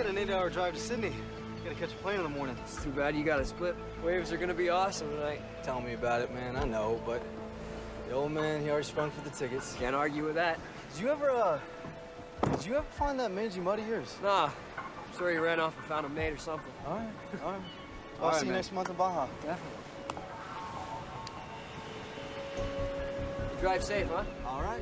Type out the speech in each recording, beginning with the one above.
an 8-hour drive to Sydney. Gotta catch a plane in the morning. It's too bad you got to split. Waves are gonna be awesome tonight. Tell me about it, man. I know, but the old man, he already sprung for the tickets. Can't argue with that. Did you ever find that mangy mud of yours? Nah, I'm sure he ran off and found a mate or something. All right. I'll All right, see you man. next month in Baja. Definitely. Drive safe, huh? All right.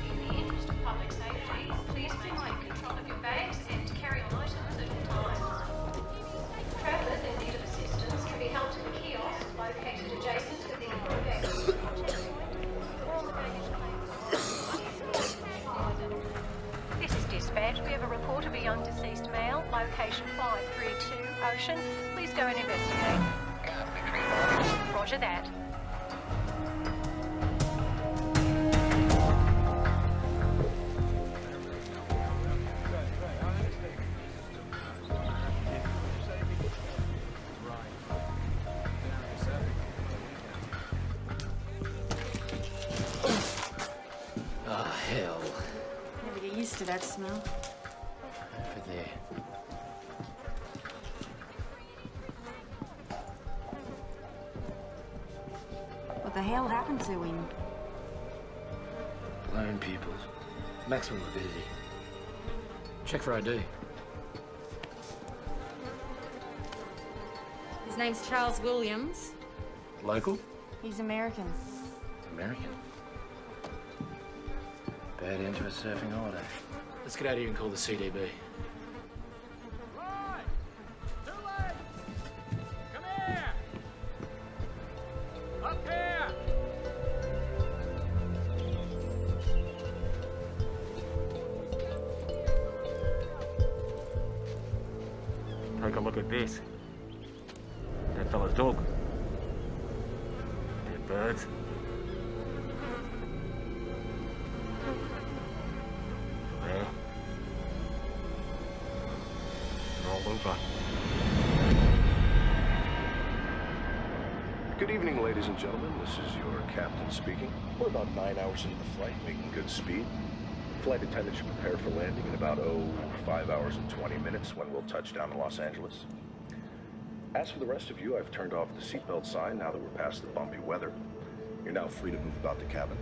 In the interest of public safety, please maintain control of your bags and carry on items at all times. Travellers in need of assistance can be helped at the kiosk located adjacent to the deck. This is dispatch. We have a report of a young deceased male, location 532 Ocean. Please go and investigate. Roger that. Oh, hell. Never get used to that smell. Over there. What the hell happened to him? Lone pupils. Maximum morbidity. Check for ID. His name's Charles Williams. Local? He's American. American. Bad end to a surfing holiday. Let's get out of here and call the CDB. Right! Too late! Come here! Up here! Take a look at this. That fella's dog. Dead birds. There. They're all over. Good evening, ladies and gentlemen. This is your captain speaking. We're about 9 hours into the flight, making good speed. Flight attendant should prepare for landing in about, 5 hours and 20 minutes when we'll touch down in Los Angeles. As for the rest of you, I've turned off the seatbelt sign now that we're past the bumpy weather. You're now free to move about the cabin.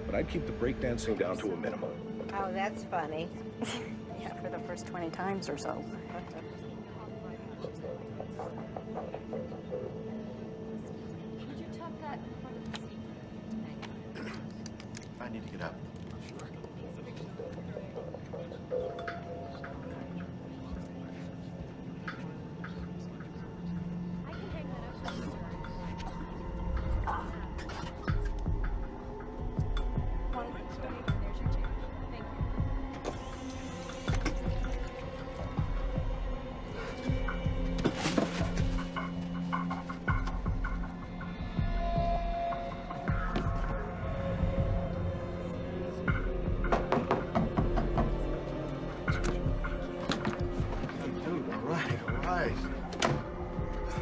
But I'd keep the breakdancing down to a minimum. Oh, that's funny. Yeah, for the first 20 times or so. I need to get up. All right.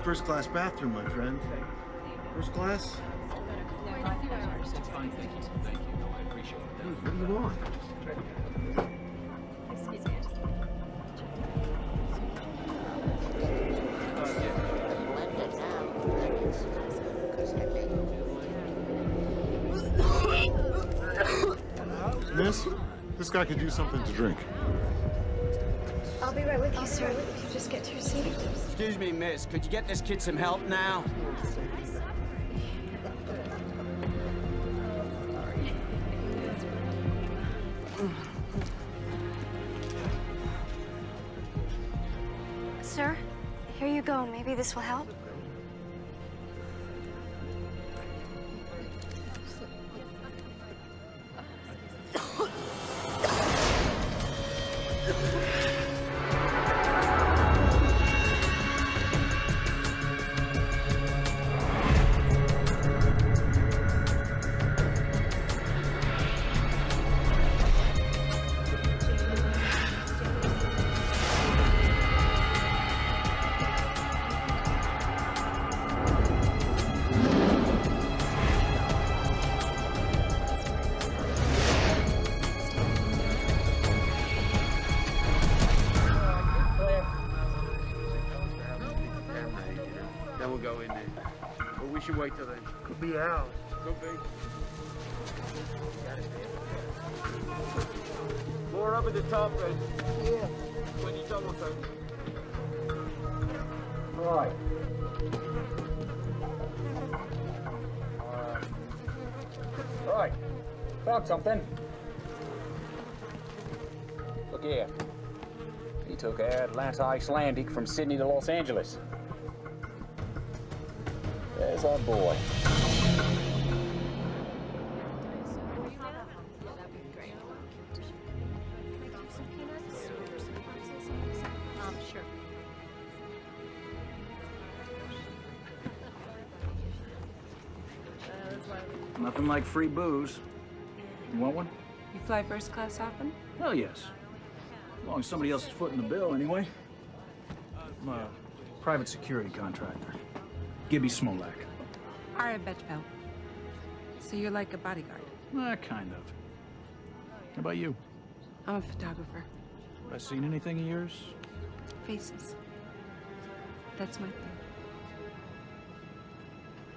First class bathroom, my friend. First class? It's fine, thank you. Thank you. No, I appreciate it. Dude, what do you want? Miss, this guy could use something to drink. I'll be right with you, sir. If you just get to your seat. Excuse me, miss. Could you get this kid some help now? Sir, here you go. Maybe this will help. should wait till then. Could be ours. Could be. More up at the top, then. Yeah. When you double take. Right. Right. Found something. Look here. He took Atlanta Icelandic from Sydney to Los Angeles. There's our boy. Sure. Nothing like free booze. You want one? You fly first class often? Hell yes. As long as somebody else is footing the bill, anyway. I'm a private security contractor. Gibby Smolak. Ara Betchfeld. So you're like a bodyguard? Kind of. How about you? I'm a photographer. Have I seen anything of yours? Faces. That's my thing.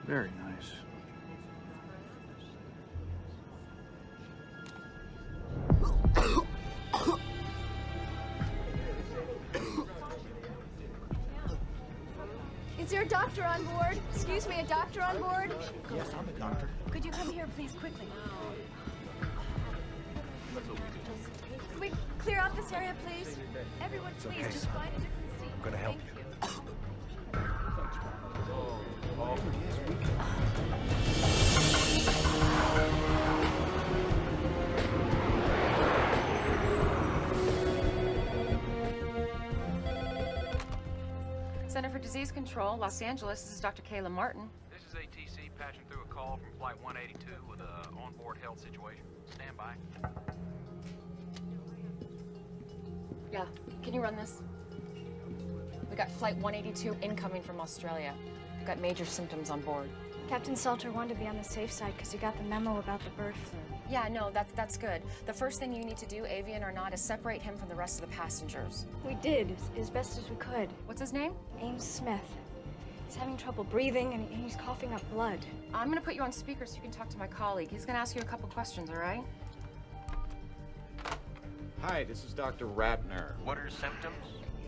Very nice. Is there a doctor on board? Excuse me, a doctor on board? Yes, I'm a doctor. Could you come here, please, quickly? Can we clear out this area, please? Everyone, please, okay, just son. find a different seat. I'm gonna help Thank you. Center for Disease Control, Los Angeles. This is Dr. Kayla Martin. This is ATC patching through a call from Flight 182 with an onboard health situation. Stand by. Yeah, can you run this? We got Flight 182 incoming from Australia. We've got major symptoms on board. Captain Salter wanted to be on the safe side because he got the memo about the bird flu. Yeah, no, that's good. The first thing you need to do, avian or not, is separate him from the rest of the passengers. We did, as best as we could. What's his name? Ames Smith. He's having trouble breathing and he's coughing up blood. I'm gonna put you on speaker so you can talk to my colleague. He's gonna ask you a couple questions, all right? Hi, this is Dr. Ratner. What are symptoms?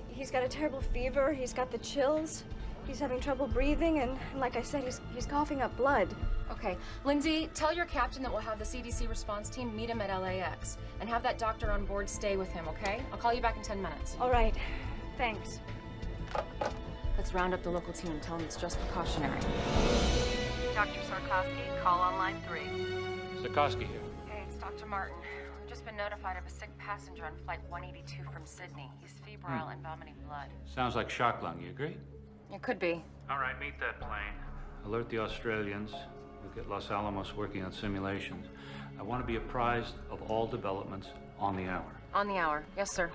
He's got a terrible fever, he's got the chills, he's having trouble breathing, and like I said, he's coughing up blood. Okay, Lindsay, tell your captain that we'll have the CDC response team meet him at LAX and have that doctor on board stay with him, okay? I'll call you back in 10 minutes. All right, thanks. Let's round up the local team. Tell them it's just precautionary. Dr. Sarkowski, call on line 3. Sarkowski here. Hey, it's Dr. Martin. We've just been notified of a sick passenger on Flight 182 from Sydney. He's febrile and vomiting blood. Sounds like shock lung, you agree? It could be. All right, meet that plane. Alert the Australians. We'll get Los Alamos working on simulations. I want to be apprised of all developments on the hour. On the hour. Yes, sir.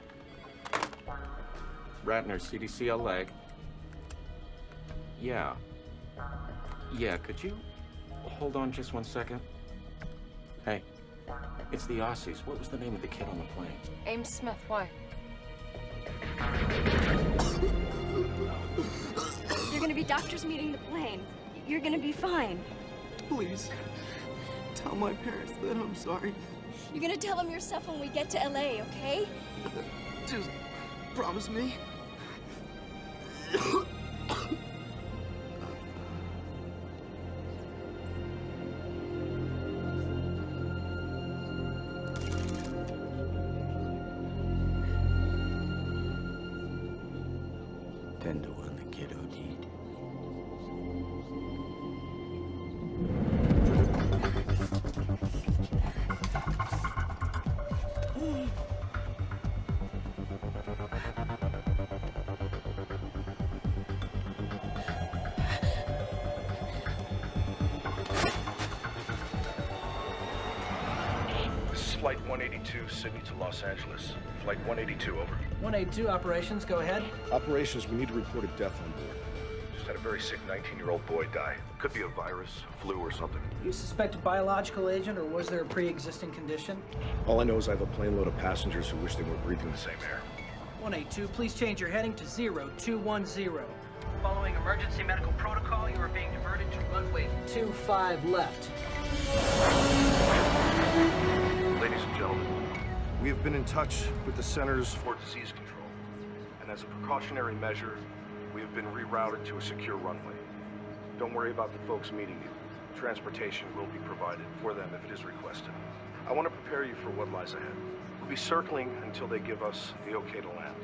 Ratner, CDC LA. Yeah. Yeah, could you hold on just 1 second? Hey, it's the Aussies. What was the name of the kid on the plane? Ames Smith, why? You're gonna be doctors meeting the plane. You're gonna be fine. Please, tell my parents that I'm sorry. You're gonna tell them yourself when we get to LA, okay? Just promise me. Tender when the kid OD'd. This is Flight 182, Sydney to Los Angeles. Flight 182, over. 182 operations, go ahead. Operations, we need to report a death on board. Just had a very sick 19-year-old boy die. Could be a virus, flu, or something. You suspect a biological agent, or was there a pre-existing condition? All I know is I have a plane load of passengers who wish they were breathing the same air. 182, please change your heading to 0210. Following emergency medical protocol, you are being diverted to runway 25 left. Ladies and gentlemen, we have been in touch with the Centers for Disease Control, and as a precautionary measure, we have been rerouted to a secure runway. Don't worry about the folks meeting you. Transportation will be provided for them if it is requested. I want to prepare you for what lies ahead. We'll be circling until they give us the okay to land.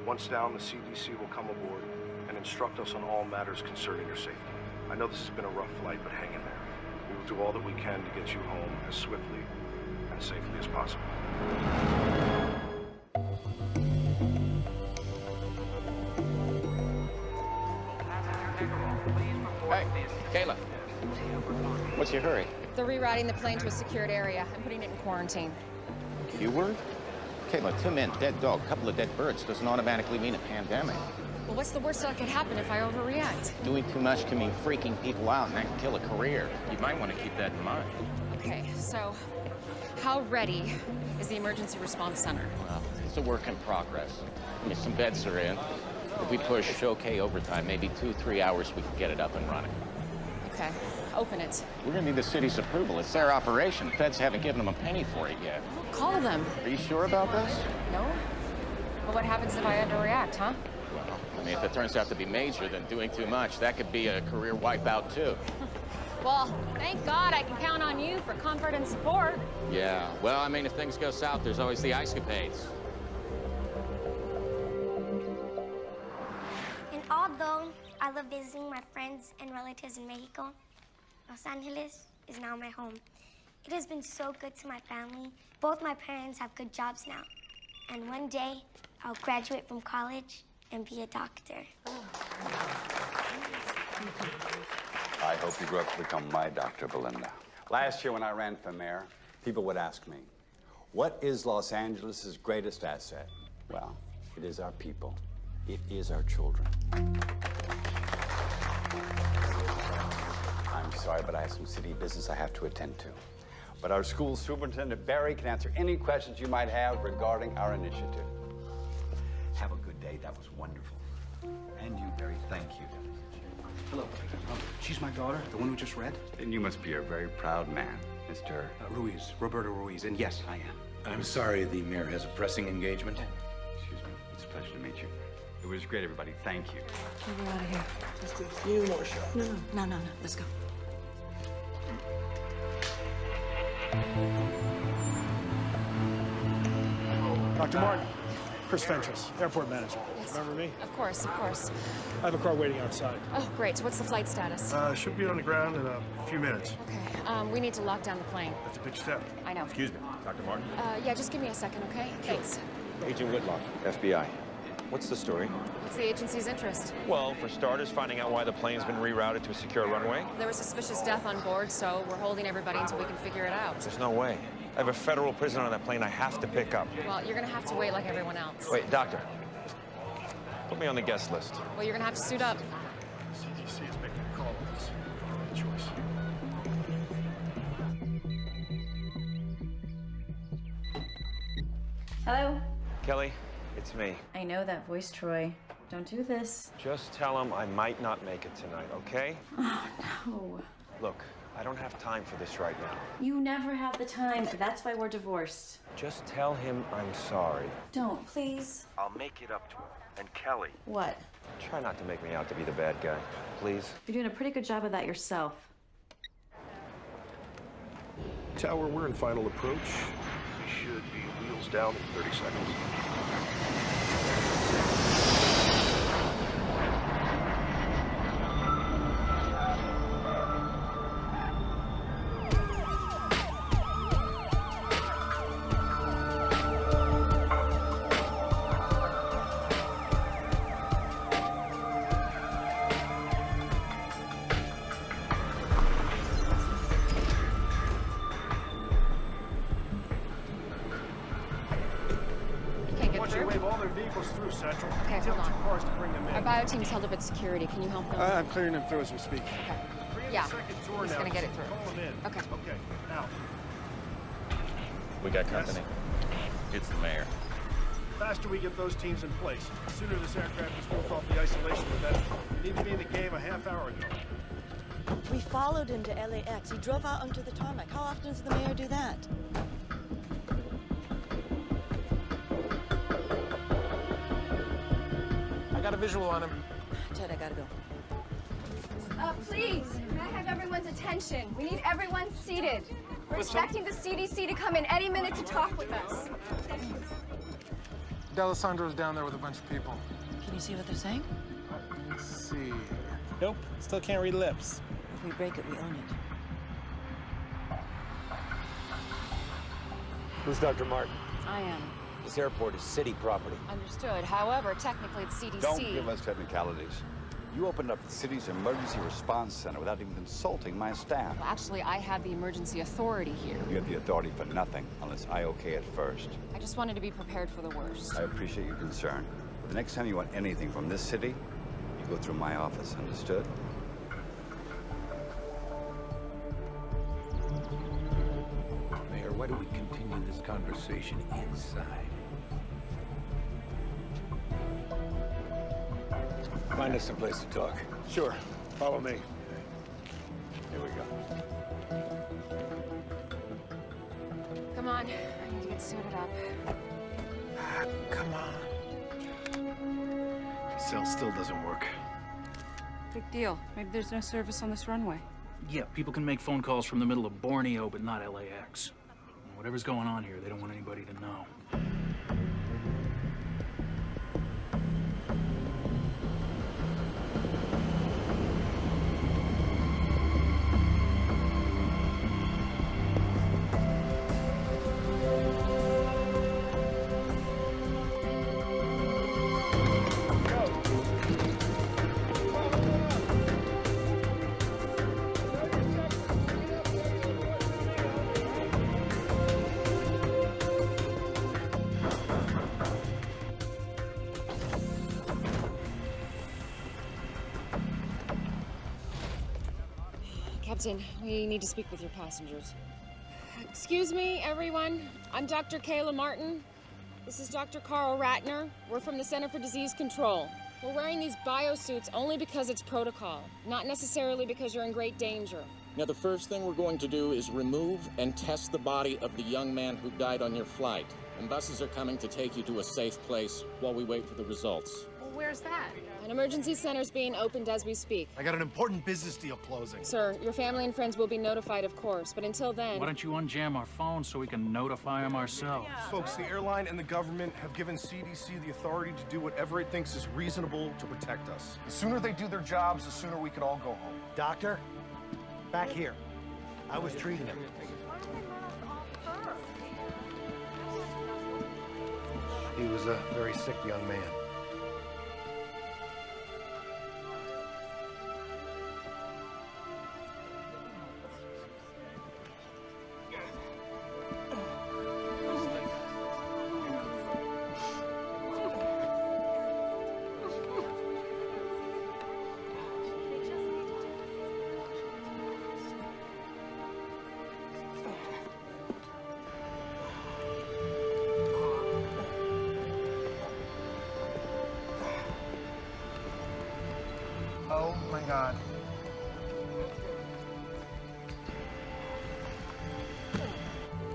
Once down, the CDC will come aboard and instruct us on all matters concerning your safety. I know this has been a rough flight, but hang in there. We will do all that we can to get you home as swiftly and safely as possible. Hey, Kayla. What's your hurry? They're rerouting the plane to a secured area. I'm putting it in quarantine. You were? Kayla, 2 men, dead dog, couple of dead birds doesn't automatically mean a pandemic. Well, what's the worst that could happen if I overreact? Doing too much can mean freaking people out, and that can kill a career. You might want to keep that in mind. Okay, so how ready is the emergency response center? Well, it's a work in progress. I mean, some beds are in. If we push okay overtime, maybe 2-3 hours, we can get it up and running. Okay, open it. We're gonna need the city's approval. It's their operation. Feds haven't given them a penny for it yet. Call them. Are you sure about this? No? Well, what happens if I underreact, huh? Well, I mean, if it turns out to be major, then doing too much, that could be a career wipeout, too. Well, thank God I can count on you for comfort and support. Yeah, well, I mean, if things go south, there's always the ice-capades. And although I love visiting my friends and relatives in Mexico, Los Angeles is now my home. It has been so good to my family. Both my parents have good jobs now. And one day, I'll graduate from college and be a doctor. I hope you grow up to become my Dr. Belinda. Last year when I ran for mayor, people would ask me, what is Los Angeles' greatest asset? Well, it is our people. It is our children. I'm sorry, but I have some city business I have to attend to. But our school superintendent, Barry, can answer any questions you might have regarding our initiative. Have a good day. That was wonderful. And you, Barry, thank you. Hello. She's my daughter, the one who just read? Then you must be a very proud man, Mr. Ruiz, Roberto Ruiz, and yes, I am. I'm sorry the mayor has a pressing engagement. Excuse me. It's a pleasure to meet you. It was great, everybody. Thank you. Get out of here. Just a few more shots. No. Let's go. Dr. Martin, Chris Fentress, airport manager. Yes. Remember me? Of course. I have a car waiting outside. Oh, great. So what's the flight status? Should be on the ground in a few minutes. Okay. We need to lock down the plane. That's a big step. I know. Excuse me, Dr. Martin. Yeah, just give me a second, okay? Thanks. Agent Whitlock, FBI. What's the story? What's the agency's interest? Well, for starters, finding out why the plane's been rerouted to a secure runway. There was suspicious death on board, so we're holding everybody until we can figure it out. There's no way. I have a federal prisoner on that plane I have to pick up. Well, you're gonna have to wait like everyone else. Wait, doctor. Put me on the guest list. Well, you're gonna have to suit up. CDC is making a call on this. Choice. Hello? Kelly, it's me. I know that voice, Troy. Don't do this. Just tell him I might not make it tonight, okay? Oh, no. Look, I don't have time for this right now. You never have the time. That's why we're divorced. Just tell him I'm sorry. Don't, please. I'll make it up to him. And Kelly. What? Try not to make me out to be the bad guy, please. You're doing a pretty good job of that yourself. Tower, we're in final approach. We should be wheels down in 30 seconds. Through Central. Okay, Tell hold on. 2 cars to bring them in. Our bio team's held up at security. Can you help them? I'm clearing them through as we speak. Okay. Yeah. He's gonna get it through. Call them in. Okay. Okay. Now. We got company. It's the mayor. faster we get those teams in place, the sooner this aircraft is moved off the isolation, the better. We need to be in the game a half hour ago. We followed him to LAX. He drove out onto the tarmac. How often does the mayor do that? I got a visual on him. Ted, I gotta go. Please, may I have everyone's attention? We need everyone seated. We're expecting the CDC to come in any minute to talk with us. D'Alessandro's down there with a bunch of people. Can you see what they're saying? Let's see. Nope, still can't read lips. If we break it, we own it. Who's Dr. Martin? I am. This airport is city property. Understood. However, technically the CDC... Don't give us technicalities. You opened up the city's emergency response center without even consulting my staff. Well, actually, I have the emergency authority here. You have the authority for nothing unless I okay it first. I just wanted to be prepared for the worst. I appreciate your concern. The next time you want anything from this city, you go through my office, understood? Mayor, why don't we continue this conversation inside? Find us some place to talk. Sure. Follow me. Here we go. Come on. I need to get suited up. Come on. Cell still doesn't work. Big deal. Maybe there's no service on this runway. Yeah, people can make phone calls from the middle of Borneo, but not LAX. Whatever's going on here, they don't want anybody to know. Captain, we need to speak with your passengers. Excuse me, everyone. I'm Dr. Kayla Martin. This is Dr. Carl Ratner. We're from the Center for Disease Control. We're wearing these biosuits only because it's protocol, not necessarily because you're in great danger. Now, the first thing we're going to do is remove and test the body of the young man who died on your flight. And buses are coming to take you to a safe place while we wait for the results. Well, where's that? An emergency center's being opened as we speak. I got an important business deal closing. Sir, your family and friends will be notified, of course, but until then... Why don't you unjam our phones so we can notify them ourselves? Folks, the airline and the government have given CDC the authority to do whatever it thinks is reasonable to protect us. The sooner they do their jobs, the sooner we can all go home. Doctor, back here. I was treating him. He was a very sick young man. Oh my God.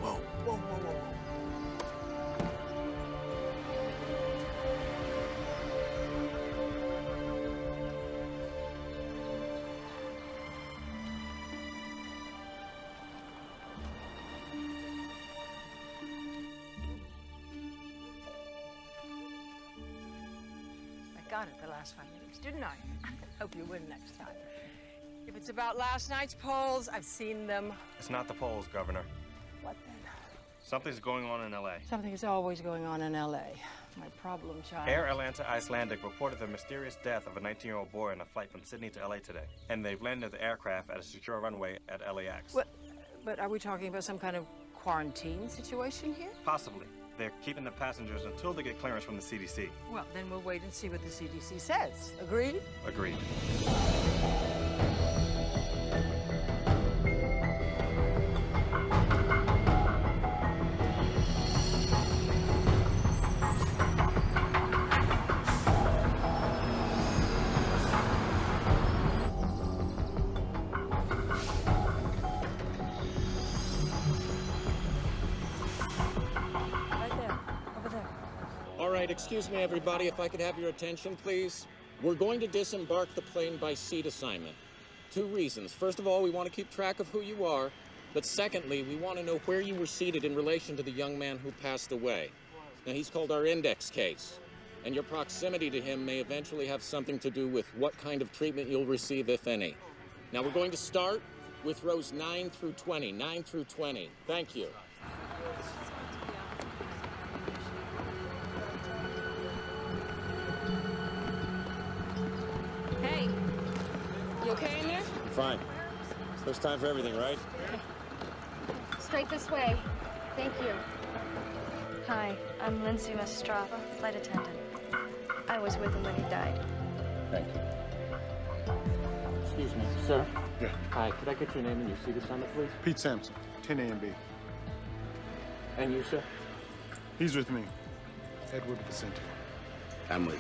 Whoa, whoa, whoa, whoa, whoa. I got it the last 5 minutes, didn't I? Hope you win next time. If it's about last night's polls, I've seen them. It's not the polls, Governor. What then? Something's going on in L.A. Something is always going on in L.A. My problem child. Air Atlanta Icelandic reported the mysterious death of a 19-year-old boy on a flight from Sydney to L.A. today. And they've landed the aircraft at a secure runway at LAX. But are we talking about some kind of quarantine situation here? Possibly. They're keeping the passengers until they get clearance from the CDC. Well, then we'll wait and see what the CDC says. Agreed? Agreed. right, excuse me, everybody, if I could have your attention, please. We're going to disembark the plane by seat assignment. 2 reasons. First of all, we want to keep track of who you are. But secondly, we want to know where you were seated in relation to the young man who passed away. Now, he's called our index case. And your proximity to him may eventually have something to do with what kind of treatment you'll receive, if any. Now, we're going to start with rows 9 through 20. 9 through 20. Thank you. Hey, you okay in there? I'm fine. First time for everything, right? Straight this way. Thank you. Hi, I'm Lindsay Mastrava, flight attendant. I was with him when he died. Thank you. Excuse me, sir. Yeah. Hi, could I get your name and your seat assignment, please? Pete Sampson, 10 A and B. And you, sir? He's with me. Edward Vicente. I'm with you.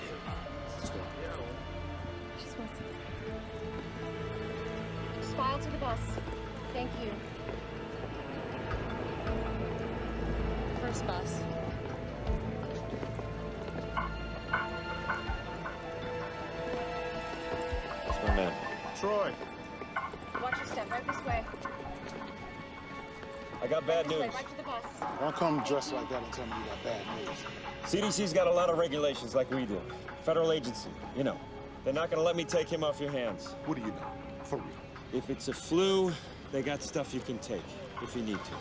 Just file to the bus. Thank you. First bus. That's my man. Troy. Watch your step. Right this way. I got bad This way, news. right to the bus. Don't come dressed like that and tell me you got bad news. CDC's got a lot of regulations like we do. Federal agency, you know. They're not gonna let me take him off your hands. What do you know? For real. If it's a flu, they got stuff you can take if you need to.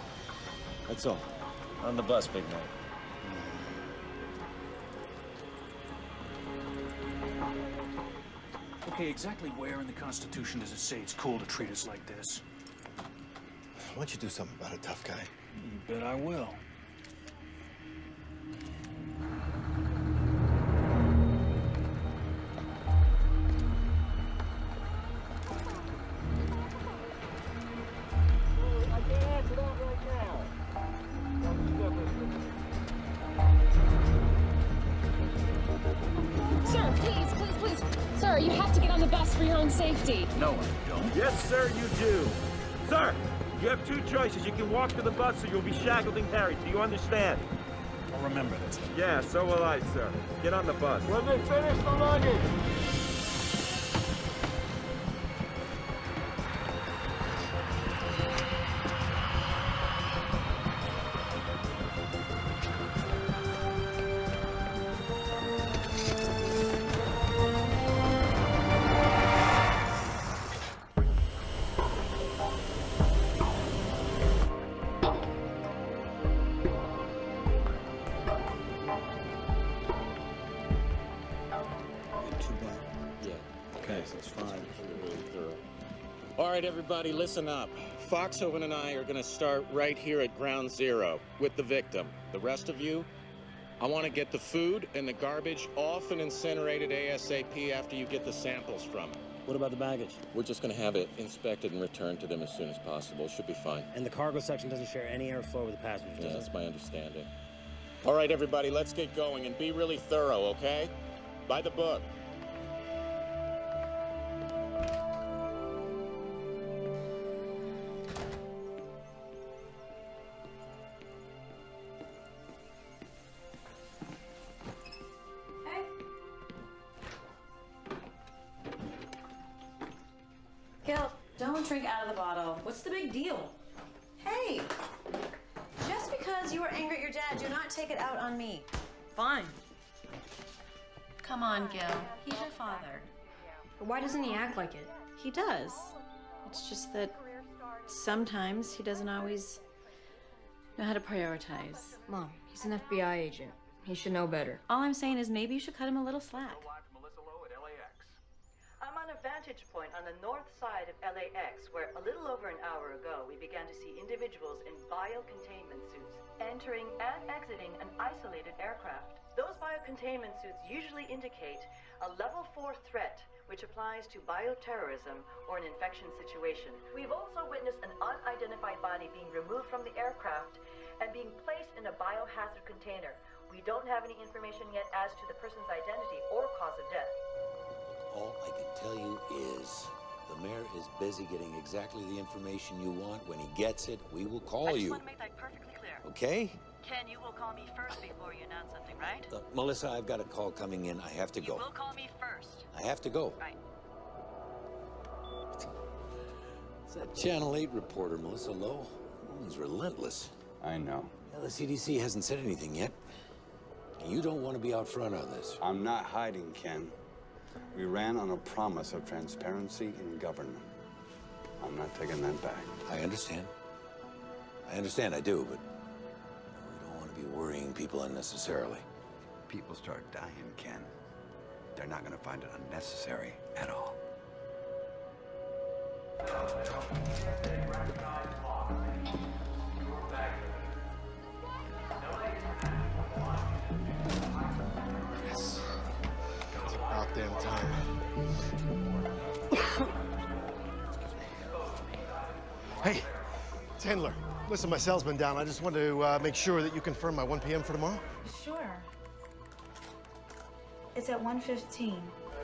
That's all. On the bus, big man. Okay, exactly where in the Constitution does it say it's cool to treat us like this? Why don't you do something about it, tough guy? You bet I will. I can't answer that right now. Sir, please. Sir, you have to get on the bus for your own safety. No, I don't. Yes, sir, you do. Sir, you have 2 choices. You can walk to the bus or you'll be shackled and carried. Do you understand? I'll remember this. Yeah, so will I, sir. Get on the bus. When they finish the luggage. All right, everybody, listen up. Foxhoven and I are going to start right here at ground zero with the victim. The rest of you, I want to get the food and the garbage off and incinerated ASAP after you get the samples from it. What about the baggage? We're just going to have it inspected and returned to them as soon as possible. Should be fine. And the cargo section doesn't share any airflow with the passengers, Yeah, does that's it? my understanding. All right, everybody, let's get going and be really thorough, okay? By the book. Gil, don't drink out of the bottle. What's the big deal? Hey, just because you were angry at your dad, do not take it out on me. Fine. Come on, Gil. He's your father. But why doesn't he act like it? He does. It's just that sometimes he doesn't always know how to prioritize. Mom, he's an FBI agent. He should know better. All I'm saying is maybe you should cut him a little slack. I'm on a vantage point on the north side of LAX, where a little over an hour ago, we began to see individuals in biocontainment suits entering and exiting an isolated aircraft. Those biocontainment suits usually indicate a level 4 threat, which applies to bioterrorism or an infection situation. We've also witnessed an unidentified body being removed from the aircraft and being placed in a biohazard container. We don't have any information yet as to the person's identity or cause of death. All I can tell you is the mayor is busy getting exactly the information you want. When he gets it, we will call you. I just want to make that perfectly clear. Okay? Ken, you will call me first before you announce something, right? Melissa, I've got a call coming in. I have to go. You will call me first. I have to go. Right. It's that Channel 8 reporter, Melissa Lowe. Woman's relentless. I know. Well, the CDC hasn't said anything yet. You don't want to be out front on this. I'm not hiding, Ken. We ran on a promise of transparency in government. I'm not taking that back. I understand. I do, but we don't want to be worrying people unnecessarily. People start dying, Ken. They're not going to find it unnecessary at all. Yes. It's about damn time. Hey, it's Handler. Listen, my cell's been down. I just wanted to make sure that you confirm my 1 p.m. for tomorrow. Sure. It's at 1:15.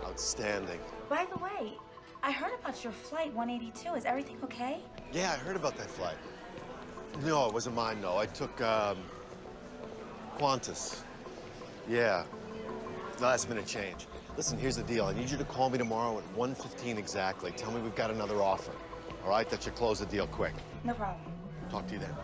Outstanding. By the way, I heard about your flight 182. Is everything okay? Yeah, I heard about that flight. No, it wasn't mine, no. I took, Qantas. Yeah. Last minute change. Listen, here's the deal. I need you to call me tomorrow at 1:15 exactly. Tell me we've got another offer. All right? That should close the deal quick. No problem. Talk to you then.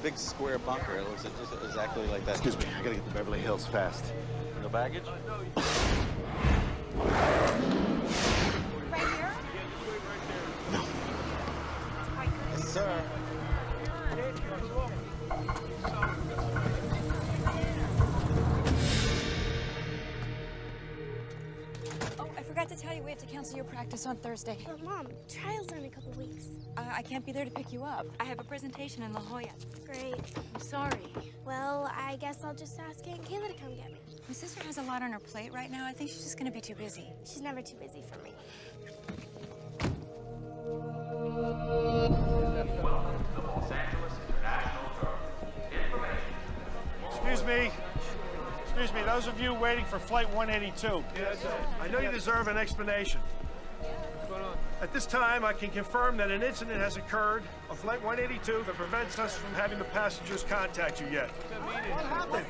Big square bunker. It looks just exactly like that. Excuse me, I gotta get to Beverly Hills fast. No baggage? Right here? No. Yes, sir. Oh, I forgot to tell you, we have to cancel your practice on Thursday. But Mom, trial's in a couple weeks. I can't be there to pick you up. I have a presentation in La Jolla. Great. I'm sorry. Well, I guess I'll just ask Aunt Kayla to come get me. My sister has a lot on her plate right now. I think she's just gonna be too busy. She's never too busy for me. Welcome to the Los Angeles International Terminal. Information. Excuse me, those of you waiting for Flight 182. Yes, sir. I know you deserve an explanation. What's going on? At this time, I can confirm that an incident has occurred on Flight 182 that prevents us from having the passengers contact you yet. What happened?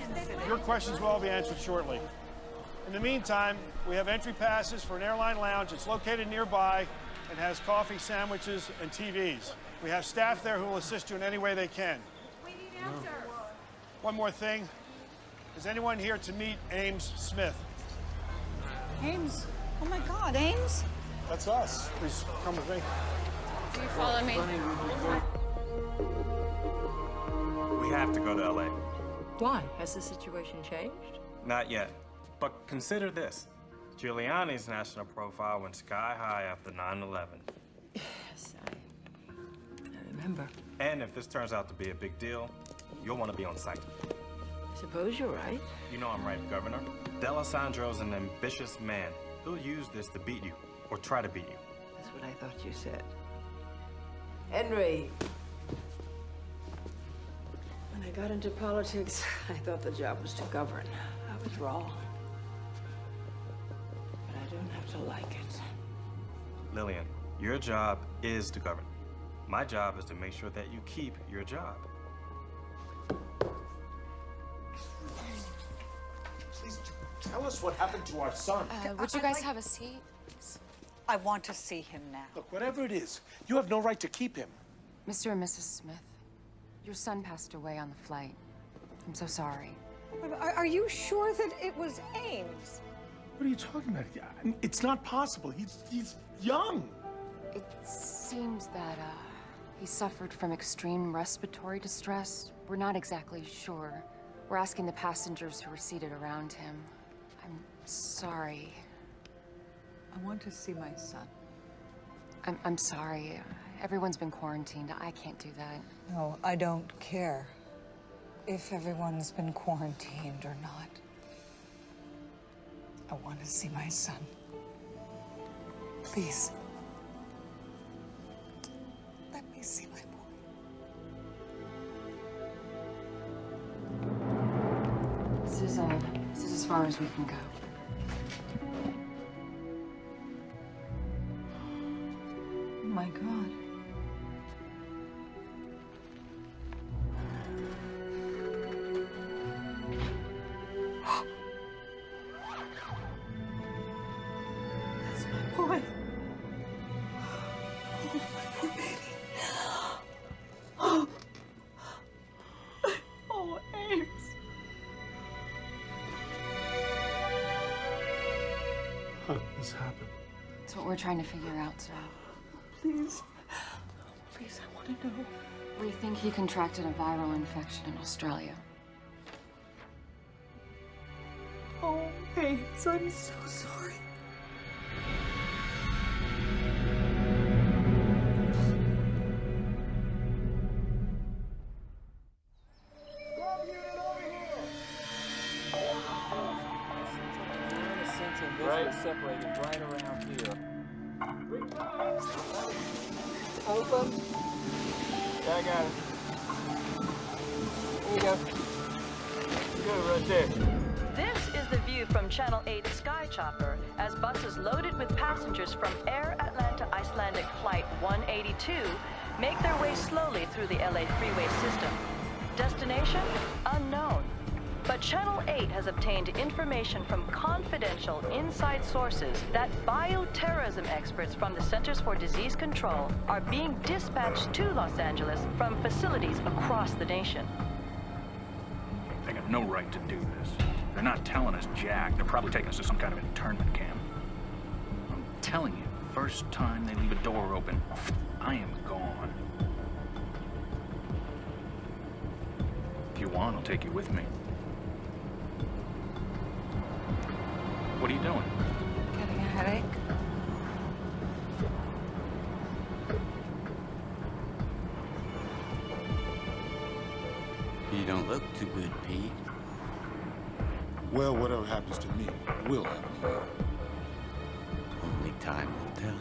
Your questions will all be answered shortly. In the meantime, we have entry passes for an airline lounge. It's located nearby and has coffee, sandwiches, and TVs. We have staff there who will assist you in any way they can. We need answers. One more thing. Is anyone here to meet Ames Smith? Ames? Oh my God, Ames? That's us. Please come with me. Do you follow me? We have to go to LA. Why? Has the situation changed? Not yet. But consider this. Giuliani's national profile went sky high after 9/11. Yes, I remember. And if this turns out to be a big deal, you'll want to be on site. Suppose you're right. You know I'm right, Governor. D'Alessandro's an ambitious man. He'll use this to beat you, or try to beat you. That's what I thought you said. Henry. When I got into politics, I thought the job was to govern. I was wrong. But I don't have to like it. Lillian, your job is to govern. My job is to make sure that you keep your job. Please tell us what happened to our son. Would you guys have a seat? I want to see him now. Look, whatever it is, you have no right to keep him. Mr. and Mrs. Smith, your son passed away on the flight. I'm so sorry. Are you sure that it was Ames? What are you talking about? It's not possible. He's young. It seems that he suffered from extreme respiratory distress. We're not exactly sure. We're asking the passengers who were seated around him. I'm sorry. I want to see my son. I'm sorry. Everyone's been quarantined. I can't do that. No, I don't care if everyone's been quarantined or not. I want to see my son. Please. Let me see my boy. This is as far as we can go. Oh my God. That's my boy. Oh, my poor baby. Oh, Ames. How did this happen? It's what we're trying to figure out, Sal. Please. Please, I want to know. We think he contracted a viral infection in Australia. Oh, Ames, I'm so sorry. Right. Separated right around here. Open. Yeah, I got it. There you go. Good, right there. This is the view from Channel 8 Sky Chopper as buses loaded with passengers from Air Atlanta Icelandic Flight 182 make their way slowly through the LA freeway system. Destination? Unknown. But Channel 8 has obtained information from confidential inside sources that bioterrorism experts from the Centers for Disease Control are being dispatched to Los Angeles from facilities across the nation. They got no right to do this. They're not telling us jack. They're probably taking us to some kind of internment camp. I'm telling you, first time they leave a door open, I am gone. If you want, I'll take you with me. What are you doing? Getting a headache? You don't look too good, Pete. Well, whatever happens to me will happen to you. Only time will tell.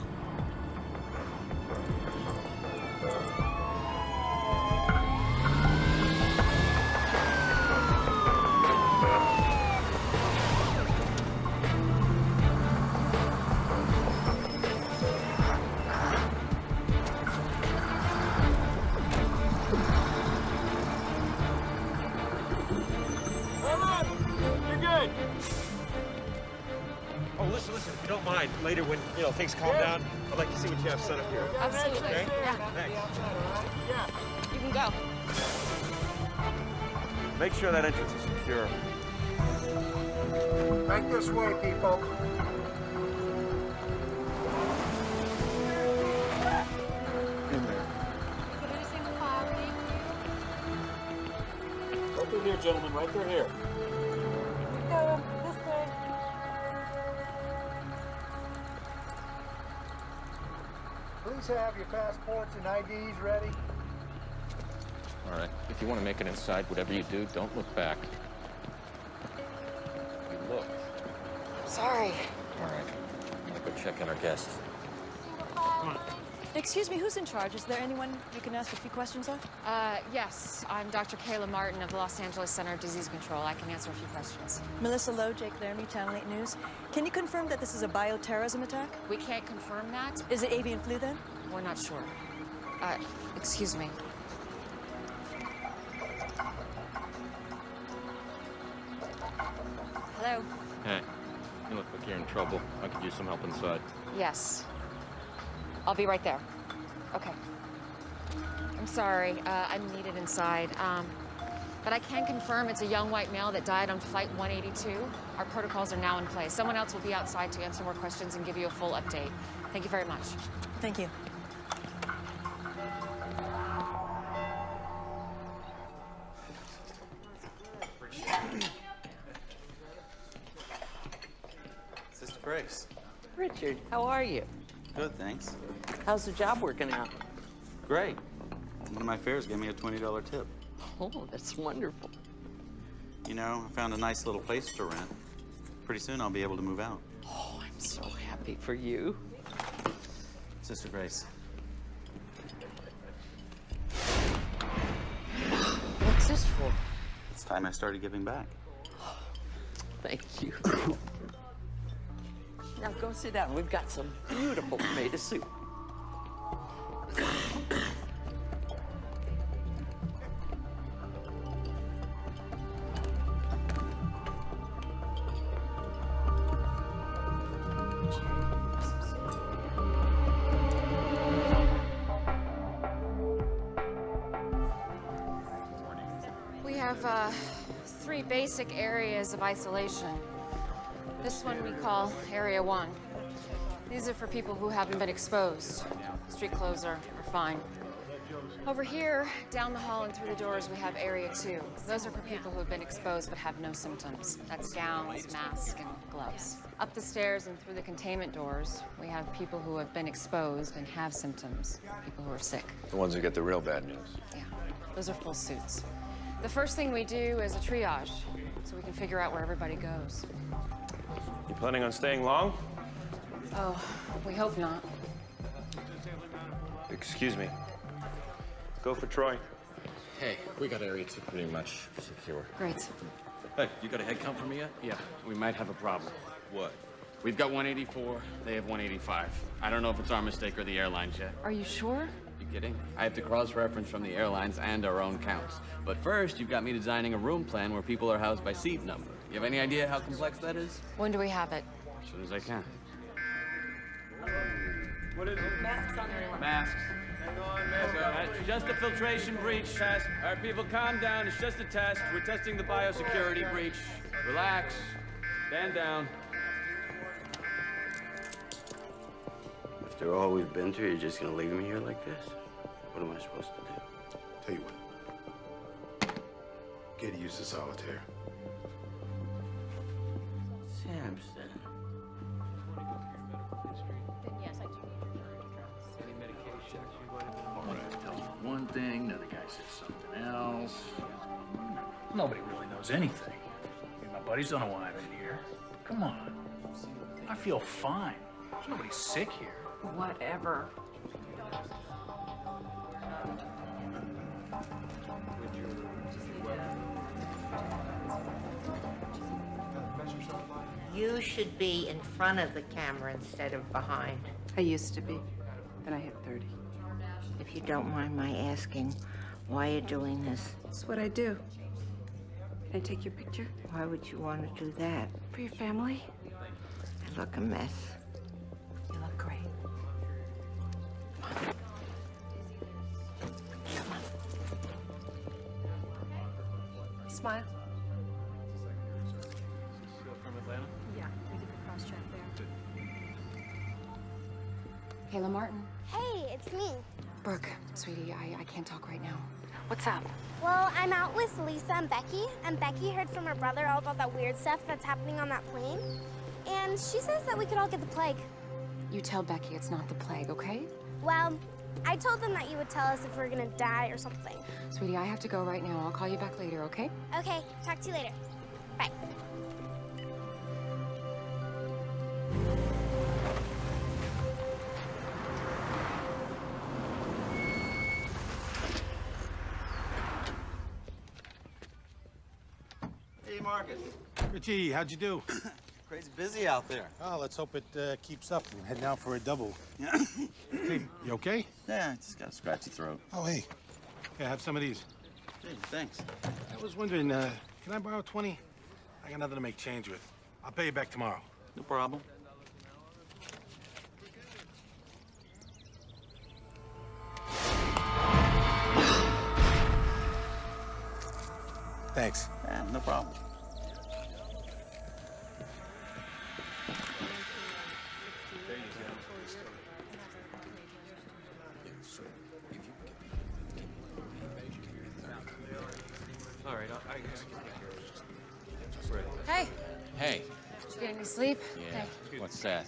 Oh, listen, if you don't mind, later when, things calm down, I'd like to see what you have set up here. Absolutely. Okay? Yeah. Thanks. You can go. Make sure that entrance is secure. Right this way, people. In there. Right through here, gentlemen, right through here. Go this way. Please have your passports and IDs ready. All right. If you want to make it inside, whatever you do, don't look back. You look. Sorry. All right. I'm gonna go check on our guests. Come on. Excuse me, who's in charge? Is there anyone you can ask a few questions of? Yes. I'm Dr. Kayla Martin of the Los Angeles Center of Disease Control. I can answer a few questions. Melissa Lowe, Jake Laramie, Channel 8 News. Can you confirm that this is a bioterrorism attack? We can't confirm that. Is it avian flu then? We're not sure. Excuse me. Hello? Hey, you look like you're in trouble. I could use some help inside. Yes. I'll be right there. Okay. I'm sorry. I'm needed inside. But I can confirm it's a young white male that died on Flight 182. Our protocols are now in place. Someone else will be outside to answer more questions and give you a full update. Thank you very much. Thank you. Grace. Richard, how are you? Good, thanks. How's the job working out? Great. One of my fares gave me a $20 tip. Oh, that's wonderful. You know, I found a nice little place to rent. Pretty soon I'll be able to move out. Oh, I'm so happy for you. Sister Grace. What's this for? It's time I started giving back. Thank you. Now go sit down. We've got some beautiful tomato soup. We have 3 basic areas of isolation. This one we call Area 1. These are for people who haven't been exposed. Street clothes are fine. Over here, down the hall and through the doors, we have Area 2. Those are for people who have been exposed but have no symptoms. That's gowns, masks, and gloves. Up the stairs and through the containment doors, we have people who have been exposed and have symptoms, people who are sick. The ones who get the real bad news. Yeah, those are full suits. The first thing we do is a triage, so we can figure out where everybody goes. You planning on staying long? Oh, we hope not. Excuse me. Go for Troy. Hey, we got Area 2 pretty much secure. Great. Hey, you got a head count for me yet? Yeah, we might have a problem. What? We've got 184, they have 185. I don't know if it's our mistake or the airlines yet. Are you sure? You kidding? I have to cross-reference from the airlines and our own counts. But first, you've got me designing a room plan where people are housed by seat number. You have any idea how complex that is? When do we have it? As soon as I can. What is it? Masks on everyone. Masks. Hang on, man. It's just a filtration breach test. All right, people, calm down. It's just a test. We're testing the biosecurity breach. Relax. Stand down. After all we've been through, you're just gonna leave me here like this? What am I supposed to do? Tell you what. Get used to solitaire. Samson. One guy tells me one thing, another guy says something else. Nobody really knows anything. I mean, my buddies don't know why I'm in here. Come on. I feel fine. There's nobody sick here. Whatever. You should be in front of the camera instead of behind. I used to be. Then I hit 30. If you don't mind my asking, why you're doing this? It's what I do. Can I take your picture? Why would you want to do that? For your family? I look a mess. You look great. Smile. From Atlanta? Yeah, we did the cross-check there. Kayla Martin. Hey, it's me. Brooke, sweetie, I can't talk right now. What's up? Well, I'm out with Lisa and Becky heard from her brother all about that weird stuff that's happening on that plane. And she says that we could all get the plague. You tell Becky it's not the plague, okay? Well, I told them that you would tell us if we were gonna die or something. Sweetie, I have to go right now. I'll call you back later, okay? Okay, talk to you later. Bye. Hey, Marcus. Richie, how'd you do? Crazy busy out there. Oh, let's hope it keeps up. We're heading out for a double. Hey, you okay? Yeah, I just got a scratchy throat. Oh, hey. Yeah, have some of these. Hey, thanks. I was wondering, can I borrow 20? I got nothing to make change with. I'll pay you back tomorrow. No problem. Thanks. Yeah, no problem. All right, I guess I can take care of it. Hey. Hey, Did you get any sleep? Yeah. What's that?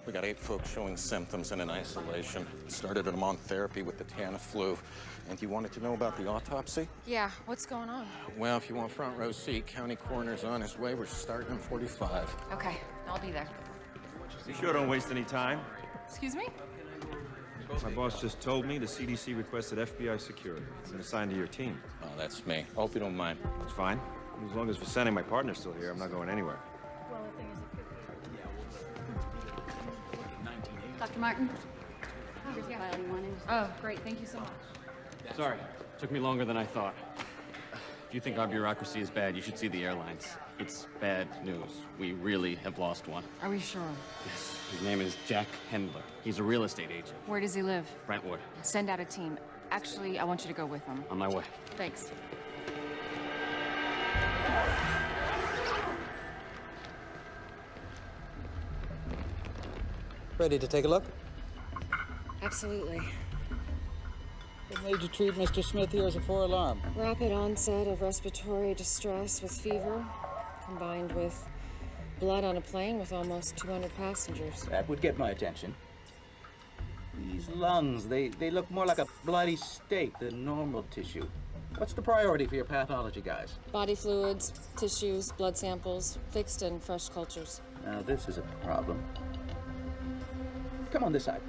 We got 8 folks showing symptoms and in isolation. Started them on therapy with the Tana flu. And you wanted to know about the autopsy? Yeah, what's going on? Well, if you want front row seat, county coroner's on his way. We're starting in 45. Okay, I'll be there. You sure don't waste any time? Excuse me? My boss just told me the CDC requested FBI security. I'm assigned to your team. Oh, that's me. Hope you don't mind. It's fine. As long as Vincent, my partner's still here, I'm not going anywhere. Dr. Martin? Oh, great. Thank you so much. Sorry, took me longer than I thought. If you think our bureaucracy is bad, you should see the airlines. It's bad news. We really have lost one. Are we sure? Yes. His name is Jack Hendler. He's a real estate agent. Where does he live? Brentwood. Send out a team. Actually, I want you to go with him. On my way. Thanks. Ready to take a look? Absolutely. What made you treat Mr. Smith here as a 4-alarm? Rapid onset of respiratory distress with fever, combined with blood on a plane with almost 200 passengers. That would get my attention. These lungs, they look more like a bloody steak than normal tissue. What's the priority for your pathology guys? Body fluids, tissues, blood samples, fixed and fresh cultures. Now this is a problem. Come on this side.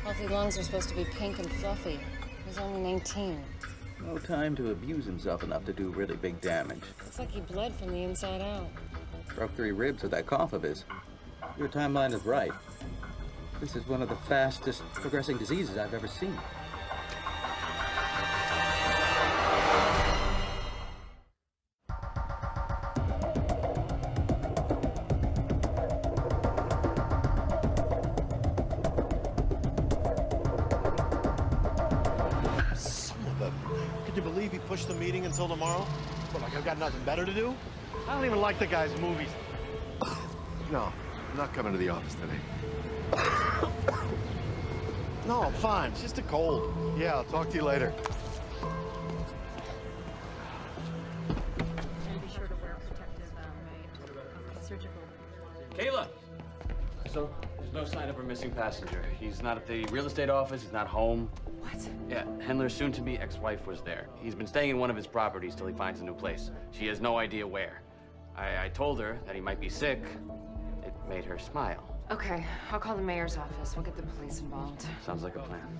Healthy lungs are supposed to be pink and fluffy. He's only 19. No time to abuse himself enough to do really big damage. Looks like he bled from the inside out. Broke 3 ribs with that cough of his. Your timeline is right. This is one of the fastest progressing diseases I've ever seen. Can you believe he pushed the meeting until tomorrow? What, like I've got nothing better to do? I don't even like the guy's movies. No, I'm not coming to the office today. No, I'm fine. It's just a cold. Yeah, I'll talk to you later. Be sure to wear protective surgical. Kayla! So, there's no sign of her missing passenger. He's not at the real estate office, he's not home. What? Yeah, Hendler's soon-to-be ex-wife was there. He's been staying in one of his properties till he finds a new place. She has no idea where. I told her that he might be sick. It made her smile. Okay, I'll call the mayor's office. We'll get the police involved. Sounds like a plan.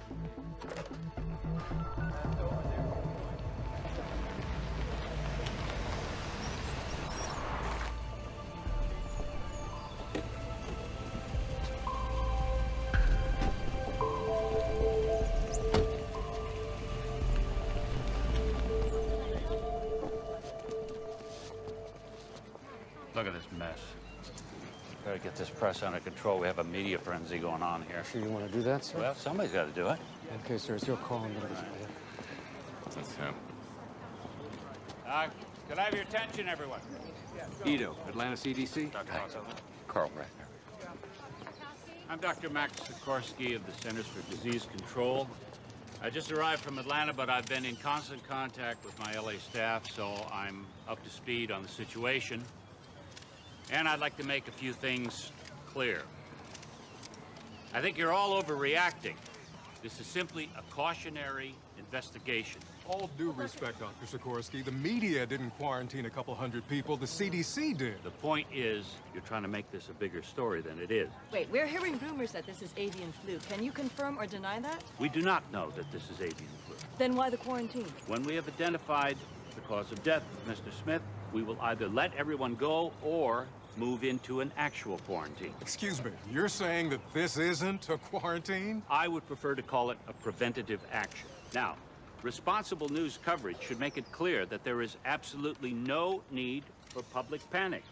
Look at this mess. Gotta get this press under control. We have a media frenzy going on here. Sure you want to do that, sir? Well, somebody's got to do it. Okay, sir, it's your call. I'm gonna That's him. Can I have your attention, everyone? Edo, Atlanta CDC. Dr. Carl Ratner. I'm Dr. Max Sikorsky of the Centers for Disease Control. I just arrived from Atlanta, but I've been in constant contact with my LA staff, so I'm up to speed on the situation. And I'd like to make a few things clear. I think you're all overreacting. This is simply a cautionary investigation. All due respect, Dr. Sikorsky, the media didn't quarantine a couple hundred people, the CDC did. The point is, you're trying to make this a bigger story than it is. Wait, we're hearing rumors that this is avian flu. Can you confirm or deny that? We do not know that this is avian flu. Then why the quarantine? When we have identified the cause of death of Mr. Smith, we will either let everyone go or move into an actual quarantine. Excuse me, you're saying that this isn't a quarantine? I would prefer to call it a preventative action. Now, responsible news coverage should make it clear that there is absolutely no need for public panic.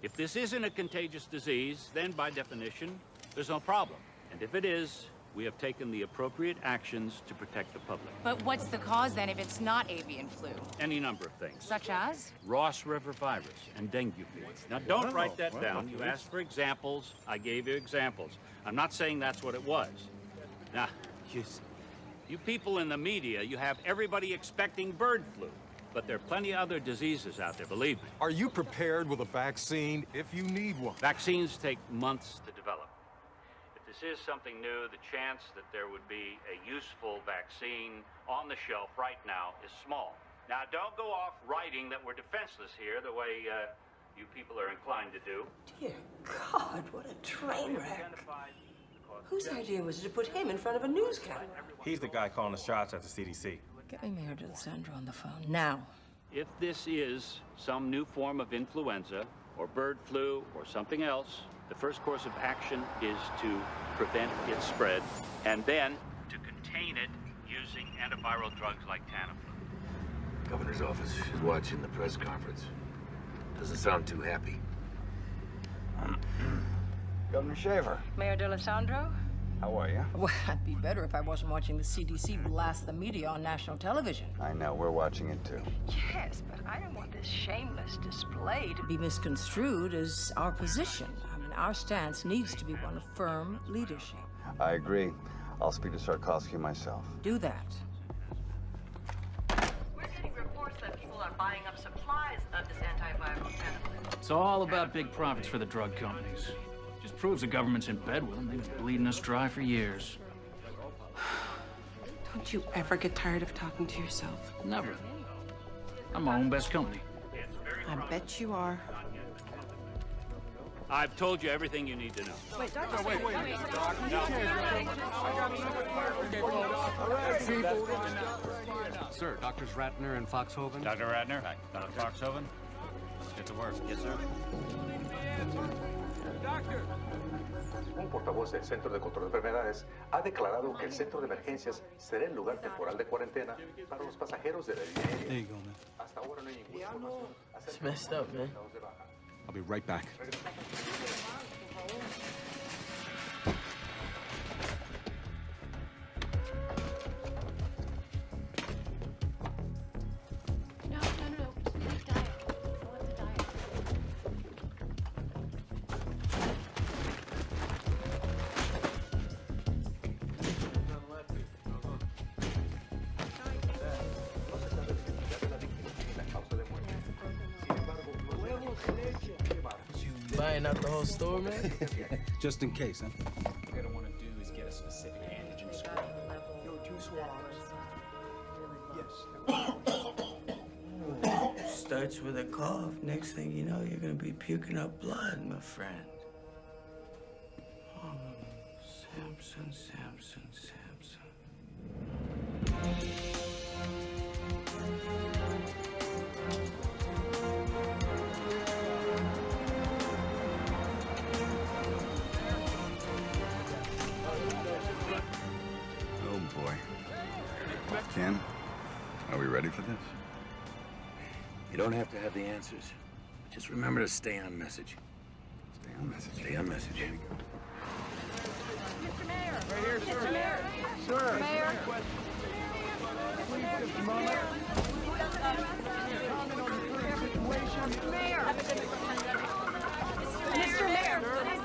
If this isn't a contagious disease, then by definition, there's no problem. And if it is, we have taken the appropriate actions to protect the public. But what's the cause then if it's not avian flu? Any number of things. Such as? Ross River virus and dengue fever. Now, don't write that down. You asked for examples. I gave you examples. I'm not saying that's what it was. Now, you people in the media, you have everybody expecting bird flu. But there are plenty of other diseases out there, believe me. Are you prepared with a vaccine if you need one? Vaccines take months to develop. If this is something new, the chance that there would be a useful vaccine on the shelf right now is small. Now, don't go off writing that we're defenseless here the way you people are inclined to do. Dear God, what a train wreck. Whose idea was it to put him in front of a news camera? He's the guy calling the shots at the CDC. Get me Mayor D'Alessandro on the phone, now. If this is some new form of influenza or bird flu or something else, the first course of action is to prevent its spread and then to contain it using antiviral drugs like Tamiflu. Governor's office is watching the press conference. Doesn't sound too happy. Governor Shaver. Mayor D'Alessandro? How are you? Well, I'd be better if I wasn't watching the CDC blast the media on national television. I know, we're watching it too. Yes, but I don't want this shameless display to be misconstrued as our position. I mean, our stance needs to be one of firm leadership. I agree. I'll speak to Sarkovsky myself. Do that. We're getting reports that people are buying up supplies of this antiviral Tamiflu. It's all about big profits for the drug companies. Just proves the government's in bed with them. They've been bleeding us dry for years. Don't you ever get tired of talking to yourself? Never. I'm my own best company. I bet you are. I've told you everything you need to know. Wait, Doctor. Wait. Sir, Doctors Ratner and Foxhoven. Dr. Ratner, Dr. Foxhoven. Let's get to work. Yes, sir. Un portavoz del Centro de Control de Enfermedades ha declarado que el centro de emergencias será el lugar temporal de cuarentena para los pasajeros de la línea. There you go, man. Hasta ahora no hay ninguna información acerca It's messed up, man. I'll be right back. No. Leave diet. I want the diet. Buying out the whole store, man? Just in case, huh? What you're gonna want to do is get a specific antigen score. Starts with a cough. Next thing you know, you're gonna be puking up blood, my friend. Oh, Samson. Oh boy. Ken, are we ready for this? You don't have to have the answers. Just remember to stay on message. Stay on message. Stay on message. Here we go. Mr. Mayor. Right here, sir. Mr. Mayor. Sir. Mayor. Please, just a moment. Comment on the current situation. Mayor. Mr. Mayor.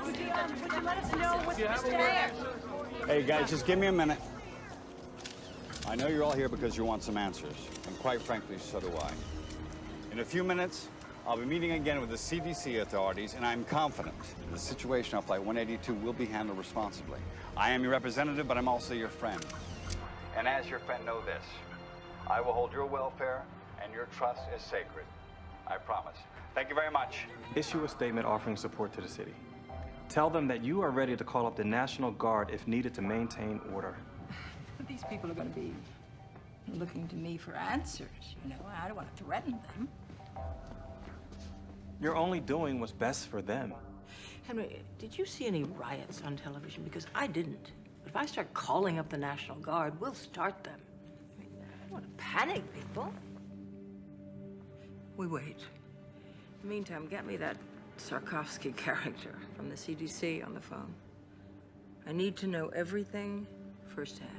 Would you let us know what's Mr. Mayor? Hey guys, just give me a minute. I know you're all here because you want some answers, and quite frankly, so do I. In a few minutes, I'll be meeting again with the CDC authorities, and I'm confident the situation on Flight 182 will be handled responsibly. I am your representative, but I'm also your friend. And as your friend, know this. I will hold your welfare, and your trust is sacred. I promise. Thank you very much. Issue a statement offering support to the city. Tell them that you are ready to call up the National Guard if needed to maintain order. But these people are going to be looking to me for answers, you know. I don't want to threaten them. You're only doing what's best for them. Henry, did you see any riots on television? Because I didn't. But if I start calling up the National Guard, we'll start them. I mean, I don't want to panic people. We wait. In the meantime, get me that Sarkovsky character from the CDC on the phone. I need to know everything firsthand.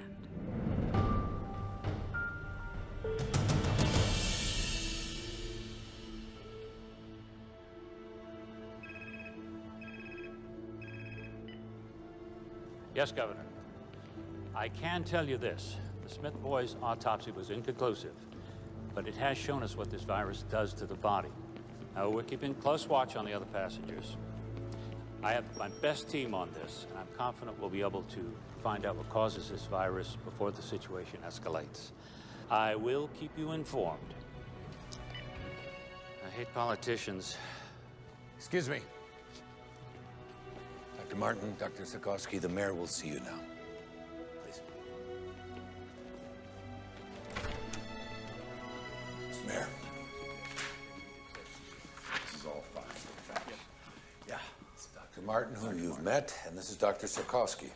Yes, Governor. I can tell you this. The Smith boys' autopsy was inconclusive, but it has shown us what this virus does to the body. Now, we're keeping close watch on the other passengers. I have my best team on this, and I'm confident we'll be able to find out what causes this virus before the situation escalates. I will keep you informed. I hate politicians. Excuse me. Dr. Martin, Dr. Sikorsky, the mayor will see you now. Please. Mr. Mayor. This is all fine. Yeah. This is Dr. Martin, who you've met, and this is Dr. Sikorsky.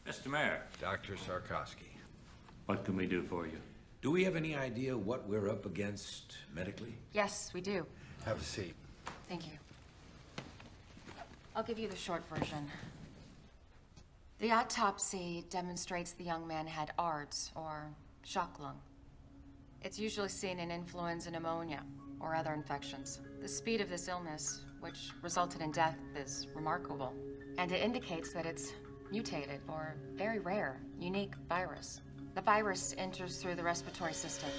Mr. Mayor. Dr. Sarkowski. What can we do for you? Do we have any idea what we're up against medically? Yes, we do. Have a seat. Thank you. I'll give you the short version. The autopsy demonstrates the young man had ARDS, or shock lung. It's usually seen in influenza pneumonia or other infections. The speed of this illness, which resulted in death, is remarkable. And it indicates that it's mutated or very rare, unique virus. The virus enters through the respiratory system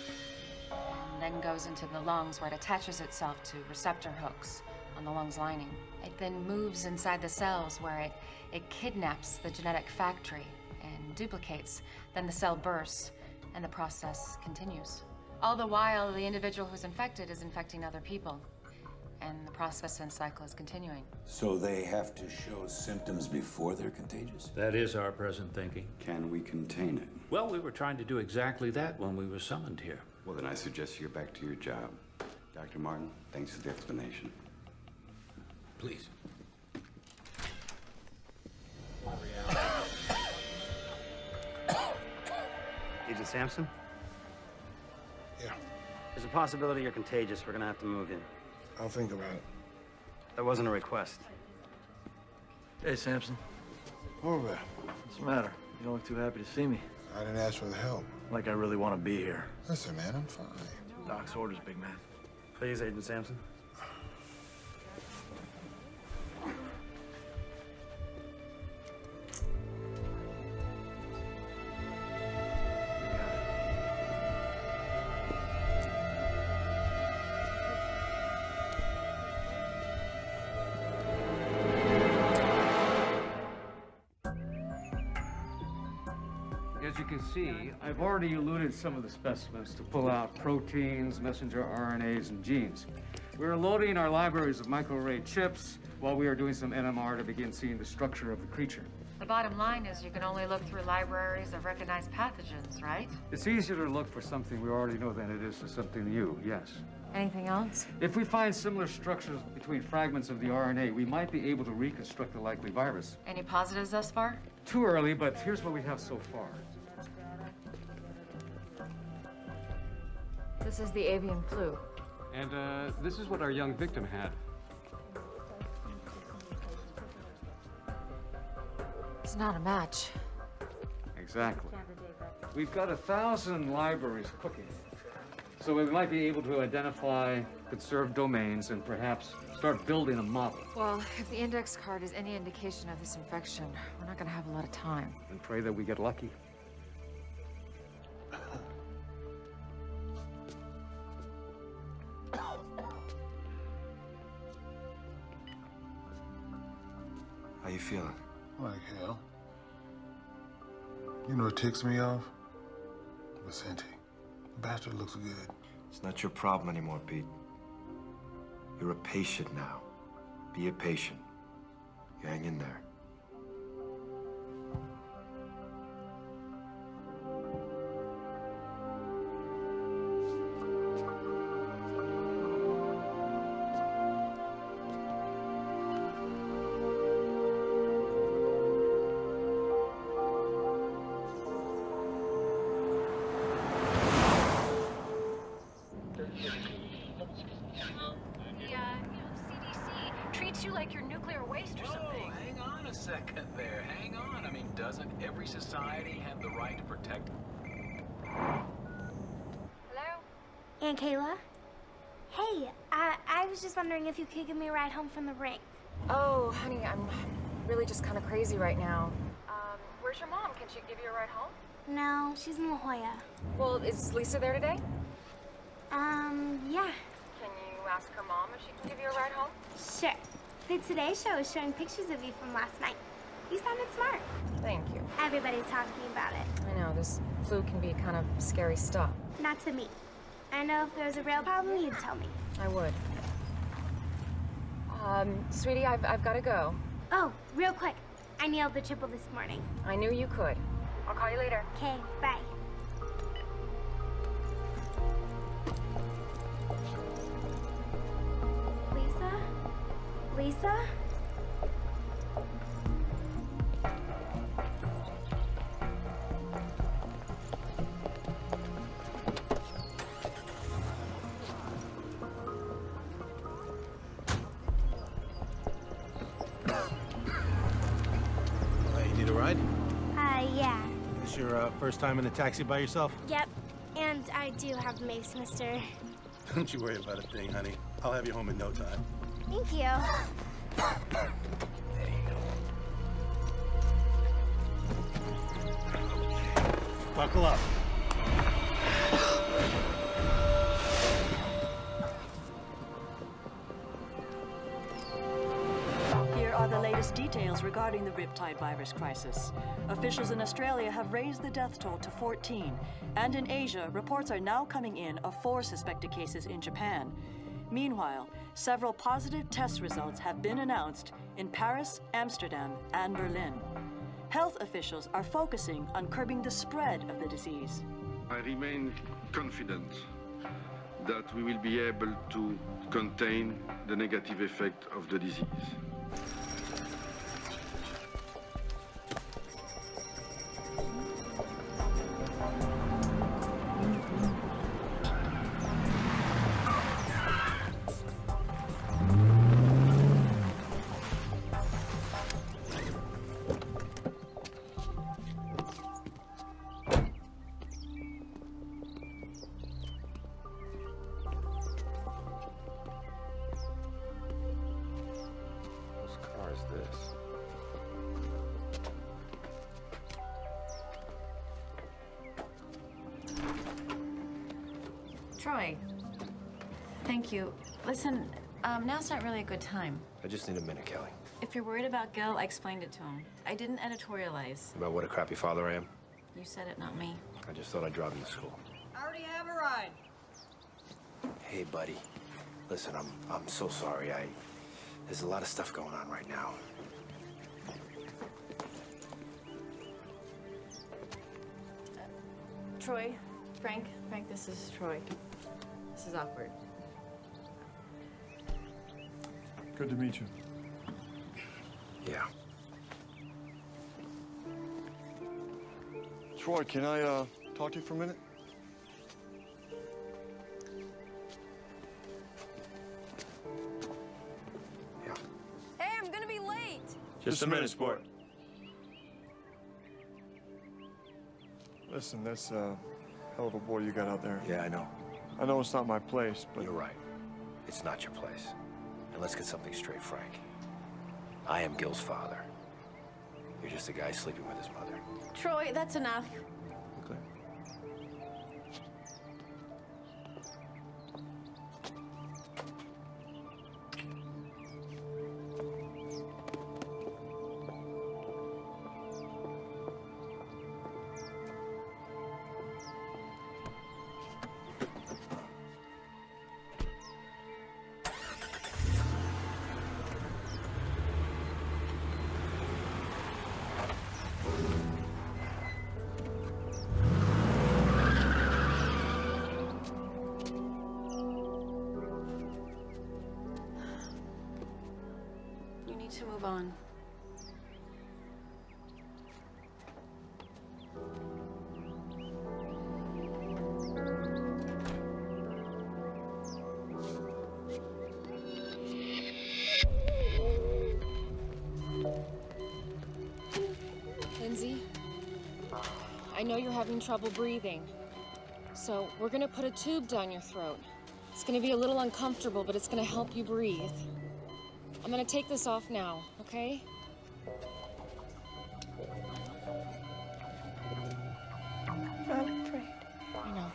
and then goes into the lungs, where it attaches itself to receptor hooks on the lungs lining. It then moves inside the cells, where it kidnaps the genetic factory and duplicates. Then the cell bursts and the process continues. All the while, the individual who's infected is infecting other people, and the process and cycle is continuing. So they have to show symptoms before they're contagious? That is our present thinking. Can we contain it? Well, we were trying to do exactly that when we were summoned here. Well, then I suggest you get back to your job. Dr. Martin, thanks for the explanation. Please. Agent Sampson? Yeah. There's a possibility you're contagious. We're gonna have to move in. I'll think about it. That wasn't a request. Hey, Sampson. Over. What's the matter? You don't look too happy to see me. I didn't ask for the help. Like I really want to be here. Listen, man, I'm fine. Doc's orders, big man. Please, Agent Sampson. As you can see, I've already eluted some of the specimens to pull out proteins, messenger RNAs, and genes. We're loading our libraries of microarray chips while we are doing some NMR to begin seeing the structure of the creature. The bottom line is you can only look through libraries of recognized pathogens, right? It's easier to look for something we already know than it is for something new, yes. Anything else? If we find similar structures between fragments of the RNA, we might be able to reconstruct the likely virus. Any positives thus far? Too early, but here's what we have so far. This is the avian flu. And this is what our young victim had. It's not a match. Exactly. We've got 1,000 libraries cooking. So we might be able to identify conserved domains and perhaps start building a model. Well, if the index card is any indication of this infection, we're not gonna have a lot of time. And pray that we get lucky. How you feeling? Like hell. You know what ticks me off? Vicente. The bastard looks good. It's not your problem anymore, Pete. You're a patient now. Be a patient. You hang in there. treats you like your nuclear waste or something. Hang on a second there. Hang on. I mean, doesn't every society have the right to protect? Hello? Aunt Kayla? Hey, I was just wondering if you could give me a ride home from the ring. Oh, honey, I'm really just kind of crazy right now. Where's your mom? Can she give you a ride home? No, she's in La Jolla. Well, is Lisa there today? Yeah. Can you ask her mom if she can give you a ride home? Sure. The Today Show is showing pictures of you from last night. You sounded smart. Thank you. Everybody's talking about it. I know, this flu can be kind of scary stuff. Not to me. I know if there was a real problem, you'd tell me. I would. Sweetie, I've got to go. Oh, real quick. I nailed the triple this morning. I knew you could. I'll call you later. Okay, bye. Lisa? Lisa? You need a ride? Yeah. This your first time in a taxi by yourself? Yep. And I do have Mace, mister. Don't you worry about a thing, honey. I'll have you home in no time. Thank you. Buckle up. Here are the latest details regarding the Riptide virus crisis. Officials in Australia have raised the death toll to 14, and in Asia, reports are now coming in of 4 suspected cases in Japan. Meanwhile, several positive test results have been announced in Paris, Amsterdam, and Berlin. Health officials are focusing on curbing the spread of the disease. I remain confident that we will be able to contain the negative effect of the disease. Whose car is this? Troy, thank you. Listen, now's not really a good time. I just need a minute, Kelly. If you're worried about Gil, I explained it to him. I didn't editorialize. About what a crappy father I am? You said it, not me. I just thought I'd drive him to school. I already have a ride. Hey, buddy. Listen, I'm so sorry. There's a lot of stuff going on right now. Troy, Frank, this is Troy. This is awkward. Good to meet you. Yeah. Troy, can I talk to you for a minute? Hey, I'm gonna be late. Just a minute, sport. Listen, that's a hell of a boy you got out there. Yeah, I know. I know it's not my place, but... You're right. It's not your place. And let's get something straight, Frank. I am Gil's father. You're just a guy sleeping with his mother. Troy, that's enough. Okay. You need to move on. Lindsay, I know you're having trouble breathing. So we're gonna put a tube down your throat. It's gonna be a little uncomfortable, but it's gonna help you breathe. I'm gonna take this off now, okay? I'm afraid. I know.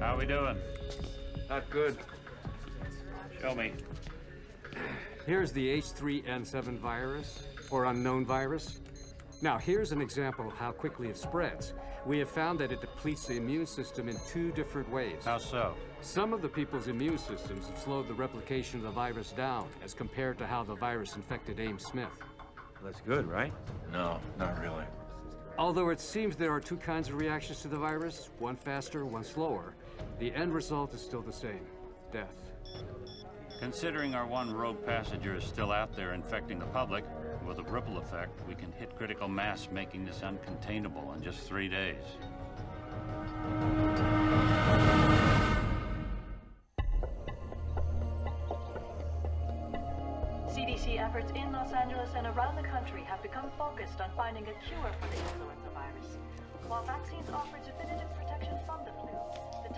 How we doing? Not good. Show me. Here's the H3N7 virus, or unknown virus. Now, here's an example of how quickly it spreads. We have found that it depletes the immune system in 2 different ways. How so? Some of the people's immune systems have slowed the replication of the virus down as compared to how the virus infected Ames Smith. That's good, right? No, not really. Although it seems there are 2 kinds of reactions to the virus, one faster, one slower, the end result is still the same: death. Considering our one rogue passenger is still out there infecting the public, with a ripple effect, we can hit critical mass, making this uncontainable in just 3 days. CDC efforts in Los Angeles and around the country have become focused on finding a cure for the influenza virus. While vaccines offer definitive protection from the flu,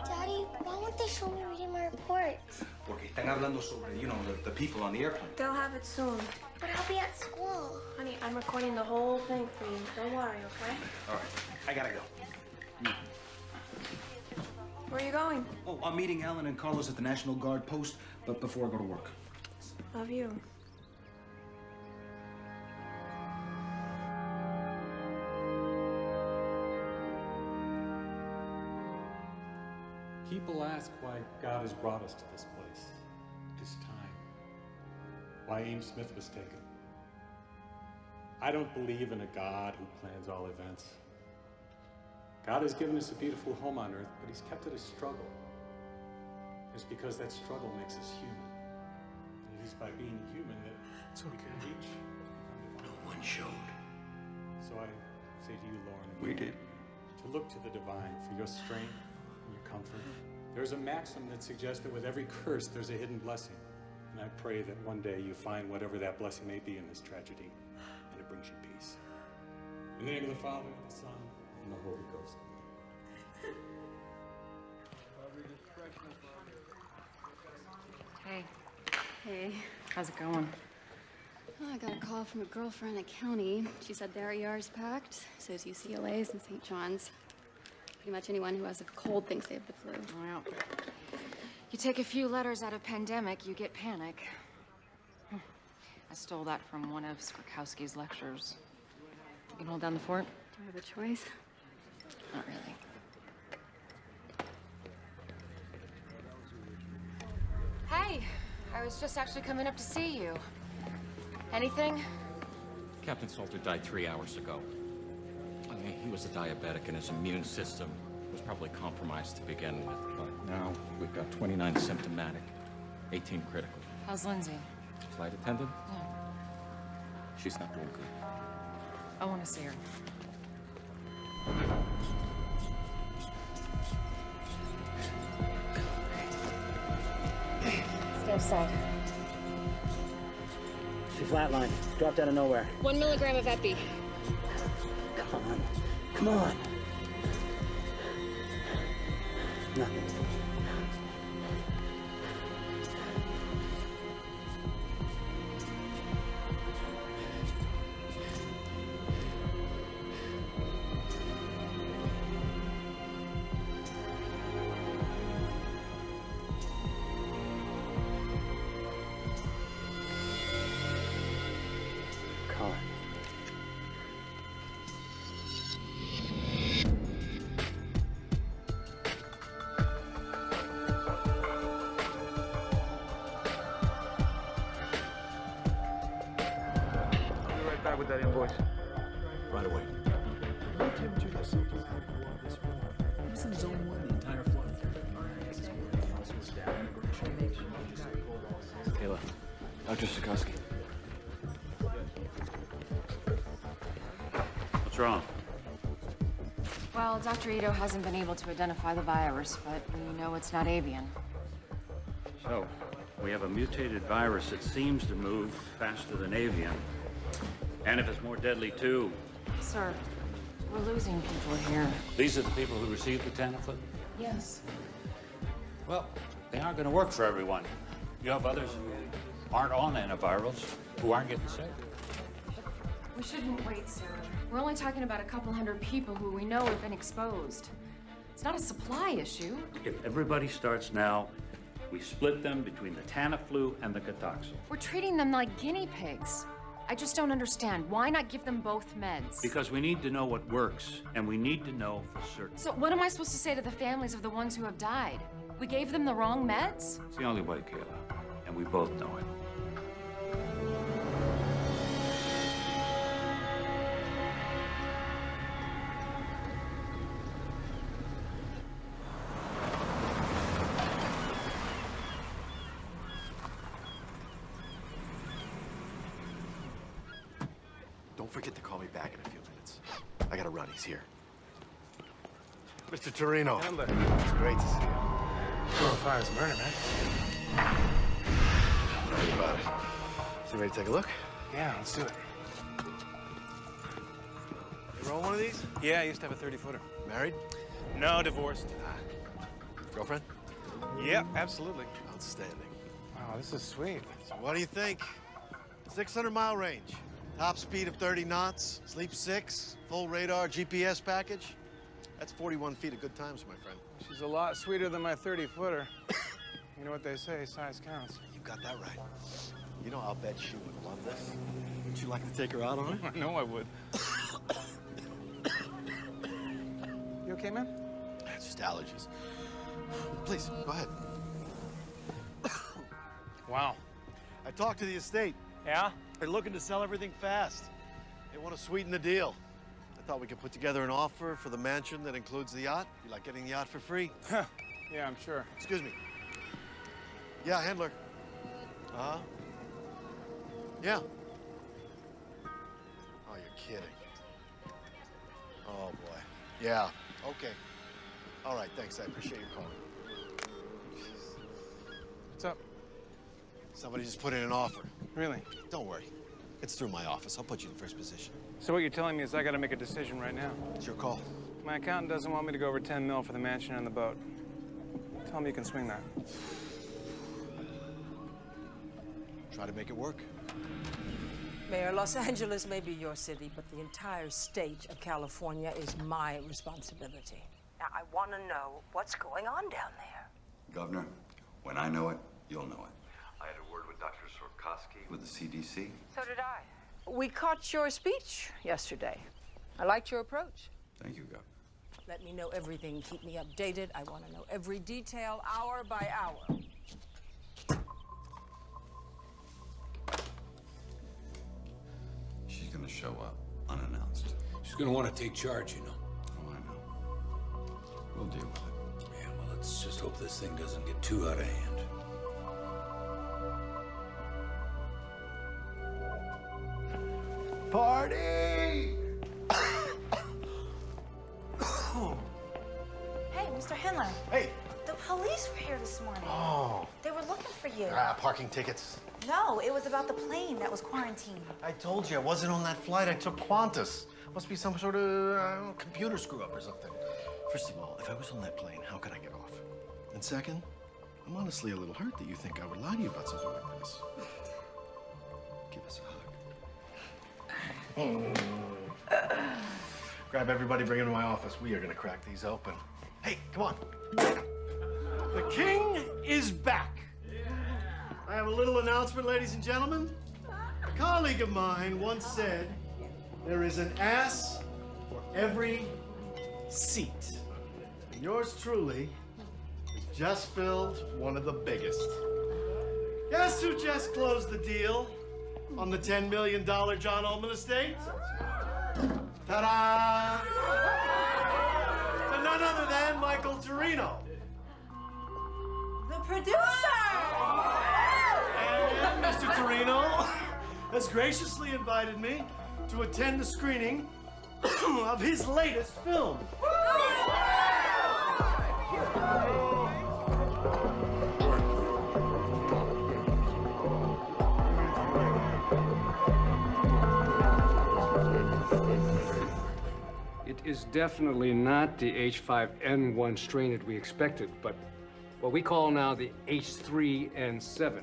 Daddy, why won't they show me reading my reports? Porque están hablando sobre, you know, the people on the airplane. They'll have it soon. But I'll be at school. Honey, I'm recording the whole thing for you. Don't worry, okay? All right, I gotta go. Where are you going? Oh, I'm meeting Alan and Carlos at the National Guard post, but before I go to work. Love you. People ask why God has brought us to this place, this time, why Ames Smith was taken. I don't believe in a God who plans all events. God has given us a beautiful home on earth, but he's kept it a struggle. It's because that struggle makes us human. And it is by being human that we can reach. No one showed. So I say to you, Lauren, We did. to look to the divine for your strength and your comfort. There's a maxim that suggests that with every curse, there's a hidden blessing. And I pray that one day you find whatever that blessing may be in this tragedy, and it brings you peace. In the name of the Father, the Son, and the Holy Ghost. Hey. Hey. How's it going? Oh, I got a call from a girlfriend at County. She said their ER's packed, so is UCLA's and St. John's. Pretty much anyone who has a cold thinks they have the flu. Well, you take a few letters out of pandemic, you get panic. I stole that from one of Skrzykowski's lectures. You can hold down the fort? Do I have a choice? Not really. Hey, I was just actually coming up to see you. Anything? Captain Salter died 3 hours ago. I mean, he was a diabetic and his immune system was probably compromised to begin with. But now we've got 29 symptomatic, 18 critical. How's Lindsay? Flight attendant? Yeah. She's not doing good. I want to see her. Stay aside. She flatlined. Dropped out of nowhere. 1 milligram of epi. Come on. Come on. Nothing. Colin. I'll be right back with that invoice. Right away. He's in zone 1 the entire flight. Kayla, Dr. Skrzykowski. What's wrong? Well, Dr. Ito hasn't been able to identify the virus, but we know it's not avian. So, we have a mutated virus that seems to move faster than avian. And if it's more deadly, too. Sir, we're losing people here. These are the people who received the Tamiflu? Yes. Well, they aren't going to work for everyone. You have others who aren't on antivirals who aren't getting sick. We shouldn't wait, sir. We're only talking about a couple hundred people who we know have been exposed. It's not a supply issue. If everybody starts now, we split them between the Tamiflu and the Cotoxil. We're treating them like guinea pigs. I just don't understand. Why not give them both meds? Because we need to know what works, and we need to know for certain. So what am I supposed to say to the families of the ones who have died? We gave them the wrong meds? It's the only way, Kayla, and we both know it. Don't forget to call me back in a few minutes. I gotta run, he's here. Mr. Torino. It's great to see you. You're on fire as a murder, man. Tell me about it. So you ready to take a look? Yeah, let's do it. You roll one of these? Yeah, I used to have a 30-footer. Married? No, divorced. Girlfriend? Yep, absolutely. Outstanding. Wow, this is sweet. So what do you think? 600-mile range. Top speed of 30 knots, sleep 6, full radar GPS package. That's 41 feet of good times, my friend. She's a lot sweeter than my 30-footer. You know what they say, size counts. You got that right. You know, I'll bet she would love this. Would you like to take her out on it? I know I would. You okay, man? It's just allergies. Please, go ahead. Wow. I talked to the estate. Yeah? They're looking to sell everything fast. They want to sweeten the deal. I thought we could put together an offer for the mansion that includes the yacht. You like getting the yacht for free? Yeah, I'm sure. Excuse me. Yeah, handler. Uh-huh. Yeah. Oh, you're kidding. Oh, boy. Yeah, okay. All right, thanks. I appreciate your call. What's up? Somebody just put in an offer. Really? Don't worry. It's through my office. I'll put you in first position. So what you're telling me is I gotta make a decision right now. It's your call. My accountant doesn't want me to go over 10 mil for the mansion and the boat. Tell me you can swing that. Try to make it work. Mayor, Los Angeles may be your city, but the entire state of California is my responsibility. Now, I want to know what's going on down there. Governor, when I know it, you'll know it. I had a word with Dr. Sorkowski with the CDC. So did I. We caught your speech yesterday. I liked your approach. Thank you, Governor. Let me know everything. Keep me updated. I want to know every detail, hour by hour. She's gonna show up unannounced. She's gonna want to take charge, you know. Oh, I know. We'll deal with it. Yeah, well, let's just hope this thing doesn't get too out of hand. Party! Hey, Mr. Henler. Hey. The police were here this morning. Oh. They were looking for you. Parking tickets. No, it was about the plane that was quarantined. I told you, I wasn't on that flight. I took Qantas. Must be some sort of computer screw-up or something. First of all, if I was on that plane, how could I get off? And second, I'm honestly a little hurt that you think I would lie to you about something like this. Give us a hug. Grab everybody, bring them to my office. We are gonna crack these open. Hey, come on. The king is back. I have a little announcement, ladies and gentlemen. A colleague of mine once said, there is an ass for every seat. And yours truly has just filled one of the biggest. Guess who just closed the deal on the $10 million John Ullman estate? Ta-da! To none other than Michael Torino. The producer! And Mr. Torino has graciously invited me to attend the screening of his latest film. It is definitely not the H5N1 strain that we expected, but what we call now the H3N7.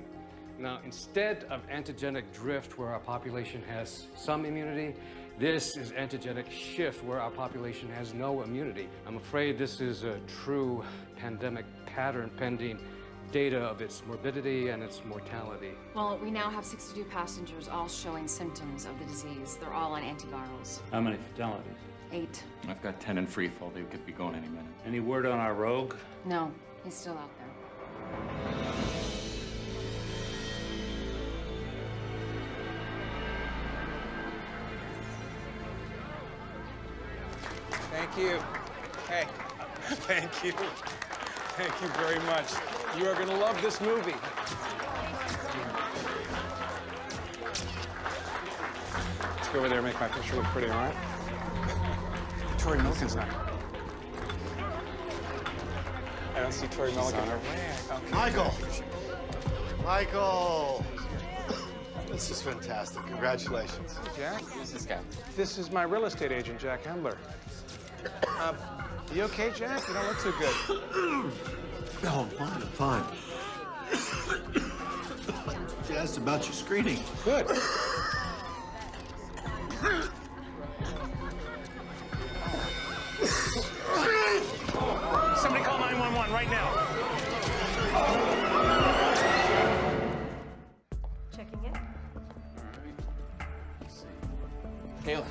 Now, instead of antigenic drift where our population has some immunity, this is antigenic shift where our population has no immunity. I'm afraid this is a true pandemic pattern pending data of its morbidity and its mortality. Well, we now have 62 passengers all showing symptoms of the disease. They're all on antivirals. How many fatalities? 8. I've got 10 in free fall. They could be going any minute. Any word on our rogue? No, he's still out there. Thank you. Hey, thank you. Thank you very much. You are gonna love this movie. Let's go over there and make my picture look pretty, all right? Tori Milken's not. I don't see Tori Milken. On her way. Okay. Michael! Michael! This is fantastic. Congratulations. Jack? Who's this guy? This is my real estate agent, Jack Hembler. You okay, Jack? You don't look too good. No, I'm fine. You asked about your screening. Good. Somebody call 911 right now. Checking in. Kayla.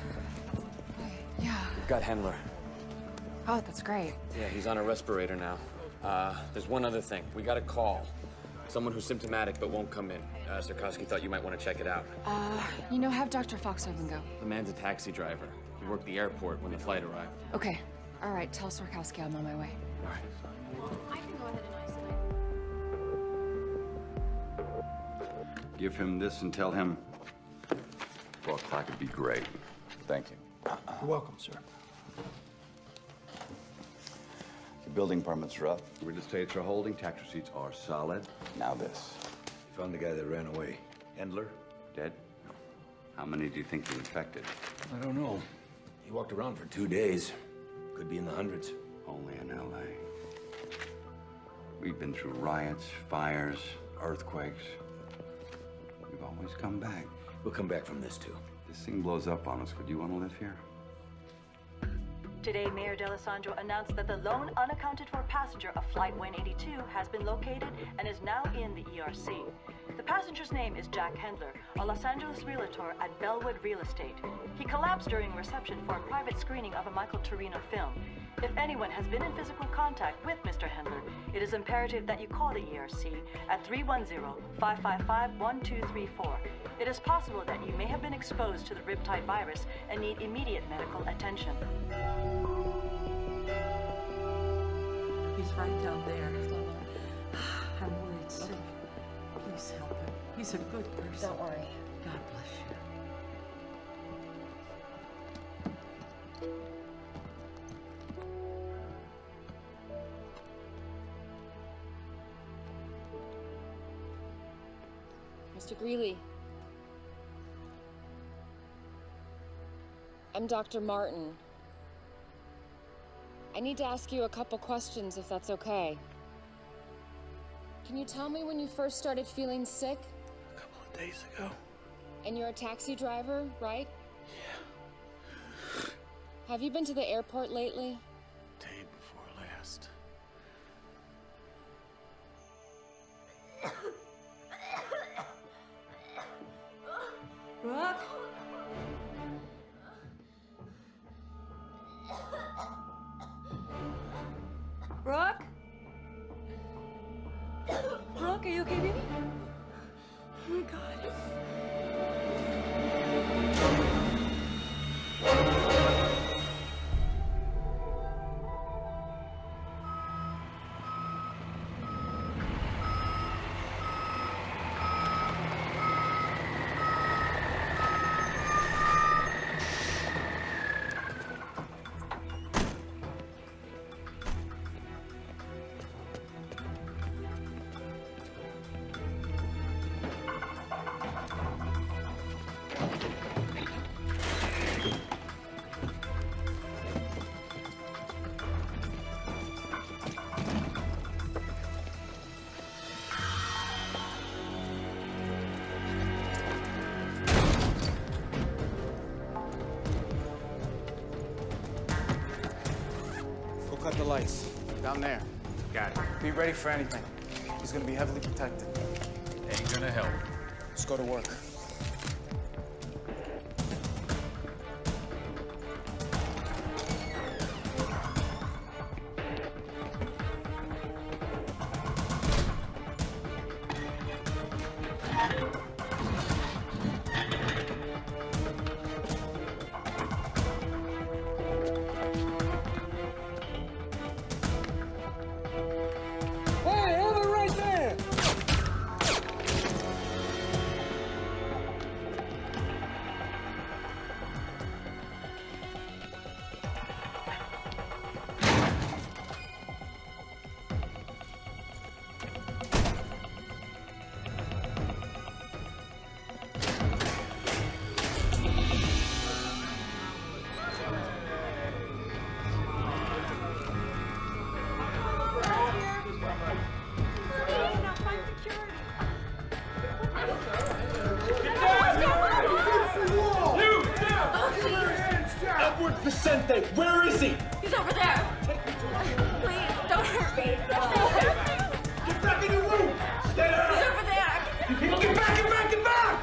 Yeah. We've got Hendler. Oh, that's great. Yeah, he's on a respirator now. There's one other thing. We got a call. Someone who's symptomatic but won't come in. Sarkowski thought you might want to check it out. Have Dr. Foxhaven go. The man's a taxi driver. He worked the airport when the flight arrived. Okay. All right, tell Sarkowski I'm on my way. All right. I can go ahead and isolate. Give him this and tell him 4 o'clock would be great. Thank you. You're welcome, sir. The building permits are up. Real estates are holding. Tax receipts are solid. Now this. You found the guy that ran away. Endler, dead? How many do you think were infected? I don't know. He walked around for 2 days. Could be in the hundreds. Only in L.A. We've been through riots, fires, earthquakes. We've always come back. We'll come back from this, too. This thing blows up on us. Would you want to live here? Today, Mayor D'Alessandro announced that the lone unaccounted-for passenger of Flight 182 has been located and is now in the ERC. The passenger's name is Jack Hendler, a Los Angeles realtor at Bellwood Real Estate. He collapsed during a reception for a private screening of a Michael Torino film. If anyone has been in physical contact with Mr. Hendler, it is imperative that you call the ERC at 310-555-1234. It is possible that you may have been exposed to the riptide virus and need immediate medical attention. He's right down there. I'm worried sick. Please help him. He's a good person. Don't worry. God bless you. Mr. Greeley. I'm Dr. Martin. I need to ask you a couple questions if that's okay. Can you tell me when you first started feeling sick? A couple of days ago. And you're a taxi driver, right? Yeah. Have you been to the airport lately? Day before last. Brooke? Brooke? Brooke, are you okay, baby? Oh my God. cut the lights. Down there. Got it. Be ready for anything. He's gonna be heavily protected. Ain't gonna help. Let's go to work. Hey, hold it right there! Edward Vicente, where is he? He's over there. Please, don't hurt me. Get back in your room! Stay there! He's over there. Get back, get back, get back!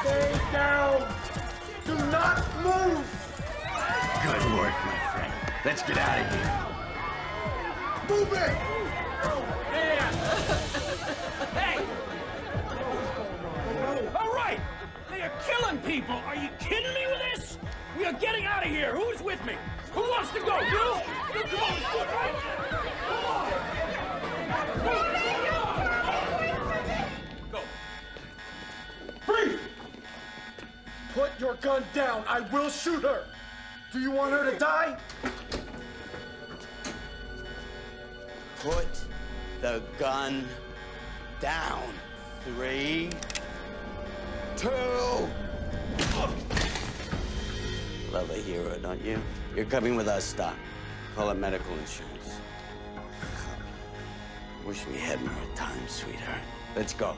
Stay down! Do not move! Good work, my friend. Let's get out of here. Move it! Hey! All right! They are killing people! Are you kidding me with this? We are getting out of here! Who's with me? Who wants to go? You? Come on! Go! Freeze! Put your gun down! I will shoot her! Do you want her to die? Put the gun down. 3, 2. Love a hero, don't you? You're coming with us, Doc. Call it medical insurance. Wish we had more time, sweetheart. Let's go.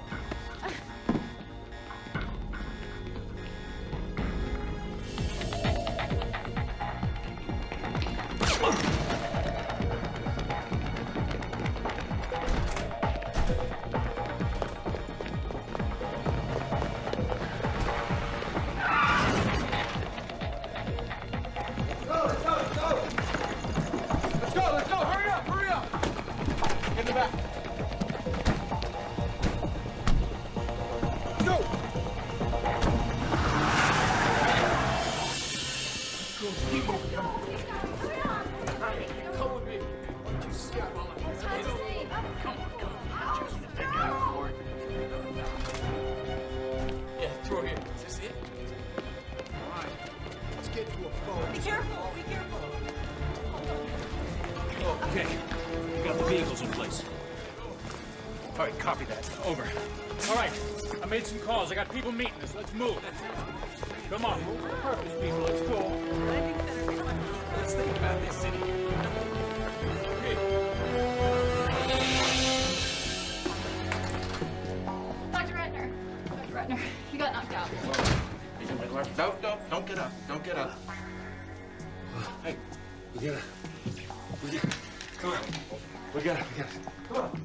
Let's go! Hurry up! Hurry up! In the back. Go! Come with me. Yeah, through here. Is this it? All right. Let's get to a phone. Be careful. Be careful. Okay, we got the vehicles in place. All right, copy that. Over. All right, I made some calls. I got people meeting us. Let's move. Come on, move with purpose, people. Let's go. Let's think about this city. Dr. Ratner. Dr. Ratner, you got knocked out. No, don't get up. Don't get up. Hey, we gotta. Come on. We gotta. Come on.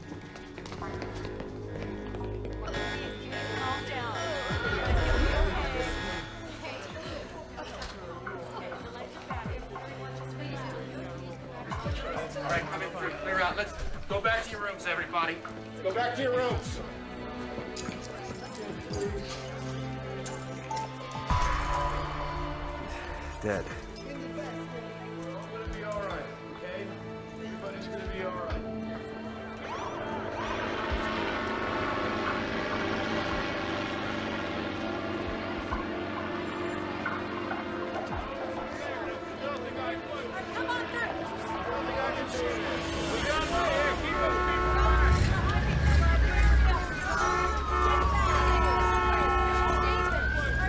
All right, come in through. Clear out. Let's go back to your rooms, everybody. Go back to your rooms. Dead. Everybody's gonna be all right, okay? Everybody's gonna be all right. Come on through. We got my hair. Keep those people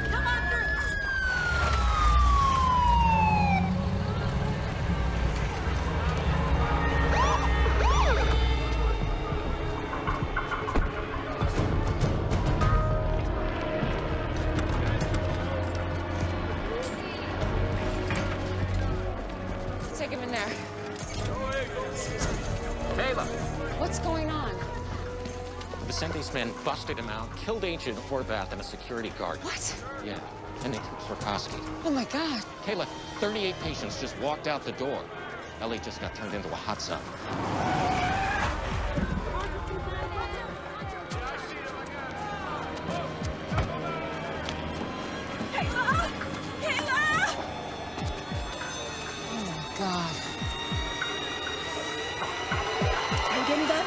Come on through. Vicente's men busted him out, killed Agent Horvath and a security guard. What? Yeah, and they took Swarkowski. Oh my God. Kayla, 38 patients just walked out the door. LA just got turned into a hot zone. Kayla! Kayla! Oh my God. Are you getting that?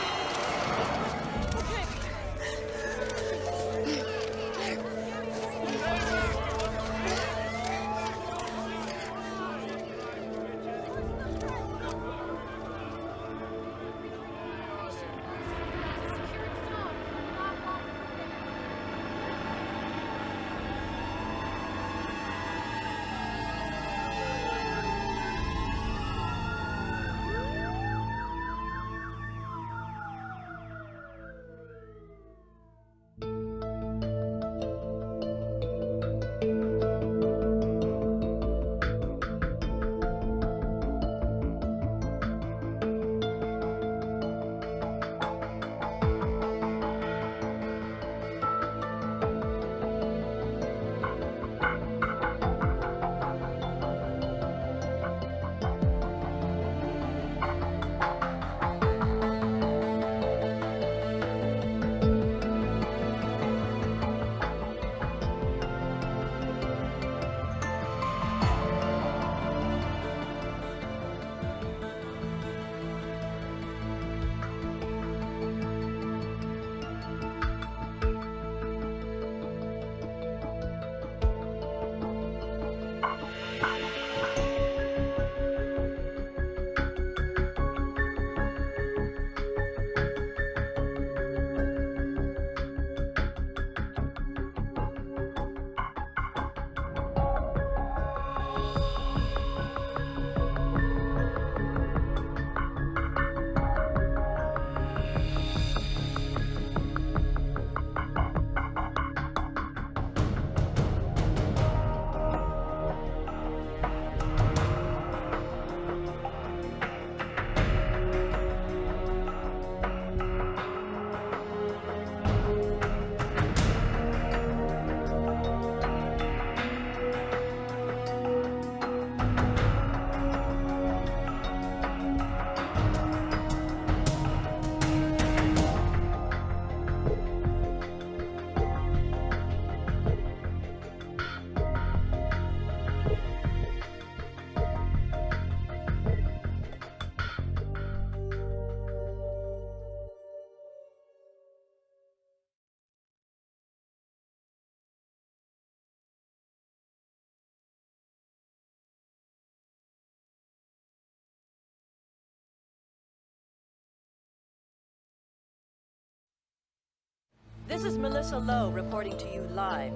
This is Melissa Lowe reporting to you live.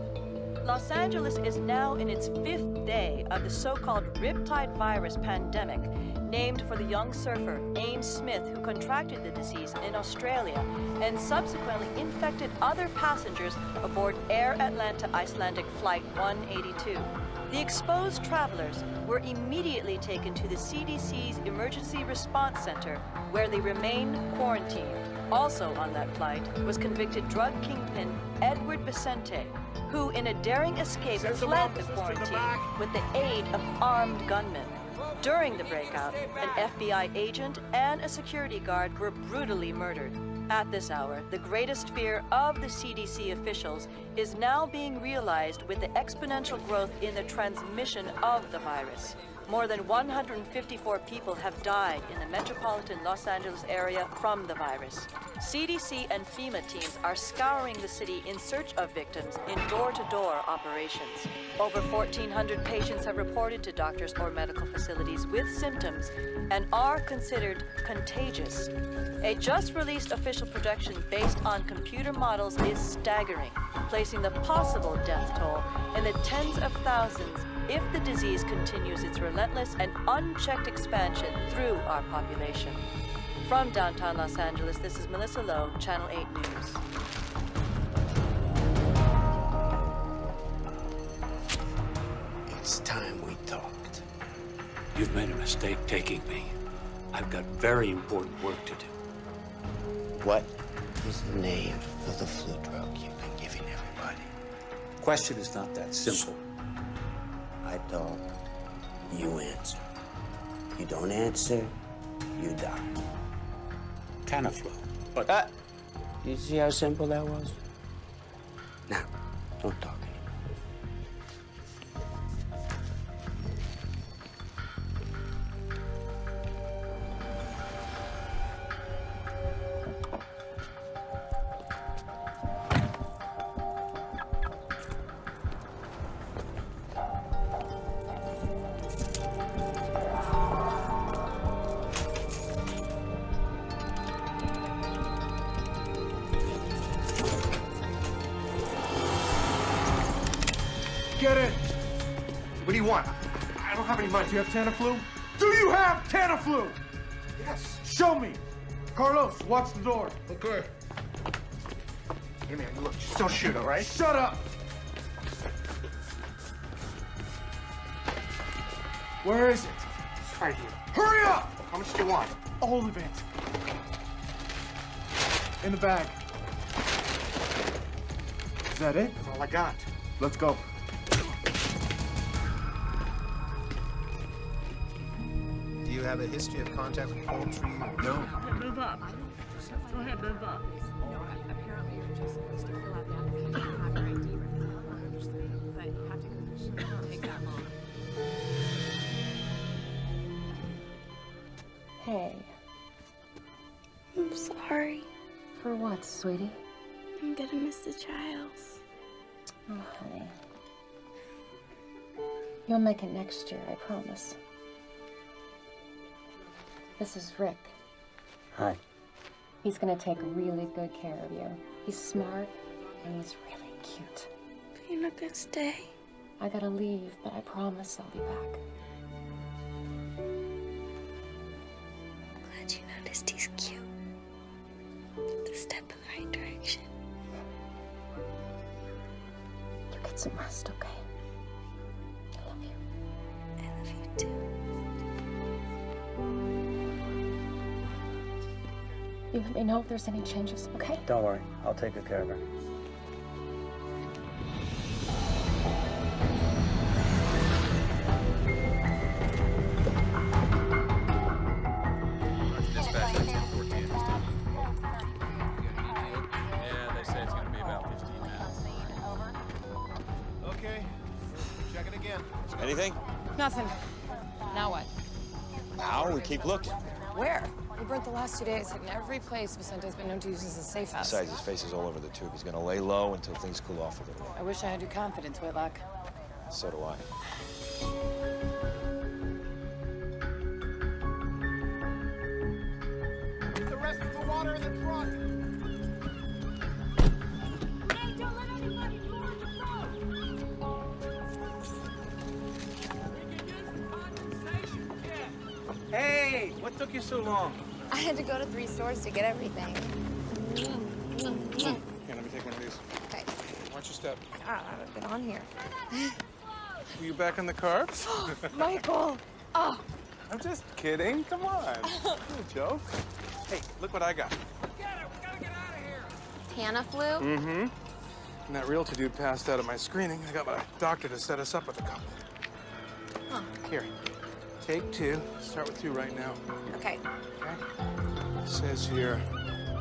Los Angeles is now in its 5th day of the so-called Riptide virus pandemic, named for the young surfer Ames Smith, who contracted the disease in Australia and subsequently infected other passengers aboard Air Atlanta Icelandic Flight 182. The exposed travelers were immediately taken to the CDC's Emergency Response Center, where they remain quarantined. Also on that flight was convicted drug kingpin Edward Vicente, who in a daring escape fled the quarantine with the aid of armed gunmen. During the breakout, an FBI agent and a security guard were brutally murdered. At this hour, the greatest fear of the CDC officials is now being realized with the exponential growth in the transmission of the virus. More than 154 people have died in the metropolitan Los Angeles area from the virus. CDC and FEMA teams are scouring the city in search of victims in door-to-door operations. Over 1,400 patients have reported to doctors or medical facilities with symptoms and are considered contagious. A just-released official projection based on computer models is staggering, placing the possible death toll in the tens of thousands if the disease continues its relentless and unchecked expansion through our population. From downtown Los Angeles, this is Melissa Lowe, Channel 8 News. It's time we talked. You've made a mistake taking me. I've got very important work to do. What is the name of the flu drug you've been giving everybody? Question is not that simple. I talk, you answer. You don't answer, you die. Tamiflu, but... You see how simple that was? Now, don't talk anymore. Get it! What do you want? I don't have any money. Do you have Tamiflu? Do you have Tamiflu? Yes. Show me. Carlos, watch the door. Okay. Hey, man, look, just don't shoot, all right? Shut up! Where is it? It's right here. Hurry up! How much do you want? All of it. In the bag. Is that it? That's all I got. Let's go. Do you have a history of contact with poultry? No. Move up. Go ahead, move up. No, apparently you're just supposed to fill out the application and have your ID ready. I understand, but you have to go. It won't take that long. Hey. I'm sorry. For what, sweetie? I'm gonna miss the trials. Oh, honey. You'll make it next year, I promise. This is Rick. Hi. He's gonna take really good care of you. He's smart and he's really cute. You're not gonna stay. I gotta leave, but I promise I'll be back. I'm glad you noticed he's cute. It's a step in the right direction. You get some rest, okay? I love you. I love you too. You let me know if there's any changes, okay? Don't worry, I'll take good care of her. Dispatch 1014 this time. Yeah, they say it's gonna be about 15 minutes. Okay. Check it again. Anything? Nothing. Now what? Now we keep looking. Where? We burnt the last 2 days, hitting every place Vicente's been known to use as a safe house. Besides, his face is all over the tube. He's gonna lay low until things cool off a little. I wish I had your confidence, Whitlock. So do I. The rest of the water in the truck. Hey, don't let anybody board the boat! We can use the condensation kit. Hey, what took you so long? I had to go to 3 stores to get everything. Here, let me take one of these. Okay. Watch your step. I've been on here. Were you back on the carbs? Michael! Oh! I'm just kidding. Come on. No joke. Hey, look what I got. Tamiflu? Mm-hmm. And that realtor dude passed out at my screening. I got my doctor to set us up with a couple. Huh. Here, take 2. Start with 2 right now. Okay. It says here,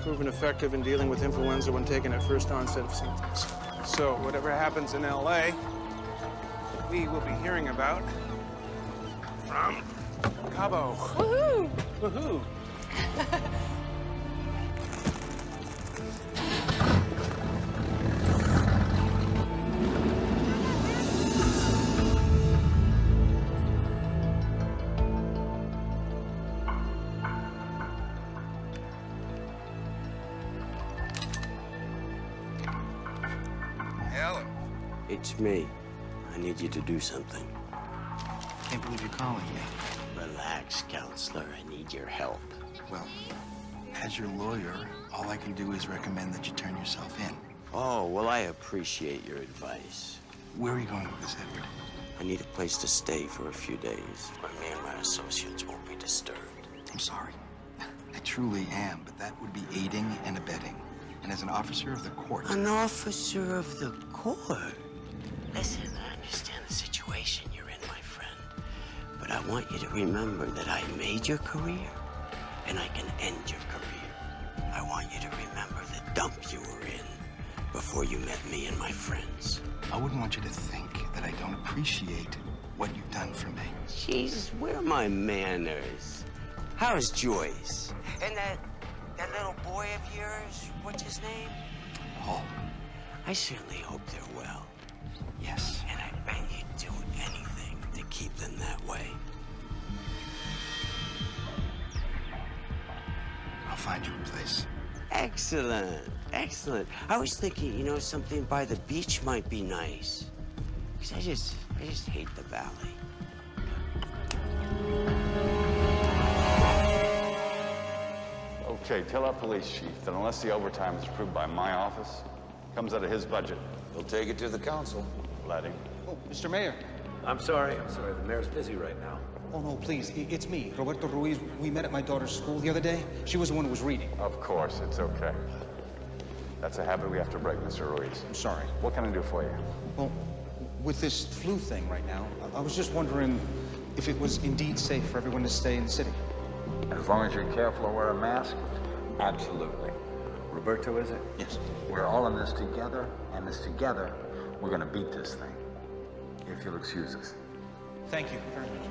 proven effective in dealing with influenza when taken at first onset of symptoms. So whatever happens in LA, we will be hearing about from Cabo. Woohoo! Woohoo! Helen. It's me. I need you to do something. Can't believe you're calling me. Relax, counselor. I need your help. Well, as your lawyer, all I can do is recommend that you turn yourself in. Oh, well, I appreciate your advice. Where are you going with this, Edward? I need a place to stay for a few days where me and my associates won't be disturbed. I'm sorry. I truly am, but that would be aiding and abetting. and as an officer of the court. An officer of the court? Listen, I understand the situation you're in, my friend. But I want you to remember that I made your career, and I can end your career. I want you to remember the dump you were in before you met me and my friends. I wouldn't want you to think that I don't appreciate what you've done for me. Jesus, where are my manners? How's Joyce? And that little boy of yours, what's his name? Paul. I certainly hope they're well. Yes. And I bet you'd do anything to keep them that way. I'll find you a place. Excellent, excellent. I was thinking, you know, something by the beach might be nice. Because I just hate the valley. Okay, tell our police chief that unless the overtime is approved by my office, comes out of his budget. He'll take it to the council. Let him. Oh, Mr. Mayor. I'm sorry. The mayor's busy right now. Oh, no, please. It's me, Roberto Ruiz. We met at my daughter's school the other day. She was the one who was reading. Of course, it's okay. That's a habit we have to break, Mr. Ruiz. I'm sorry. What can I do for you? Well, with this flu thing right now, I was just wondering if it was indeed safe for everyone to stay in the city. As long as you're careful to wear a mask, absolutely. Roberto, is it? Yes. We're all in this together, and this together, we're gonna beat this thing. If you'll excuse us. Thank you very much.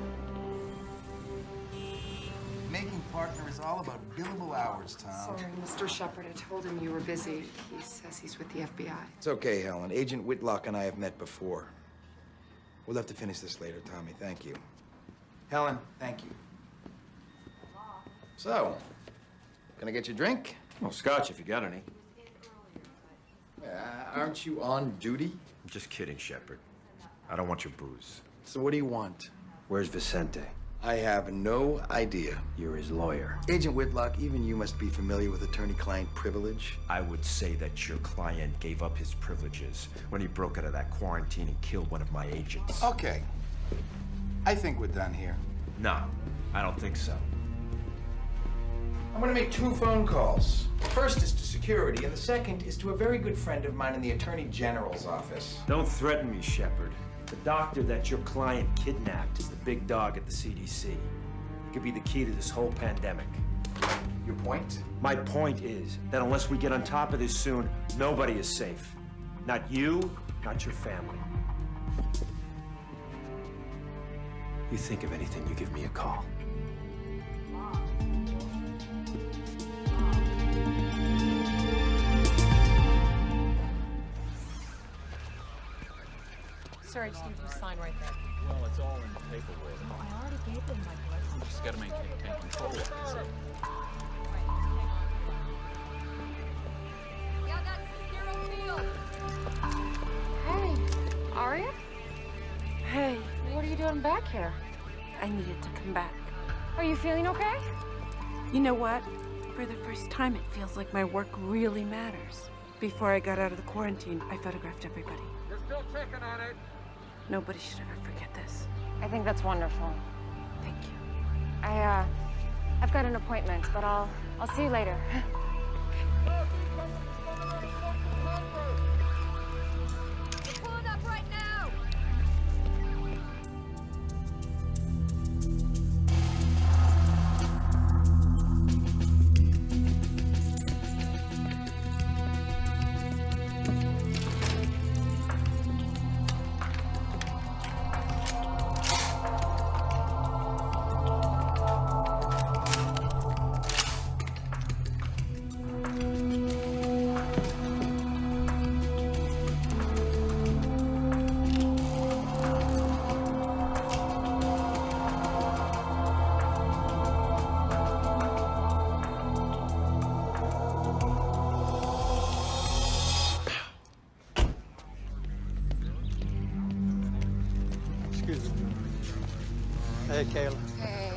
Making partner is all about billable hours, Tom. Sorry, Mr. Shepard. I told him you were busy. He says he's with the FBI. It's okay, Helen. Agent Whitlock and I have met before. We'll have to finish this later, Tommy. Thank you. Helen, thank you. So, gonna get you a drink? Well, scotch if you got any. Aren't you on duty? I'm just kidding, Shepard. I don't want your booze. So what do you want? Where's Vicente? I have no idea. You're his lawyer. Agent Whitlock, even you must be familiar with attorney-client privilege. I would say that your client gave up his privileges when he broke out of that quarantine and killed one of my agents. Okay. I think we're done here. No, I don't think so. I'm gonna make 2 phone calls. The first is to security, and the second is to a very good friend of mine in the Attorney General's office. Don't threaten me, Shepard. The doctor that your client kidnapped is the big dog at the CDC. He could be the key to this whole pandemic. Your point? My point is that unless we get on top of this soon, nobody is safe. Not you, not your family. You think of anything, you give me a call. Sir, I just need you to sign right there. Well, it's all in the paperwork. I already gave them my blessing. You just gotta maintain control of it. That's it. Yeah, that's zero field. Hey, Aria? Hey, What are you doing back here? I needed to come back. Are you feeling okay? You know what? For the first time, it feels like my work really matters. Before I got out of the quarantine, I photographed everybody. You're still checking on it. Nobody should ever forget this. I think that's wonderful. Thank you. I've got an appointment, but I'll see you later. Pull it up right now! Hey, Kayla. Hey.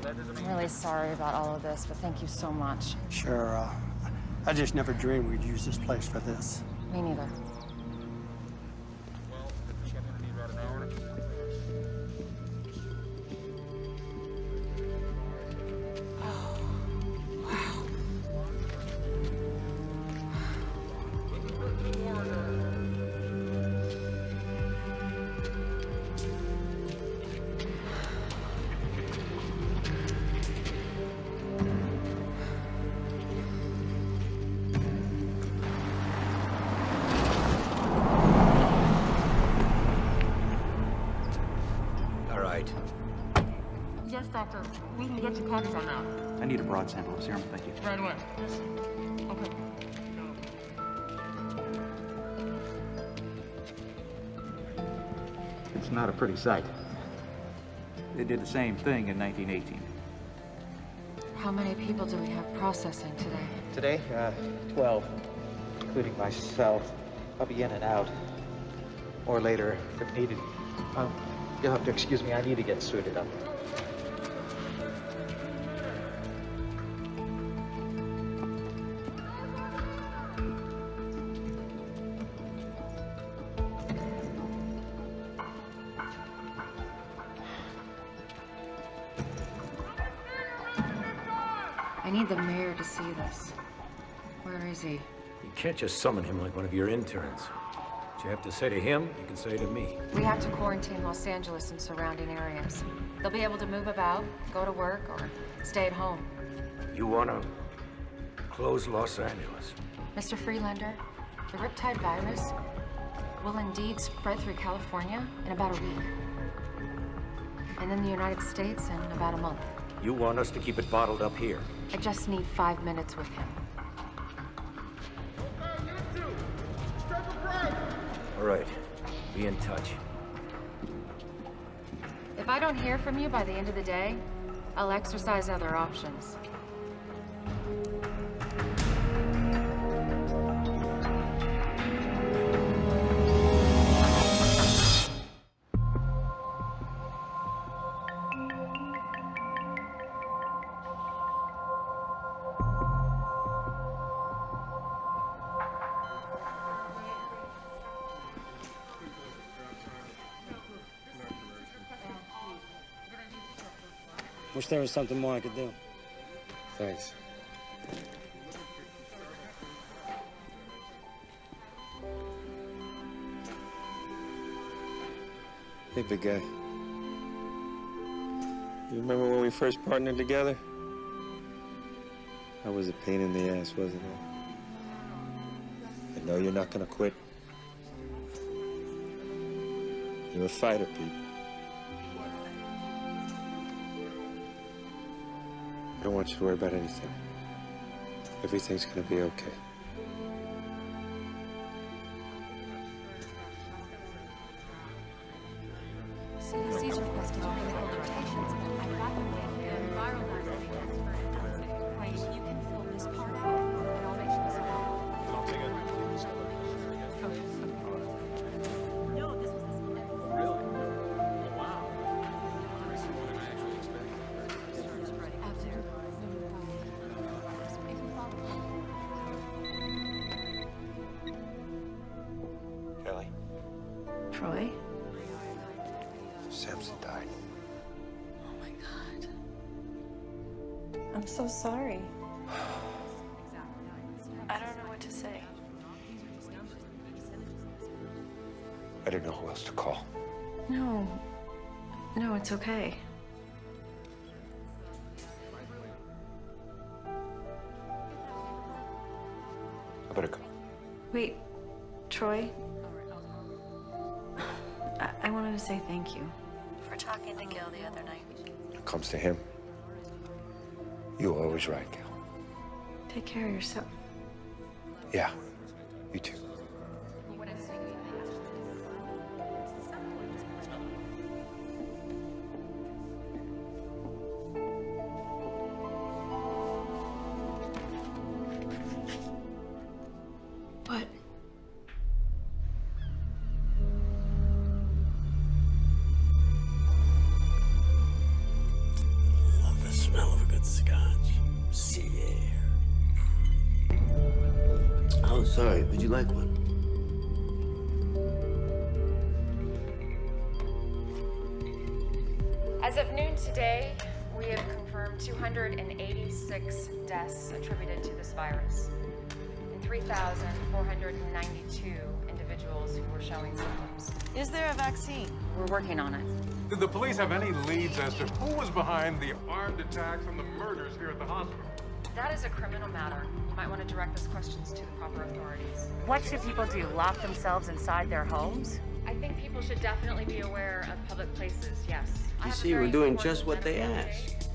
I'm really sorry about all of this, but thank you so much. Sure, I just never dreamed we'd use this place for this. Me neither. doctor. We can get you copies on that. I need a broad sample of serum, thank you. Right away. Okay. It's not a pretty sight. They did the same thing in 1918. How many people do we have processing today? Today, 12, including myself. I'll be in and out. Or later, if needed. You'll have to excuse me, I need to get suited up. I need the mayor to see this. Where is he? You can't just summon him like one of your interns. What you have to say to him, you can say to me. We have to quarantine Los Angeles and surrounding areas. They'll be able to move about, go to work, or stay at home. You want to close Los Angeles? Mr. Freelander, the Riptide virus will indeed spread through California in about a week. And then the United States in about a month. You want us to keep it bottled up here? I just need 5 minutes with him. All right, be in touch. If I don't hear from you by the end of the day, I'll exercise other options. Wish there was something more I could do. Thanks. Hey, big guy. You remember when we first partnered together? I was a pain in the ass, wasn't I? I know you're not gonna quit. You're a fighter, Pete. I don't want you to worry about anything. Everything's gonna be okay. CDC's requested clinical rotations. I've got them in here. Viral Wait, you can fill this part out, and I'll make sure this No, this was this one. Really? Oh, wow. That's more than I actually expected. Kelly, Troy? Samson died. Oh my God. I'm so sorry. I don't know what to say. I didn't know who else to call. No. No, it's okay. I better go. Wait, Troy? I wanted to say thank you for talking to Gil the other night. When it comes to him, you're always right, Gil. Take care of yourself. Yeah, you too. What? Love the smell of a good scotch. Sea air. Oh, sorry. Would you like one? As of noon today, we have confirmed 286 deaths attributed to this virus, and 3,492 individuals who were showing symptoms. Is there a vaccine? We're working on it. Did the police have any leads as to who was behind the armed attacks and the murders here at the hospital? That is a criminal matter. You might want to direct those questions to the proper authorities. What should people do? Lock themselves inside their homes? I I think people should definitely be aware of public places, yes. You see, we're doing just what they asked.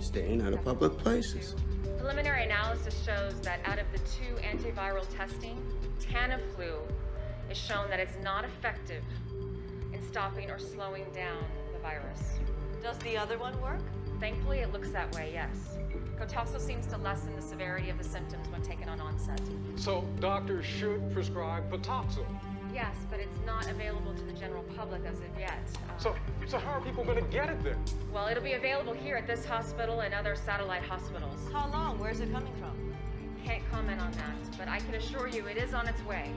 Staying out of public places. Preliminary analysis shows that out of the 2 antiviral testing, Tamiflu is shown that it's not effective in stopping or slowing down the virus. Does the other one work? Thankfully, it looks that way, yes. Cotoxil seems to lessen the severity of the symptoms when taken on onset. So doctors should prescribe Patoxil. Yes, but it's not available to the general public as of yet. So how are people going to get it then? Well, it'll be available here at this hospital and other satellite hospitals. How long? Where's it coming from? I can't comment on that, but I can assure you it is on its way.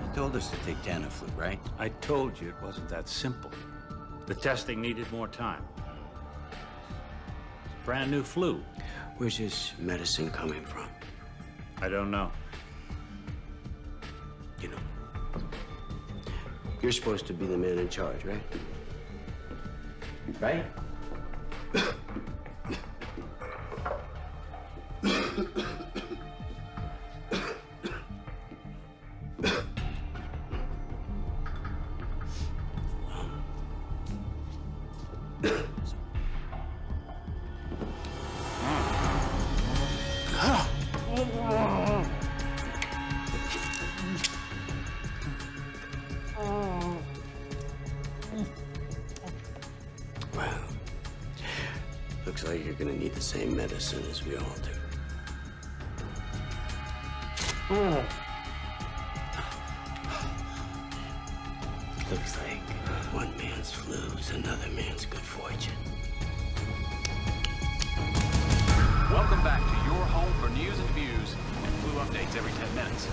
You told us to take Tamiflu, right? I told you it wasn't that simple. The testing needed more time. It's a brand new flu. Where's this medicine coming from? I don't know. You know, you're supposed to be the man in charge, right? Right? Well, looks like you're gonna need the same medicine as we all do. Looks like one man's flu is another man's good fortune. Welcome back to your home for news and views and flu updates every 10 minutes.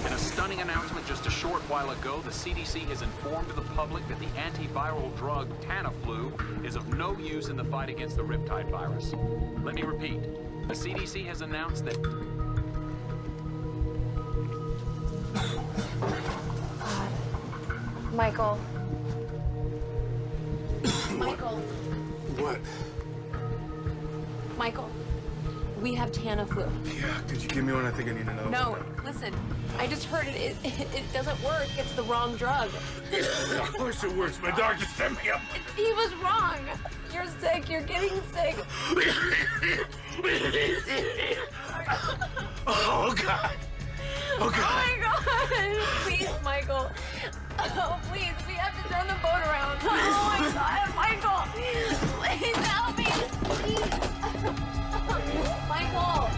In a stunning announcement just a short while ago, the CDC has informed the public that the antiviral drug Tamiflu is of no use in the fight against the Riptide virus. Let me repeat. The CDC has announced that... Michael. Michael. What? Michael, we have Tamiflu. Yeah, could you give me one? I think I need another No, one. listen, I just heard it. It doesn't work. It's the wrong drug. Of course it works. My doctor sent me up. He was wrong. You're sick. You're getting sick. Oh, God. Oh, God. Oh, my God. Please, Michael. Oh, please. We have to turn the boat around. Oh, my God. Michael. Please help me. Please. Michael.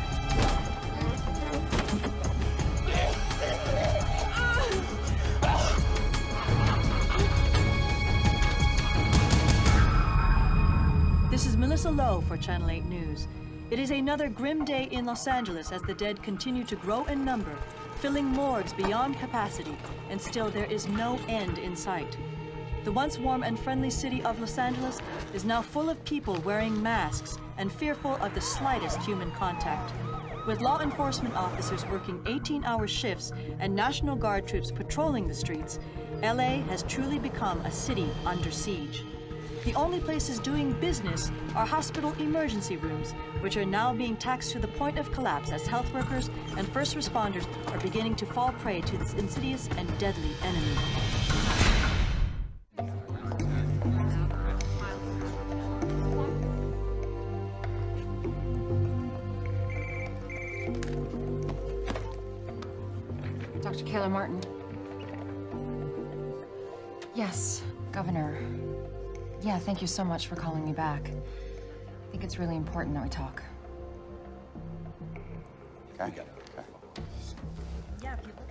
This is Melissa Lowe for Channel 8 News. It is another grim day in Los Angeles as the dead continue to grow in number, filling morgues beyond capacity, and still there is no end in sight. The once warm and friendly city of Los Angeles is now full of people wearing masks and fearful of the slightest human contact. With law enforcement officers working 18-hour shifts and National Guard troops patrolling the streets, LA has truly become a city under siege. The only places doing business are hospital emergency rooms, which are now being taxed to the point of collapse as health workers and first responders are beginning to fall prey to this insidious and deadly enemy. Dr. Kayla Martin. Yes, Governor. Yeah, thank you so much for calling me back. I think it's really important that we talk. Okay. Yeah, if you look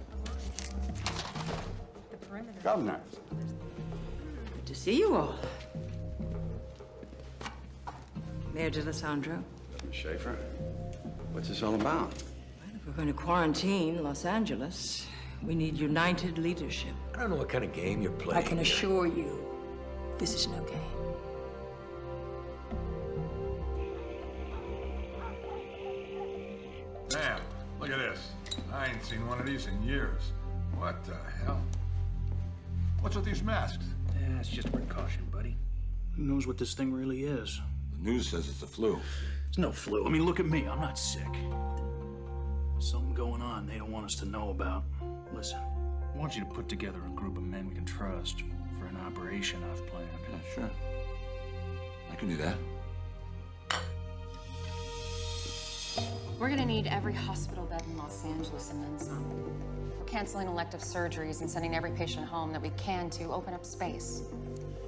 at the perimeter. Governor. Good to see you all. Mayor DeLisandro. Schaefer, what's this all about? If we're going to quarantine Los Angeles, we need united leadership. I don't know what kind of game you're playing. I can assure you, this is no game. Damn, look at this. I ain't seen one of these in years. What the hell? What's with these masks? Yeah, it's just a precaution, buddy. Who knows what this thing really is? The news says it's the flu. It's no flu. I mean, look at me. I'm not sick. Something going on they don't want us to know about. Listen, I want you to put together a group of men we can trust for an operation I've planned. Yeah, sure. I can do that. We're gonna need every hospital bed in Los Angeles and then some. We're canceling elective surgeries and sending every patient home that we can to open up space.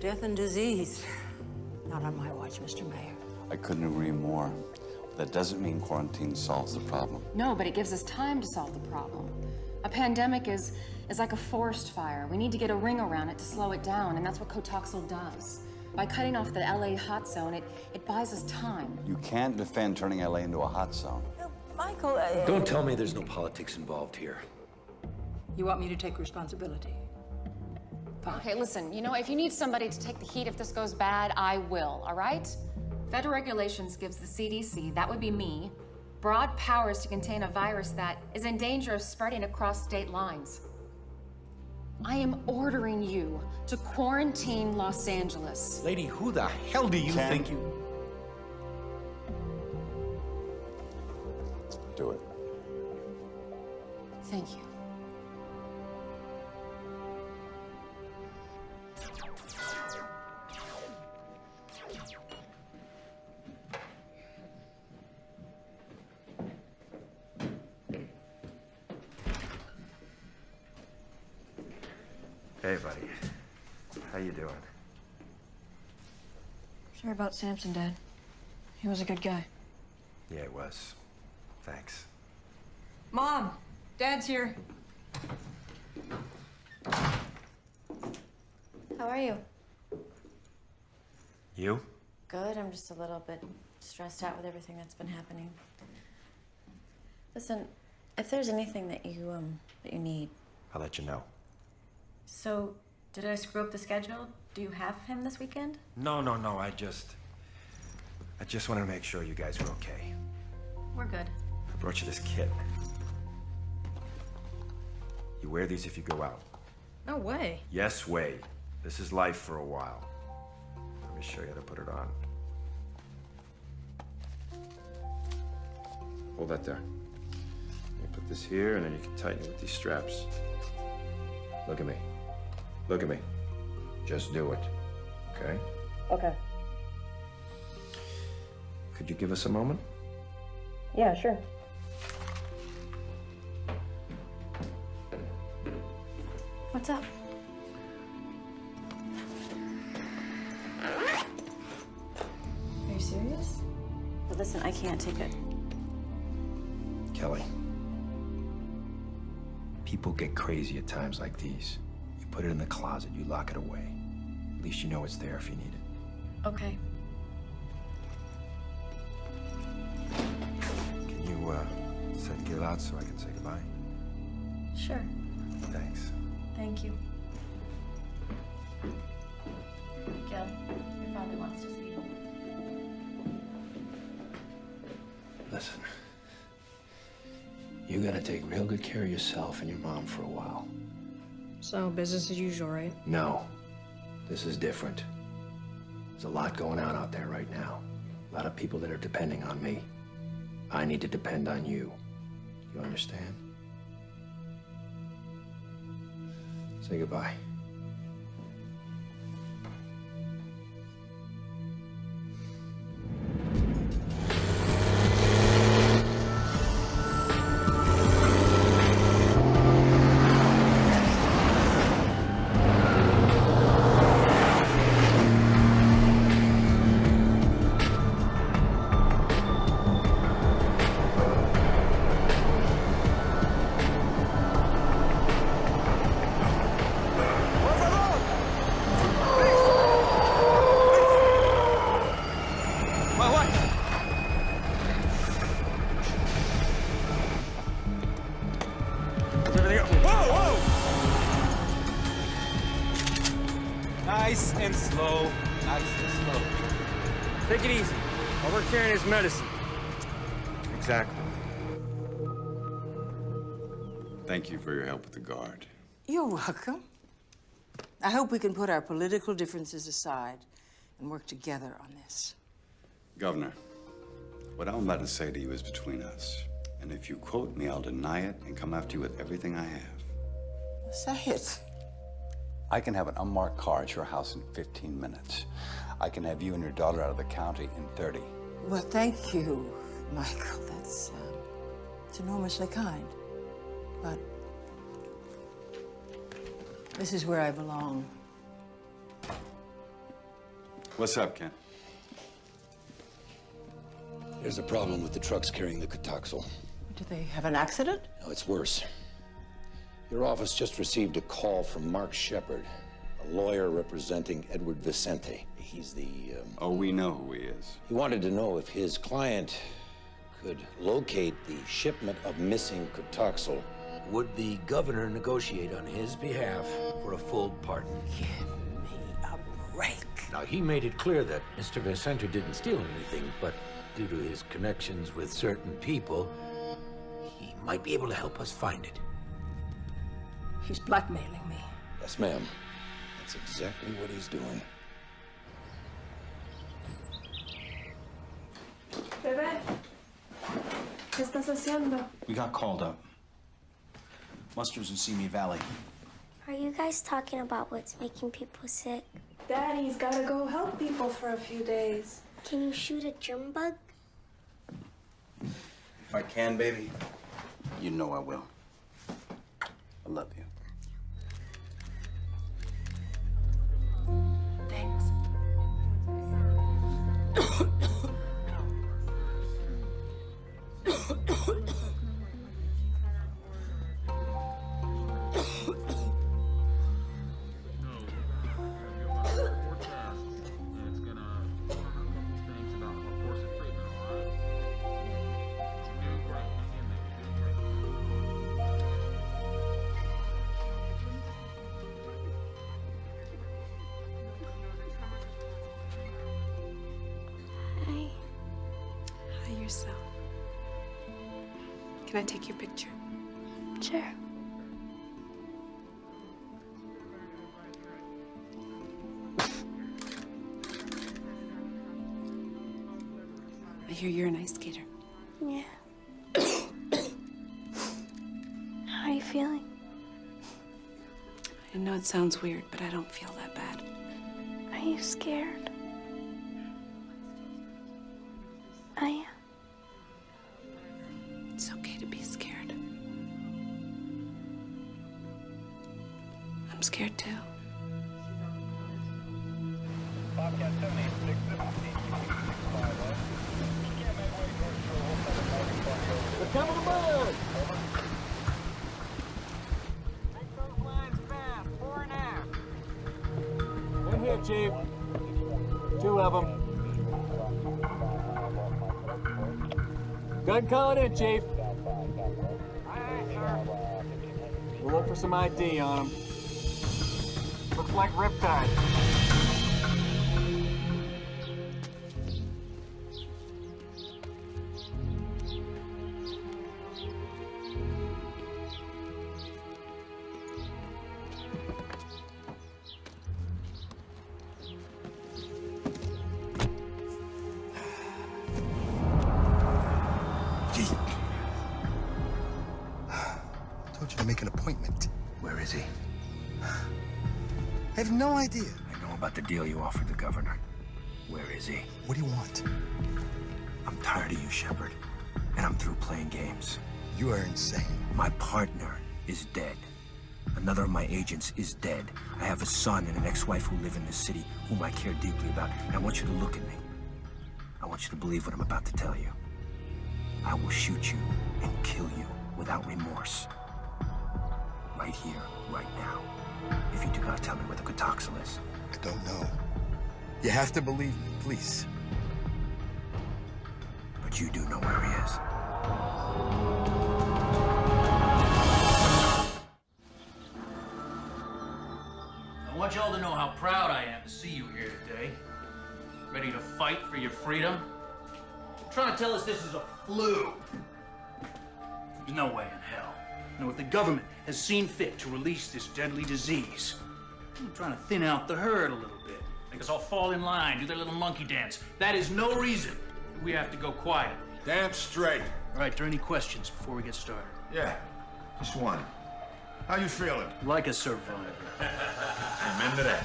Death and disease. Not on my watch, Mr. Mayor. I couldn't agree more. That doesn't mean quarantine solves the problem. No, but it gives us time to solve the problem. A pandemic is like a forest fire. We need to get a ring around it to slow it down, and that's what Cotoxil does. By cutting off the LA hot zone, it buys us time. You can't defend turning LA into a hot zone. Michael, Don't tell me there's no politics involved here. You want me to take responsibility? Fine. Okay, listen, you know, if you need somebody to take the heat if this goes bad, I will, all right? Federal regulations gives the CDC, that would be me, broad powers to contain a virus that is in danger of spreading across state lines. I am ordering you to quarantine Los Angeles. Lady, who the hell do you think you... Do it. Thank you. Hey, buddy. How you doing? Sorry about Samson, Dad. He was a good guy. Yeah, it was. Thanks. Mom, Dad's here. How are you? You? Good. I'm just a little bit stressed out with everything that's been happening. Listen, if there's anything that you need. I'll let you know. So, did I screw up the schedule? Do you have him this weekend? No. I just wanted to make sure you guys were okay. We're good. I brought you this kit. You wear these if you go out. No way. Yes, way. This is life for a while. Let me show you how to put it on. Hold that there. You put this here, and then you can tighten it with these straps. Look at me. Look at me. Just do it. Okay? Okay. Could you give us a moment? Yeah, sure. What's up? Are you serious? But listen, I can't take it. Kelly. People get crazy at times like these. You put it in the closet, you lock it away. At least you know it's there if you need it. Okay. Can you, set Gil out so I can say goodbye? Sure. Thanks. Thank you. Gil, your father wants to see you. Listen. You gotta take real good care of yourself and your mom for a while. So, business as usual, right? No. This is different. There's a lot going on out there right now. A lot of people that are depending on me. I need to depend on you. You understand? Say goodbye. Nice and slow. Nice and slow. Take it easy. All we're carrying is medicine. Exactly. Thank you for your help with the guard. You're welcome. I hope we can put our political differences aside and work together on this. Governor, what I'm about to say to you is between us. And if you quote me, I'll deny it and come after you with everything I have. Say it. I can have an unmarked car at your house in 15 minutes. I can have you and your daughter out of the county in 30. Well, thank you, Michael. That's it's enormously kind. But this is where I belong. What's up, Ken? There's a problem with the trucks carrying the Cotoxel. Do they have an accident? No, it's worse. Your office just received a call from Mark Shepard, a lawyer representing Edward Vicente. He's the, Oh, we know who he is. He wanted to know if his client could locate the shipment of missing Cotoxel. Would the governor negotiate on his behalf for a full pardon? Give me a break. Now, he made it clear that Mr. Vicente didn't steal anything, but due to his connections with certain people, he might be able to help us find it. He's blackmailing me. Yes, ma'am. That's exactly what he's doing. Bebé, ¿qué estás haciendo? We got called up. Muster's in Simi Valley. Are you guys talking about what's making people sick? Daddy's gotta go help people for a few days. Can you shoot a germ bug? If I can, baby, you know I will. I love you. Thanks. Hi, yourself. Can I take your picture? Sure. I hear you're an ice skater. Yeah. How are you feeling? I know it sounds weird, but I don't feel that bad. Are you scared? I am. It's okay to be scared. I'm scared too. They're coming aboard! In here, Chief. 2 of them. Gun calling in, Chief. We'll look for some ID on them. Looks like Riptide. Told you to make an appointment. Where is he? I have no idea. I know about the deal you offered the governor. Where is he? What do you want? I'm tired of you, Shepard. And I'm through playing games. You are insane. My partner is dead. Another of my agents is dead. I have a son and an ex-wife who live in this city whom I care deeply about. And I want you to look at me. I want you to believe what I'm about to tell you. I will shoot you and kill you without remorse. Right here, right now. If you do not tell me where the Cotoxel is. I don't know. You have to believe me, please. But you do know where he is. I want y'all to know how proud I am to see you here today. Ready to fight for your freedom? You're trying to tell us this is a flu. There's no way in hell. No, if the government has seen fit to release this deadly disease, I'm trying to thin out the herd a little bit. Make us all fall in line, do their little monkey dance. That is no reason we have to go quiet. Damn straight. All right, are there any questions before we get started? Yeah, just one. How you feeling? Like a survivor. Amen to that.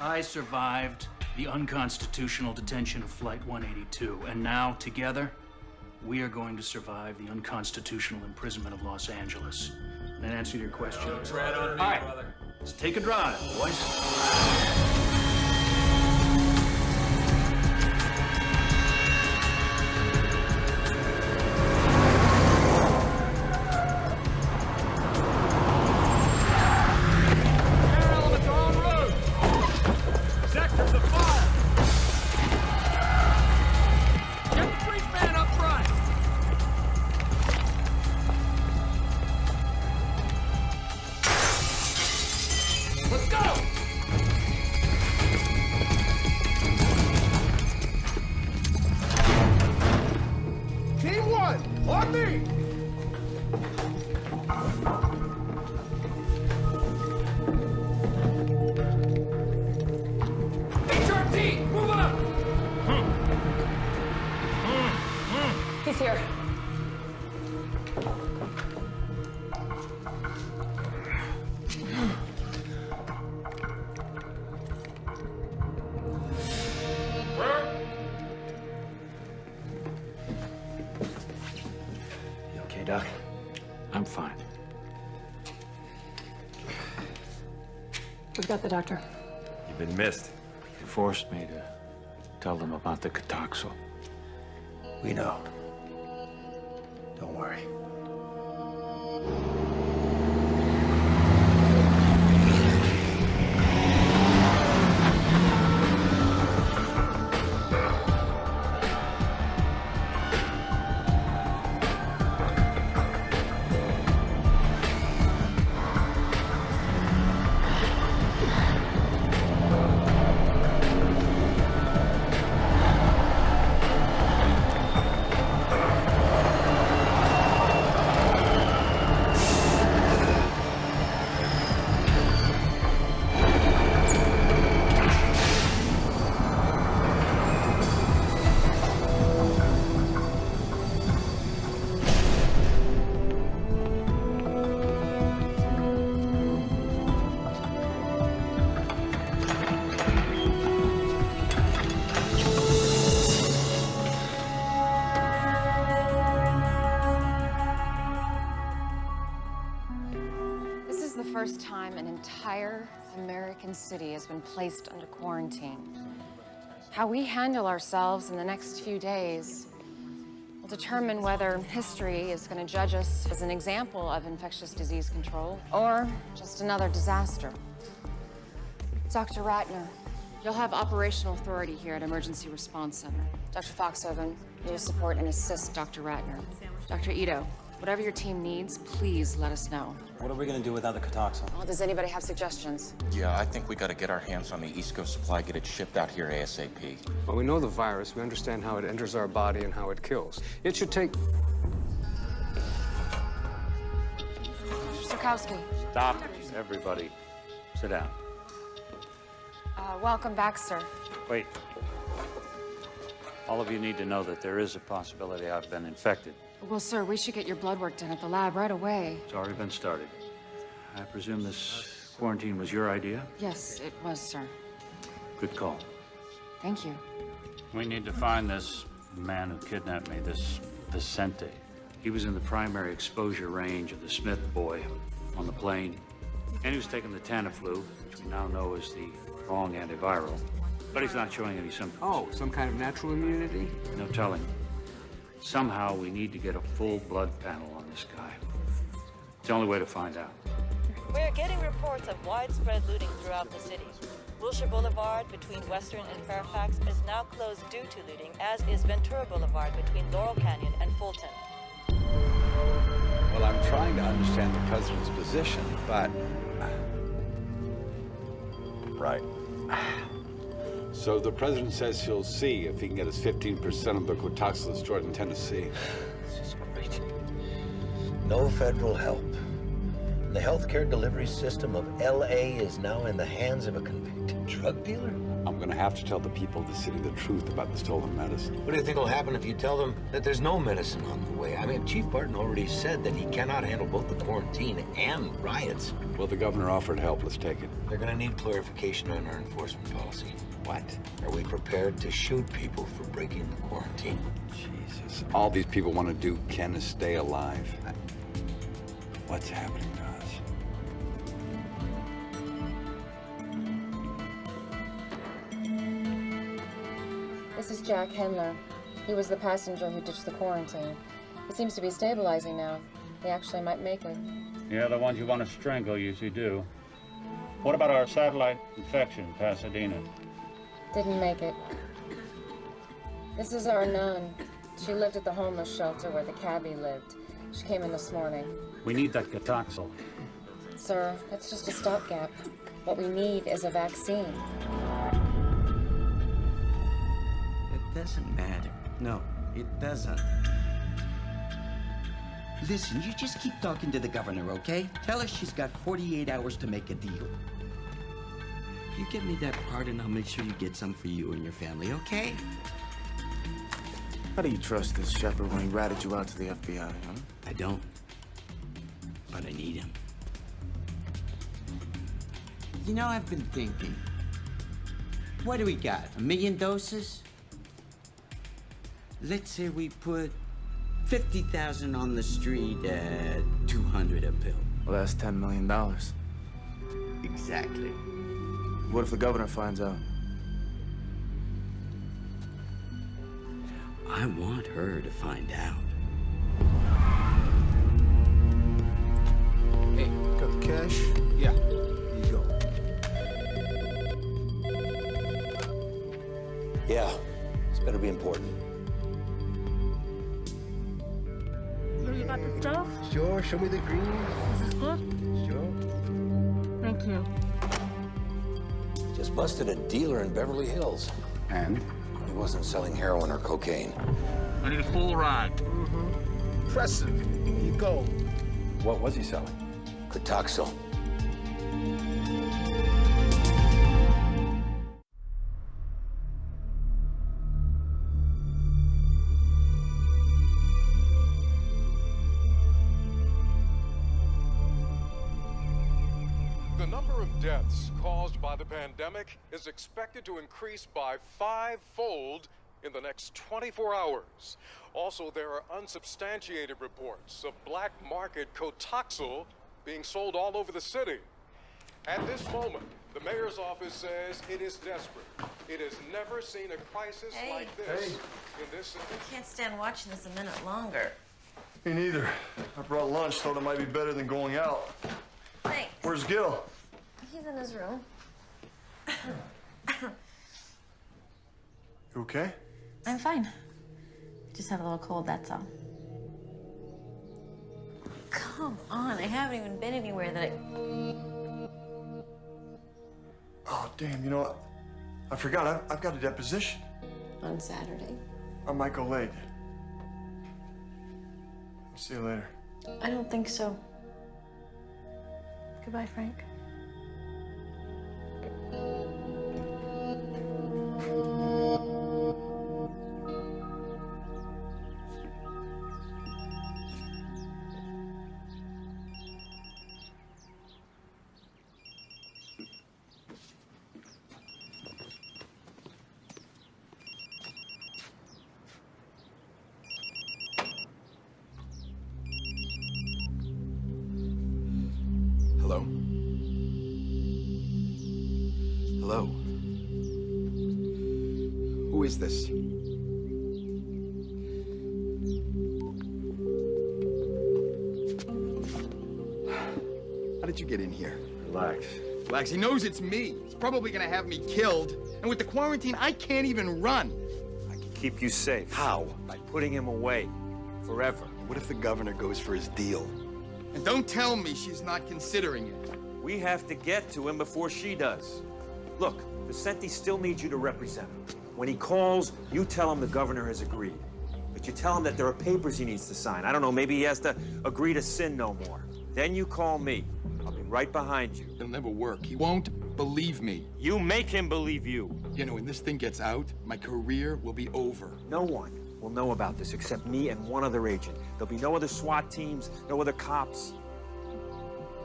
I survived the unconstitutional detention of Flight 182, and now, together, we are going to survive the unconstitutional imprisonment of Los Angeles. That answered your question? Right on me, All right, brother. let's take a drive, boys. He's here. You okay, Doc? I'm fine. We've got the doctor. You've been missed. You forced me to tell them about the Cataxo. We know. Don't worry. First time an entire American city has been placed under quarantine. How we handle ourselves in the next few days will determine whether history is going to judge us as an example of infectious disease control or just another disaster. Dr. Ratner, you'll have operational authority here at Emergency Response Center. Dr. Foxhoven, you'll support and assist Dr. Ratner. Dr. Ito, whatever your team needs, please let us know. What are we gonna do without the Cataxo? Oh, does anybody have suggestions? Yeah, I think we gotta get our hands on the East Coast supply, get it shipped out here ASAP. Well, we know the virus. We understand how it enters our body and how it kills. It should take... Sirkowski. Stop, everybody. Sit down. Welcome back, sir. Wait. All of you need to know that there is a possibility I've been infected. Well, sir, we should get your blood work done at the lab right away. It's already been started. I presume this quarantine was your idea? Yes, it was, sir. Good call. Thank you. We need to find this man who kidnapped me, this Vicente. He was in the primary exposure range of the Smith boy on the plane. And he was taking the Tamiflu, which we now know is the wrong antiviral. But he's not showing any symptoms. Oh, some kind of natural immunity? No telling. Somehow we need to get a full blood panel on this guy. It's the only way to find out. We're getting reports of widespread looting throughout the city. Wilshire Boulevard between Western and Fairfax is now closed due to looting, as is Ventura Boulevard between Laurel Canyon and Fulton. Well, I'm trying to understand the president's position, but... Right. So the president says he'll see if he can get his 15% of the Quatoxin destroyed in Tennessee. This is great. No federal help. The healthcare delivery system of LA is now in the hands of a convicted drug dealer? I'm gonna have to tell the people of the city the truth about the stolen medicine. What do you think will happen if you tell them that there's no medicine on the way? I mean, Chief Barton already said that he cannot handle both the quarantine and riots. Well, the governor offered help. Let's take it. They're gonna need clarification on our enforcement policy. What? Are we prepared to shoot people for breaking the quarantine? Jesus. All these people want to do, Ken, is stay alive. What's happening to us? This is Jack Hendler. He was the passenger who ditched the quarantine. He seems to be stabilizing now. He actually might make it. Yeah, the ones you want to strangle usually do. What about our satellite infection, Pasadena? Didn't make it. This is our nun. She lived at the homeless shelter where the cabbie lived. She came in this morning. We need that Gatoxel. Sir, that's just a stopgap. What we need is a vaccine. It doesn't matter. No, it doesn't. Listen, you just keep talking to the governor, okay? Tell her she's got 48 hours to make a deal. You get me that pardon, I'll make sure you get some for you and your family, okay? How do you trust this shepherd when he ratted you out to the FBI, huh? I don't. But I need him. You know, I've been thinking. What do we got? 1 million doses? Let's say we put 50,000 on the street at 200 a pill. Well, that's $10 million. Exactly. What if the governor finds out? I want her to find out. Hey, got the cash? Yeah. Here you go. Yeah, this better be important. You got the stuff? Sure, show me the green. Is this good? Sure. Thank you. Just busted a dealer in Beverly Hills. And? He wasn't selling heroin or cocaine. I need a full ride. Impressive. Here you go. What was he selling? Gatoxel. The number of deaths caused by the pandemic is expected to increase by 5-fold in the next 24 hours. Also, there are unsubstantiated reports of black market Cotoxil being sold all over the city. At this moment, the mayor's office says it is desperate. It has never seen a crisis like this in this city. I can't stand watching this a minute longer. Me neither. I brought lunch, thought it might be better than going out. Thanks. Where's Gil? He's in his room. You okay? I'm fine. Just have a little cold, that's all. Come on, I haven't even been anywhere that I... Oh, damn, you know what? I forgot, I've got a deposition. On Saturday? I might go late. I'll see you later. I don't think so. Goodbye, Frank. Hello? Hello? Who is this? How did you get in here? Relax. Relax, he knows it's me. He's probably gonna have me killed. And with the quarantine, I can't even run. I can keep you safe. How? By putting him away. Forever. What if the governor goes for his deal? And don't tell me she's not considering it. We have to get to him before she does. Look, Vicente still needs you to represent him. When he calls, you tell him the governor has agreed. But you tell him that there are papers he needs to sign. I don't know, maybe he has to agree to sin no more. Then you call me. right behind you. It'll never work. He won't believe me. You make him believe you. You know, when this thing gets out, my career will be over. No one will know about this except me and one other agent. There'll be no other SWAT teams, no other cops.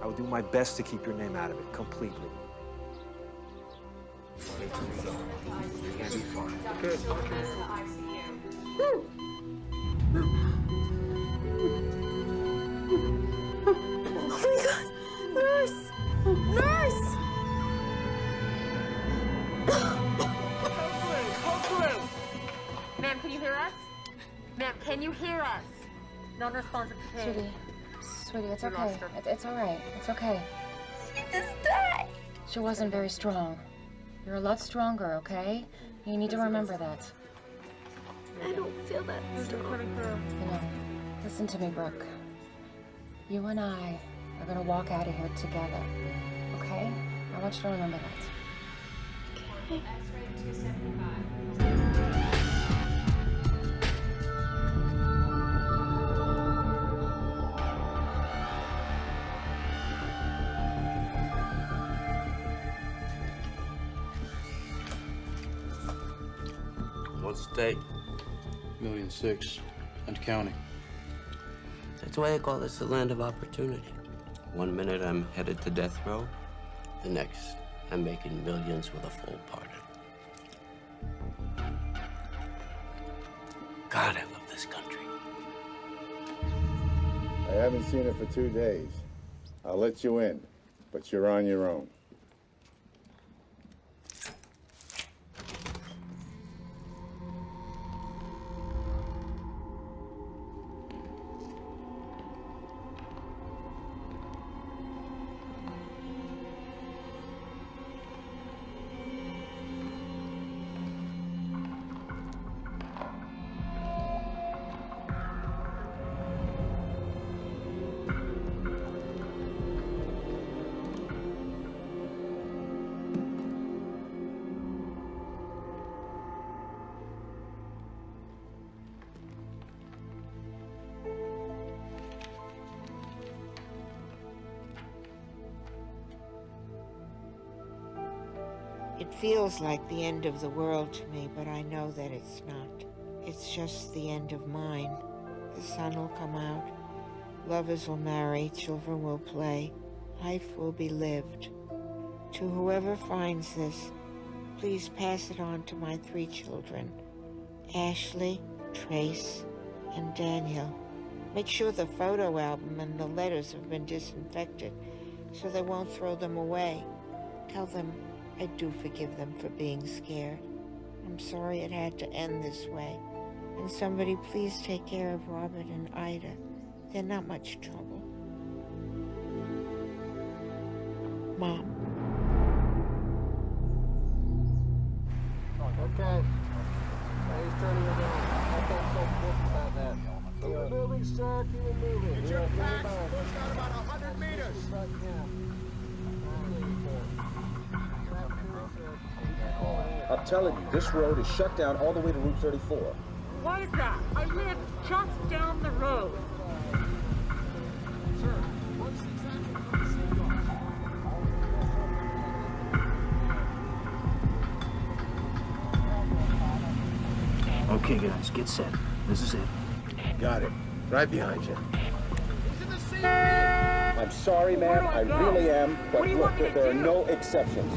I will do my best to keep your name out of it completely. Oh my God! Nurse! Nurse! Ma'am, can you hear us? Ma'am, can you hear us? Non-responsive. Sweetie, it's okay. It's all right. It's okay. She just died! She wasn't very strong. You're a lot stronger, okay? You need to remember that. I don't feel that strong. You know, listen to me, Brooke. You and I are gonna walk out of here together, okay? I want you to remember that. Okay. What's the date? 1.6 million and counting. That's why they call this the land of opportunity. One minute I'm headed to death row, the next I'm making millions with a full pardon. God, I love this country. I haven't seen it for 2 days. I'll let you in, but you're on your own. It feels like the end of the world to me, but I know that it's not. It's just the end of mine. The sun will come out, lovers will marry, children will play, life will be lived. To whoever finds this, please pass it on to my 3 children, Ashley, Trace, and Daniel. Make sure the photo album and the letters have been disinfected so they won't throw them away. Tell them I do forgive them for being scared. I'm sorry it had to end this way. And somebody please take care of Robert and Ida. They're not much trouble. Mom. Okay. He's turning it down. I felt so pissed about that. Keep it moving, sir. Keep it moving. Get your backs pushed out about 100 meters. I'm telling you, this road is shut down all the way to Route 34. Why is that? I live just down the road. Sir, what's exactly Okay, guys, get set. This is it. Got it. Right behind you. I'm sorry, ma'am. I really am. But look, there are no exceptions.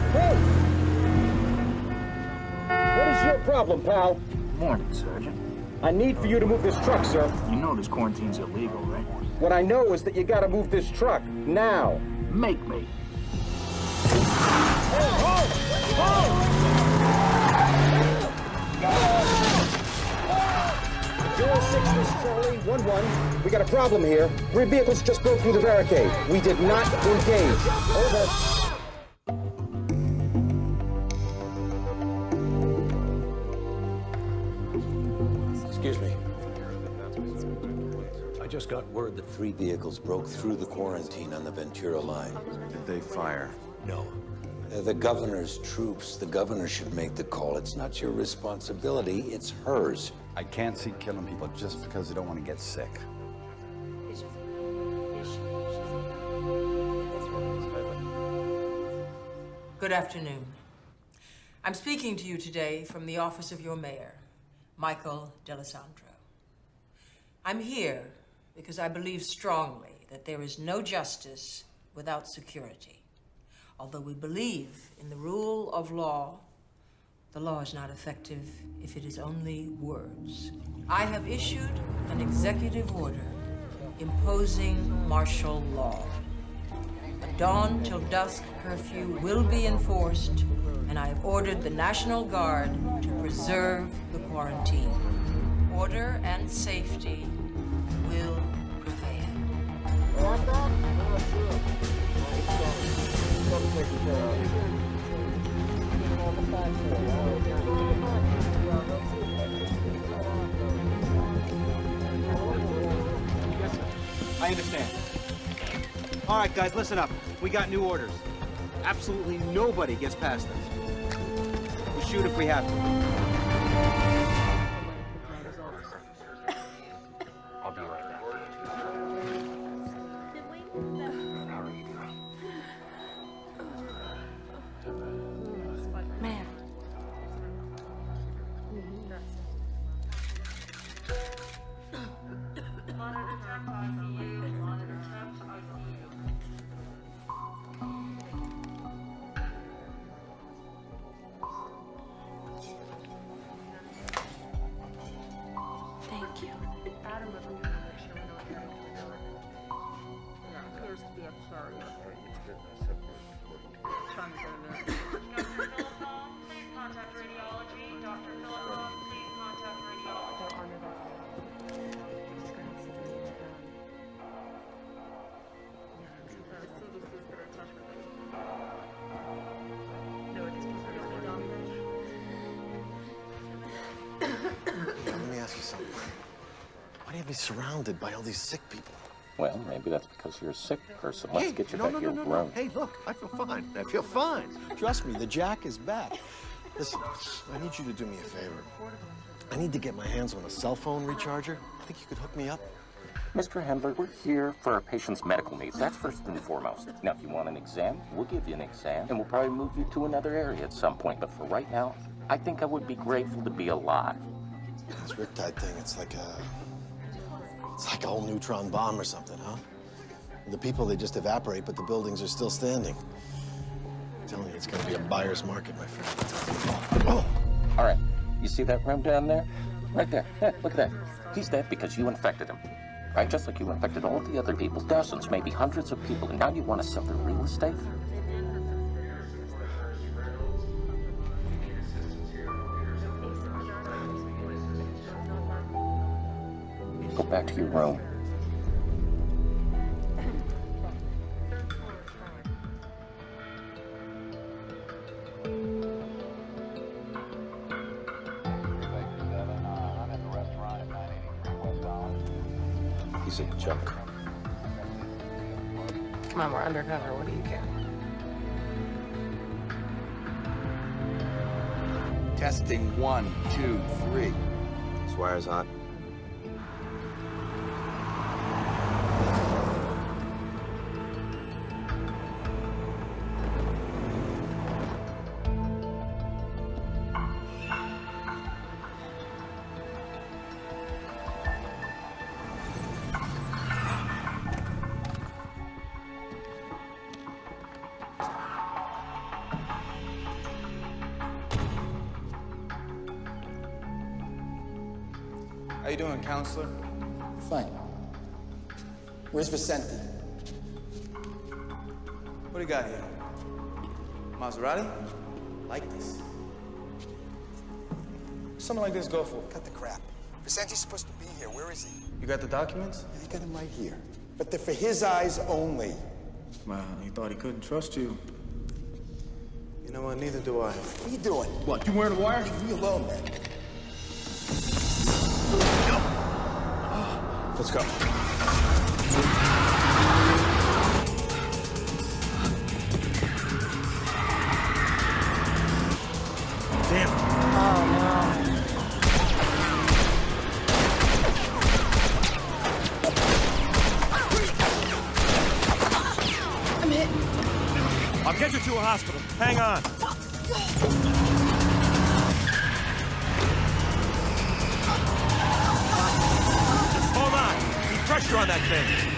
Hey! What is your problem, pal? Morning, Sergeant. I need for you to move this truck, sir. You know this quarantine's illegal, right? What I know is that you gotta move this truck. Now. Make me. This is Charlie, 1-1. We got a problem here. 3 vehicles just broke through the barricade. We did not engage. Over. Excuse me. I just got word that 3 vehicles broke through the quarantine on the Ventura line. Did they fire? No. They're the governor's troops. The governor should make the call. It's not your responsibility, it's hers. I can't see killing people just because they don't want to get sick. Good afternoon. I'm speaking to you today from the office of your mayor, Michael D'Alessandro. I'm here because I believe strongly that there is no justice without security. Although we believe in the rule of law, the law is not effective if it is only words. I have issued an executive order imposing martial law. A dawn till dusk curfew will be enforced, and I have ordered the National Guard to preserve the quarantine. Order and safety will prevail. I understand. All right, guys, listen up. We got new orders. Absolutely nobody gets past us. We shoot if we have to. I'll be right back. How are you doing? Man. Thank you. Let me ask you something. Why do you have me surrounded by all these sick people? Well, maybe that's because you're a sick person. Let's get you back to your room. Hey, look, I feel fine. I feel fine. Trust me, the Jack is back. Listen, I need you to do me a favor. I need to get my hands on a cell phone recharger. Think you could hook me up? Mr. Hendler, we're here for our patient's medical needs. That's first and foremost. Now, if you want an exam, we'll give you an exam, and we'll probably move you to another area at some point. But for right now, I think I would be grateful to be alive. This riptide thing, it's like a whole neutron bomb or something, huh? The people, they just evaporate, but the buildings are still standing. I'm telling you, it's gonna be a buyer's market, my friend. Oh! All right, you see that room down there? Right there. Yeah, look at that. He's dead because you infected him. Right? Just like you infected all the other people, dozens, maybe hundreds of people, and now you want to sell their real estate? Go back to your room. He's a joke. Come on, we're undercover. What do you care? Testing 1, 2, 3. This wire's hot. How you doing, counselor? Fine. Where's Vicente? What do you got here? Maserati? Like this. What's something like this go for? Cut the crap. Vicente's supposed to be here. Where is he? You got the documents? I got him right here. But they're for his eyes only. Well, he thought he couldn't trust you. You know what? Neither do I. What are you doing? What, you wearing a wire? Leave me alone, man. Let's go. Damn. Oh, no. I'm hit. I'll get you to a hospital. Hang on. Just hold on. Keep pressure on that thing.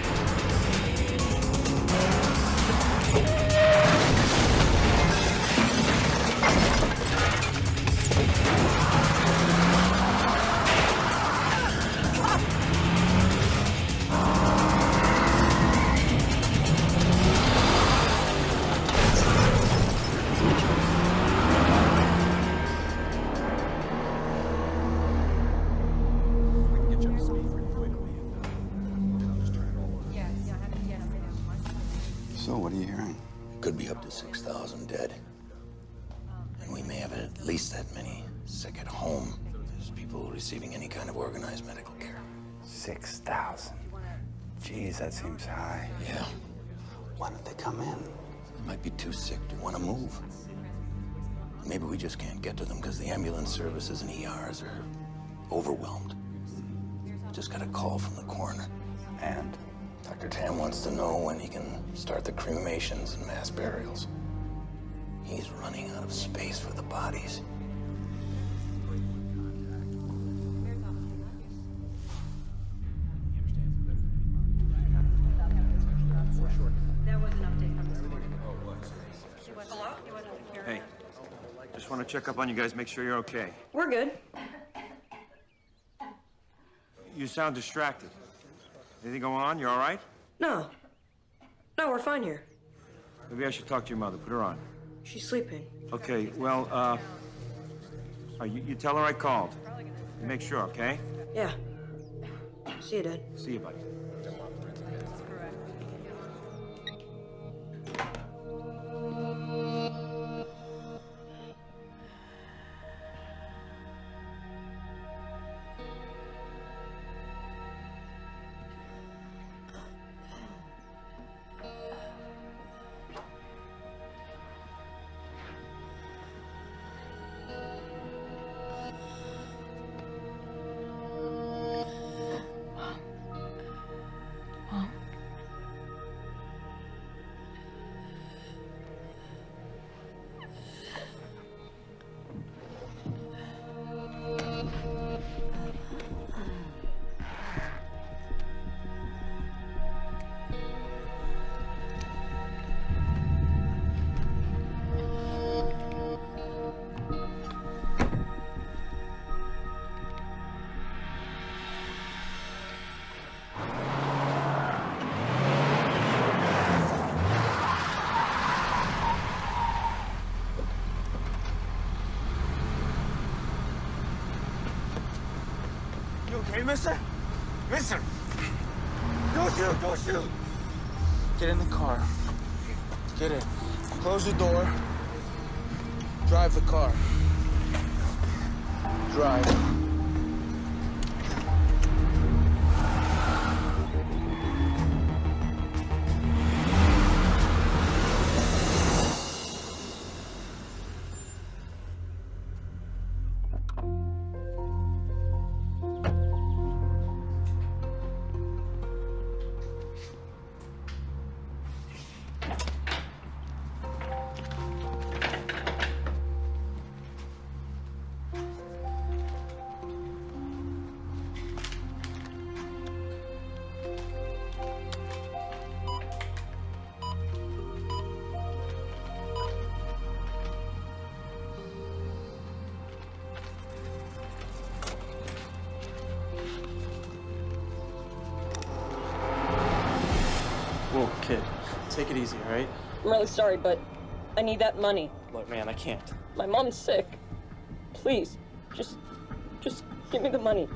So, what are you hearing? Could be up to 6,000 dead. And we may have at least that many sick at home. There's people receiving any kind of organized medical care. 6,000. Jeez, that seems high. Yeah. Why don't they come in? They might be too sick to want to move. Maybe we just can't get to them because the ambulance services and ERs are overwhelmed. Just got a call from the coroner. And? Dr. Tam wants to know when he can start the cremations and mass burials. He's running out of space for the bodies. Hey, just want to check up on you guys, make sure you're okay. We're good. You sound distracted. Anything going on? You all right? No. No, we're fine here. Maybe I should talk to your mother. Put her on. She's sleeping. Okay, well, you tell her I called. You make sure, okay? Yeah. See you, Dad. See you, buddy. Hey, mister? Mister! Don't shoot! Don't shoot! Get in the car. Get in. Close the door. Drive the car. Drive. Whoa, kid. Take it easy, all right? I'm really sorry, but I need that money. Look, man, I can't. My mom's sick. Please, just give me the money.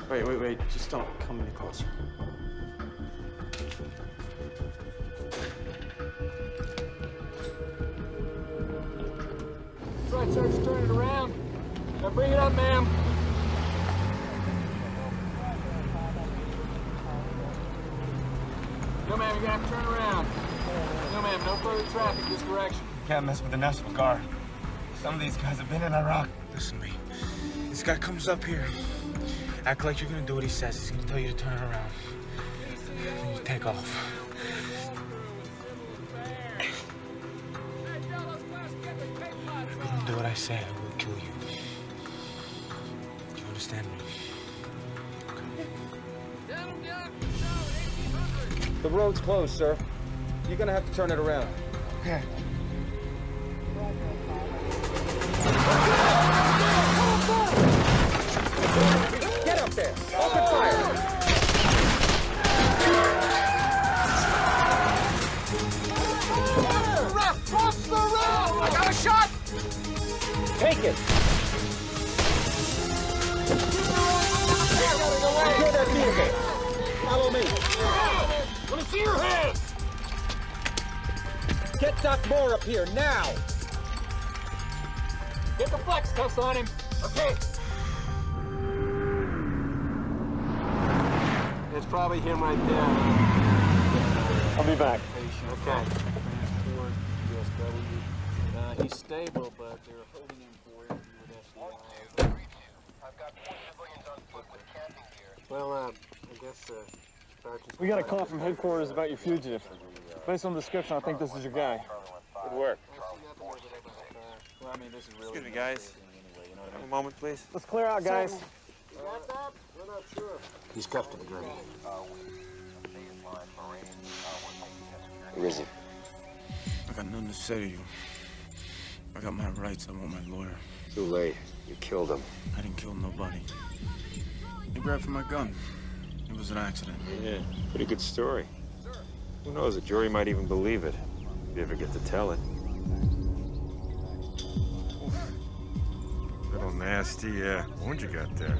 Wait. Just don't come any closer. That's right, sir. Just turn it around. Now bring it up, ma'am. No, ma'am, you're gonna have to turn around. No, ma'am, no further traffic this direction. You can't mess with the National Guard. Some of these guys have been in Iraq. Listen to me. This guy comes up here. Act like you're gonna do what he says. He's gonna tell you to turn around. Then you take off. say I will kill you. Do you understand me? The road's closed, sir. You're gonna have to turn it around. Okay. Get up there! Open fire! Cross the road! I got a shot! Take it! Secure that vehicle! Follow me! Let me see your hands! Get Doc Moore up here, now! Get the flex cuffs on him. Okay. It's probably him right there. I'll be back. Okay. He's stable, but they're holding him for interview with FBI. Well, I guess, We got a call from headquarters about your fugitive. Based on the description, I think this is your guy. Good work. Well, I mean, this is really... Excuse me, guys. A moment, please. Let's clear out, guys. We're not sure. He's cuffed to the ground. Where is he? I got nothing to say to you. I got my rights. I want my lawyer. Too late. You killed him. I didn't kill nobody. He grabbed for my gun. It was an accident. Yeah, pretty good story. Who knows, a jury might even believe it, if you ever get to tell it. Little nasty wound you got there.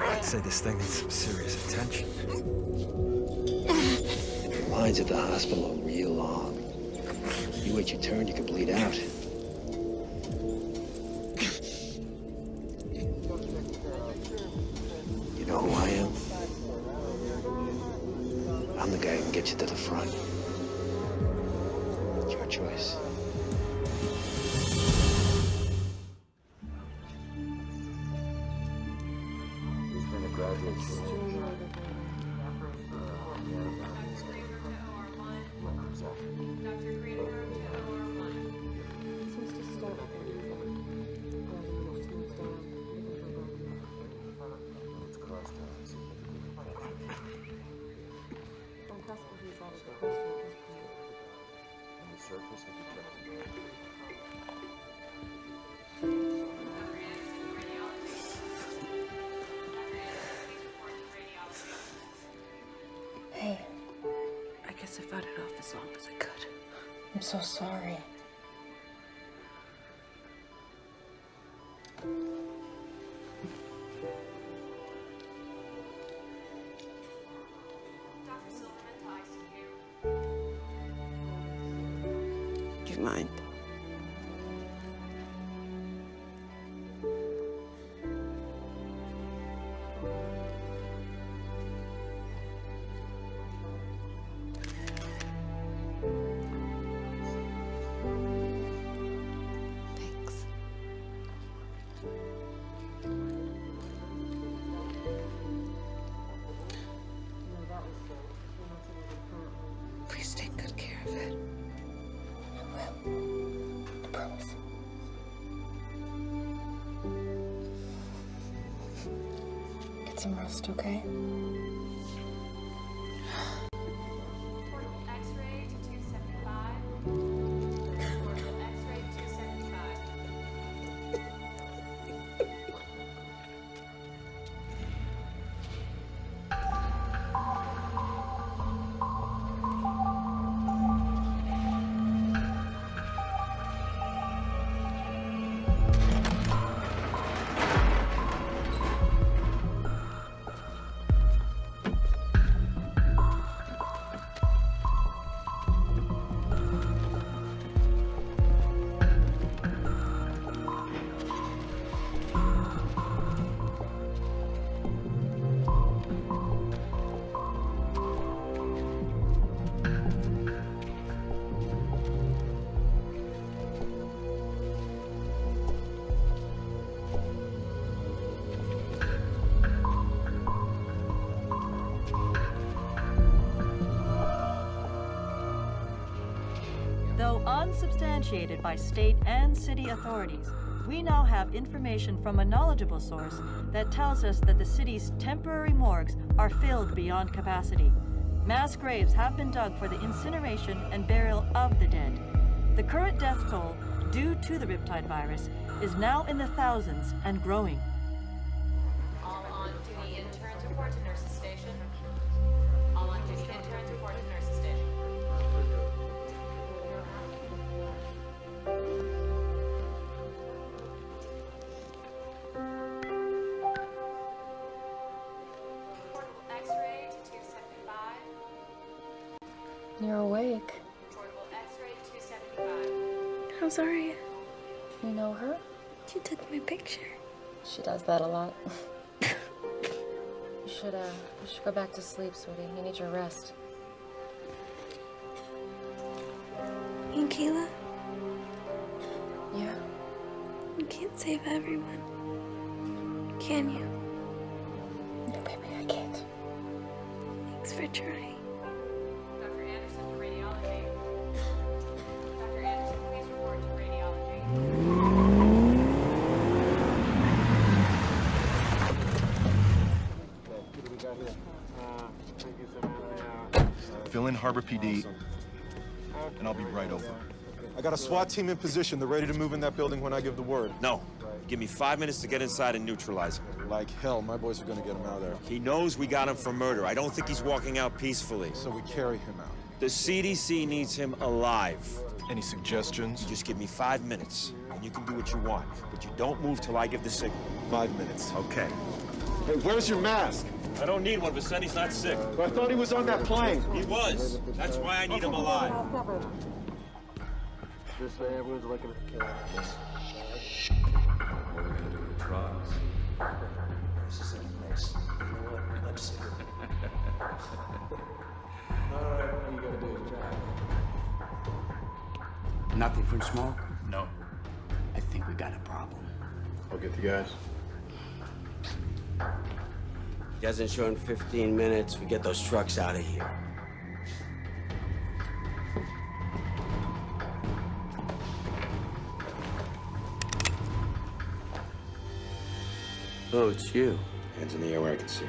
I'd say this thing needs some serious attention. The lines at the hospital are real long. You wait your turn, you could bleed out. You know who I am? I'm the guy who can get you to the front. It's your choice. He's been a graduate student. Hey, I guess I fought it off as long as I could. I'm so sorry. Do you mind? Please take good care of it. I will. I promise. Get some rest, okay? X-ray to 275. X-ray to 275. substantiated by state and city authorities, we now have information from a knowledgeable source that tells us that the city's temporary morgues are filled beyond capacity. Mass graves have been dug for the incineration and burial of the dead. The current death toll, due to the Riptide virus, is now in the thousands and growing. All on duty interns report to nurses station. All on duty interns report to nurses station. Portable X-ray to 275. You're awake. Portable X-ray to 275. I'm sorry. You know her? She took my picture. She does that a lot. You should go back to sleep, sweetie. You need your rest. And Kayla, Yeah. you can't save everyone. Can you? No, baby, I can't. Thanks for trying. Dr. Anderson to radiology. Dr. Anderson, please report to radiology. Fill in Harbor PD, and I'll be right over. I got a SWAT team in position. They're ready to move in that building when I give the word. No. Give me 5 minutes to get inside and neutralize him. Like hell, my boys are gonna get him out of there. He knows we got him for murder. I don't think he's walking out peacefully. So we carry him out. The CDC needs him alive. Any suggestions? You just give me 5 minutes, and you can do what you want. But you don't move till I give the signal. 5 minutes. Okay. Hey, where's your mask? I don't need one. Vicente's not sick. I thought he was on that plane. He was. That's why I need him alive. This way, everyone's looking at the camera. What are we gonna do with the drugs? This is a mess. You know what? Let's see. Alright, all you gotta do is drive. Nothing from smoke? No. I think we got a problem. I'll get the guys. He hasn't shown 15 minutes. We get those trucks out of here. Oh, it's you. Hands in the air where I can see.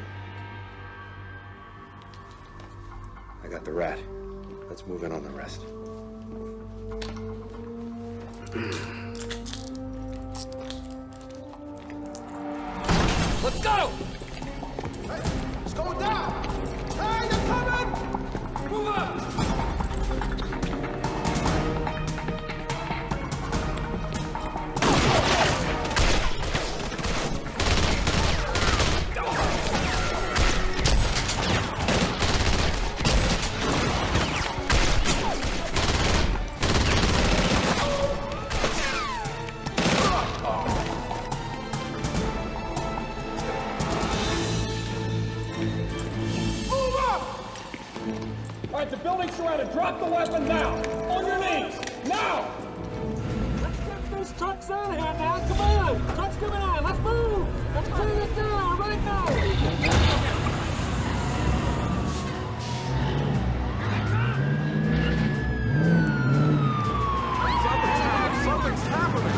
I got the rat. Let's move in on the rest. Let's go! Hey, it's going down! Hey, they're coming! Move up! The building's surrounded. Drop the weapon now. On your knees. Now. Let's get these trucks out of here now. Come on. Trucks coming on. Let's move. Let's clear this down right now. Something's happening.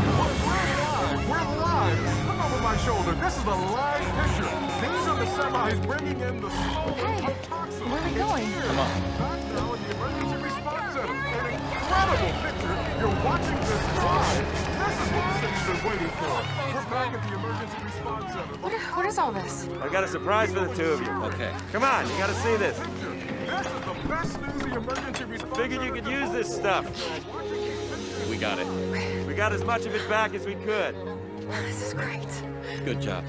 We're live. Look over my shoulder. This is a live picture. These are the semis bringing in the stolen toxins. Where are we going? Come on. Back now in the emergency response center. An incredible picture. You're watching this live. This is what the city's been waiting for. We're back at the emergency response center. What is all this? I got a surprise for the two of you. Okay. Come on, you gotta see this. This is the best news the emergency response Figured you could use this stuff. We got it. We got as much of it back as we could. This is great. Good job.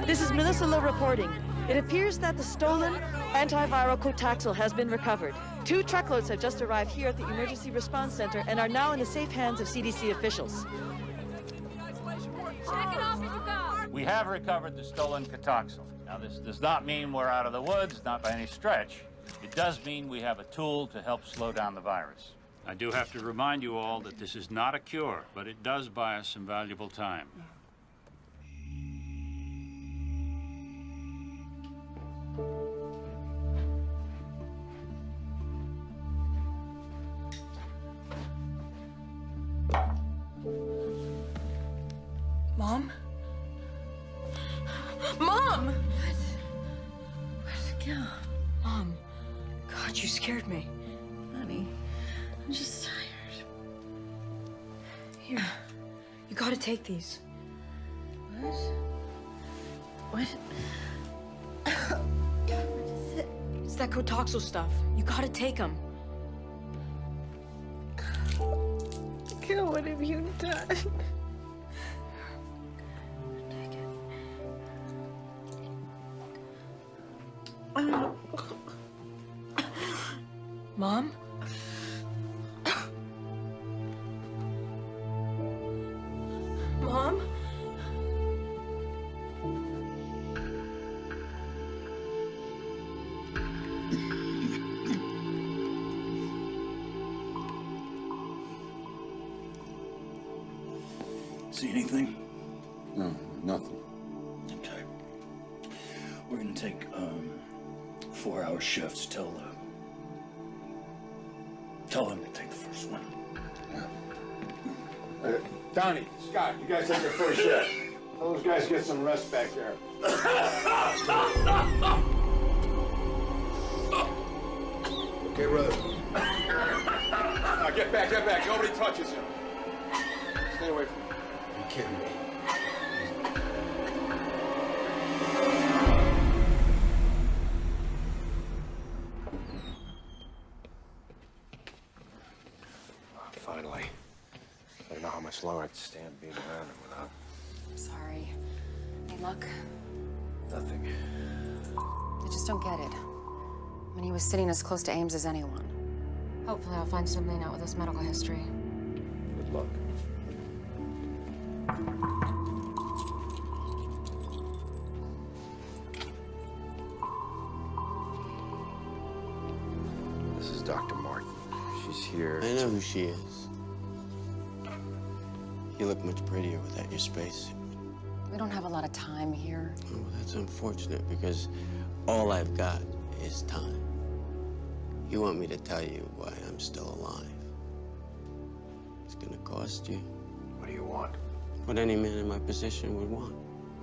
This is Melissa Lowe reporting. It appears that the stolen antiviral Cotaxil has been recovered. 2 truckloads have just arrived here at the Emergency Response Center and are now in the safe hands of CDC officials. Check it off as you go. We have recovered the stolen Cotaxil. Now, this does not mean we're out of the woods, not by any stretch. It does mean we have a tool to help slow down the virus. I do have to remind you all that this is not a cure, but it does buy us some valuable time. Mom! What? Yeah. Mom. God, you scared me. Honey, I'm just tired. Here. You gotta take these. What? What? What is it? It's that Cotoxal stuff. You gotta take them. God, what have you done? Mom? Mom? See anything? No, nothing. Okay. We're gonna take 4-hour shifts. Tell them to take the first one. Donnie, Scott, you guys take your first shift. Tell those guys to get some rest back there. Okay, brother. Now get back. Nobody touches him. Stay away from him. Are you kidding me? Finally. I don't know how much longer I can stand being around him without I'm sorry. Hey, look, nothing. I just don't get it. I mean, he was sitting as close to Ames as anyone. Hopefully I'll find something out with his medical history. Good luck. This is Dr. Martin. She's here. I know who she is. You look much prettier without your spacesuit. We don't have a lot of time here. Oh, that's unfortunate because all I've got is time. You want me to tell you why I'm still alive? It's gonna cost you. What do you want? What any man in my position would want.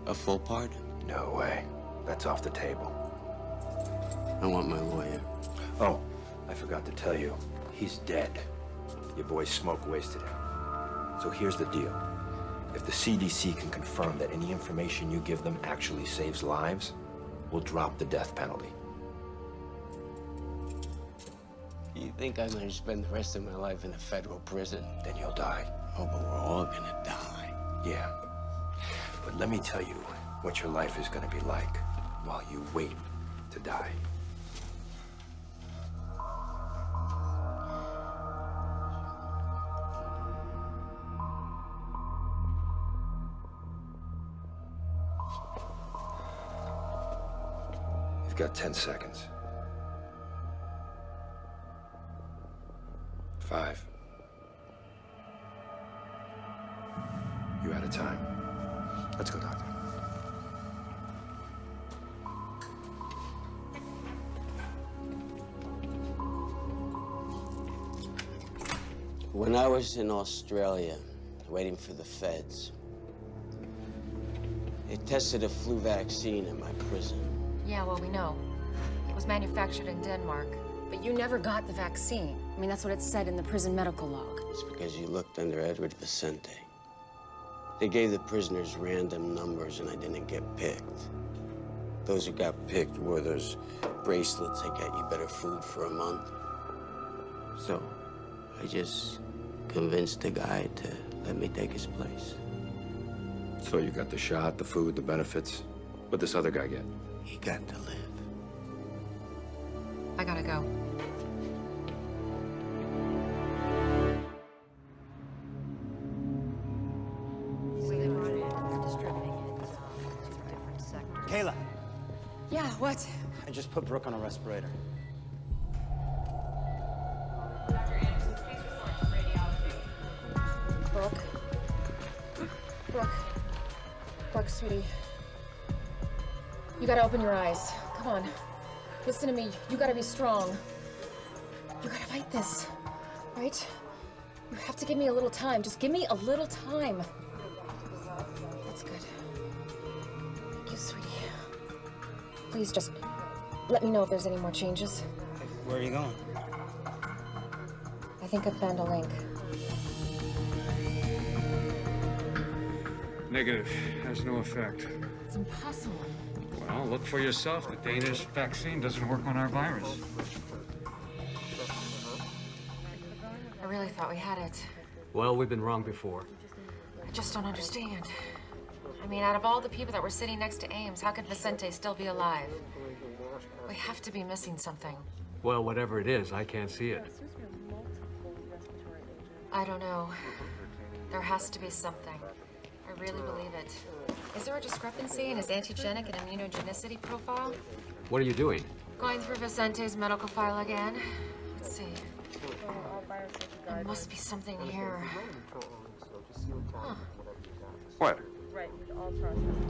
A full pardon. No way. That's off the table. I want my lawyer. Oh, I forgot to tell you. He's dead. Your boy's smoke wasted him. So here's the deal. If the CDC can confirm that any information you give them actually saves lives, we'll drop the death penalty. You think I'm gonna spend the rest of my life in a federal prison? Then you'll die. Oh, but we're all gonna die. Yeah. But let me tell you what your life is gonna be like while you wait to die. You've got 10 seconds. 5. You're out of time. Let's go, Doctor. When I was in Australia, waiting for the feds, they tested a flu vaccine in my prison. Yeah, well, we know. It was manufactured in Denmark. But you never got the vaccine. I mean, that's what it said in the prison medical log. It's because you looked under Edward Vicente. They gave the prisoners random numbers and I didn't get picked. Those who got picked wore those bracelets that get you better food for a month. So I just convinced the guy to let me take his place. So you got the shot, the food, the benefits. What'd this other guy get? He got to live. I gotta go. Kayla, Yeah, what? I just put Brooke on a respirator. Brooke, sweetie. You gotta open your eyes. Come on. Listen to me. You gotta be strong. You gotta fight this, right? You have to give me a little time. Just give me a little time. That's good. Thank you, sweetie. Please just let me know if there's any more changes. Where are you going? I think I found a link. Negative. Has no effect. It's impossible. Well, look for yourself. The Danish vaccine doesn't work on our virus. I really thought we had it. Well, we've been wrong before. I just don't understand. I mean, out of all the people that were sitting next to Ames, how could Vicente still be alive? We have to be missing something. Well, whatever it is, I can't see it. I don't know. There has to be something. I really believe it. Is there a discrepancy in his antigenic and immunogenicity profile? What are you doing? Going through Vicente's medical file again. Let's see. There must be something here. Huh. What? Right, with all processes.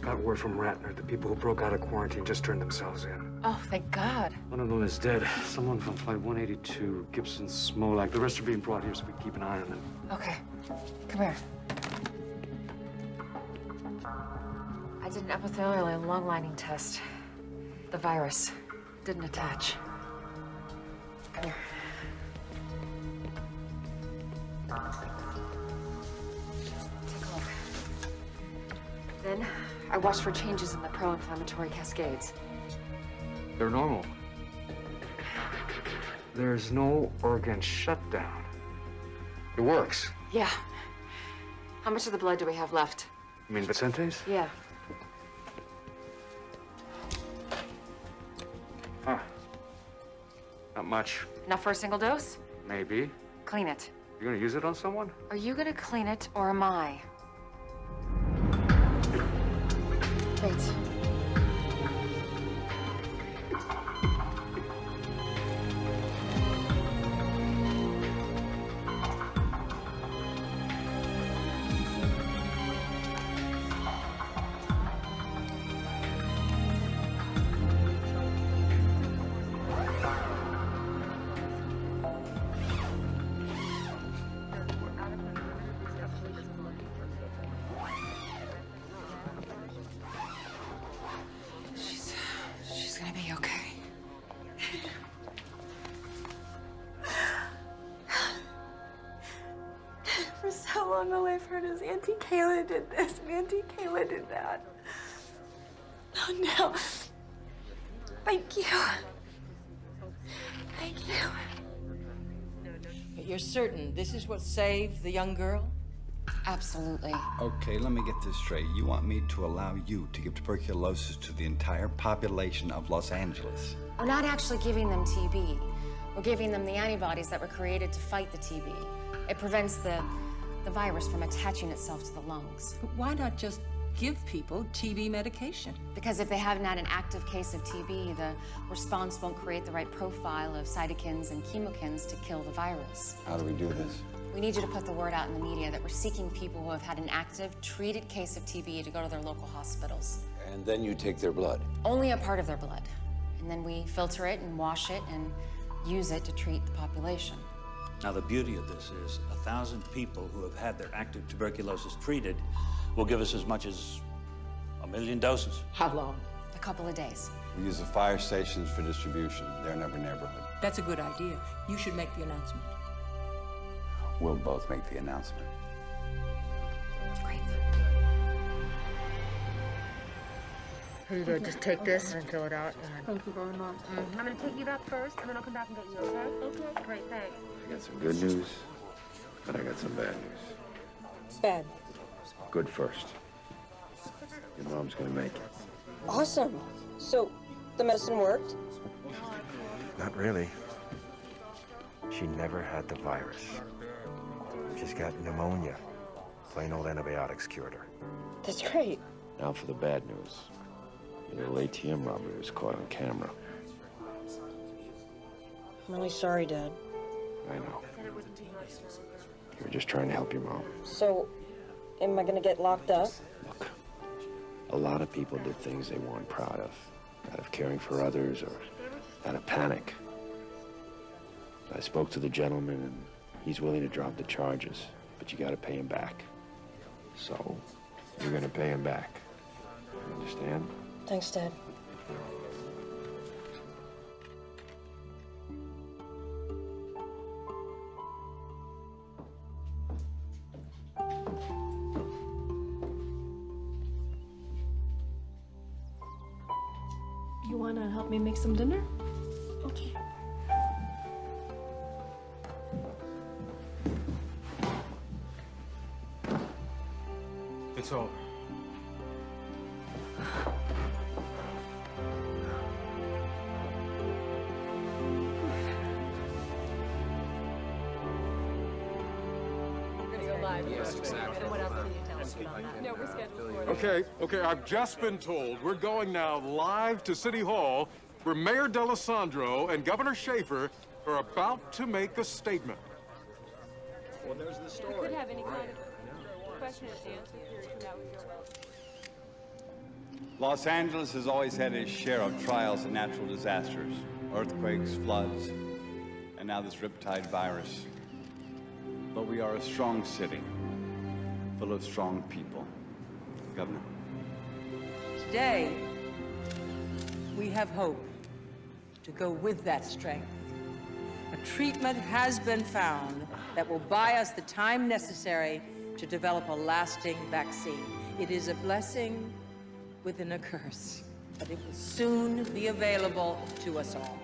Got word from Ratner. The people who broke out of quarantine just turned themselves in. Oh, thank God. One of them is dead. Someone from Flight 182, Gibson, Smolak. The rest are being brought here so we can keep an eye on them. Okay. Come here. I did an epithelial and lung lining test. The virus didn't attach. Come here. Take a look. Then I watched for changes in the pro-inflammatory cascades. They're normal. There's no organ shutdown. It works. Yeah. How much of the blood do we have left? You mean Vicente's? Yeah. Huh. Not much. Enough for a single dose? Maybe. Clean it. You gonna use it on someone? Are you gonna clean it, or am I? Wait. She's gonna be okay. For so long, all I've heard is Auntie Kayla did this and Auntie Kayla did that. Oh, no. Thank you. Thank you. But you're certain this is what saved the young girl? Absolutely. Okay, let me get this straight. You want me to allow you to give tuberculosis to the entire population of Los Angeles? We're not actually giving them TB. We're giving them the antibodies that were created to fight the TB. It prevents the virus from attaching itself to the lungs. But why not just give people TB medication? Because if they haven't had an active case of TB, the response won't create the right profile of cytokines and chemokines to kill the virus. How do we do this? We need you to put the word out in the media that we're seeking people who have had an active, treated case of TB to go to their local hospitals. And then you take their blood. Only a part of their blood. And then we filter it and wash it and use it to treat the population. Now, the beauty of this is 1,000 people who have had their active tuberculosis treated will give us as much as 1 million doses. How long? A couple of days. We use the fire stations for distribution. They're in every neighborhood. That's a good idea. You should make the announcement. We'll both make the announcement. Great. Here you go. Just take this and fill it out. Thank you very much. I'm going to take you back first, and then I'll come back and get you, okay? Okay. Great, thanks. I got some good news, but I got some bad news. Bad. Good first. Your mom's gonna make it. Awesome. So, the medicine worked? Not really. She never had the virus. She's got pneumonia. Plain old antibiotics cured her. That's great. Now for the bad news. The little ATM robbery was caught on camera. I'm really sorry, Dad. I know. You were just trying to help your mom. So, am I gonna get locked up? Look, a lot of people did things they weren't proud of. Out of caring for others or out of panic. I spoke to the gentleman and he's willing to drop the charges, but you gotta pay him back. So, you're gonna pay him back. You understand? Thanks, Dad. You wanna help me make some dinner? Okay. It's over. Yes, exactly. And what else can you tell us about that? No, we're scheduled for it. Okay, I've just been told we're going now live to City Hall where Mayor D'Alessandro and Governor Schaefer are about to make a statement. Well, there's the You story. could have any kind of question and answer period from that with your Los Angeles has always had its share of trials and natural disasters, earthquakes, floods, and now this riptide virus. But we are a strong city, full of strong people. Governor? Today, we have hope to go with that strength. A treatment has been found that will buy us the time necessary to develop a lasting vaccine. It is a blessing within a curse, but it will soon be available to us all.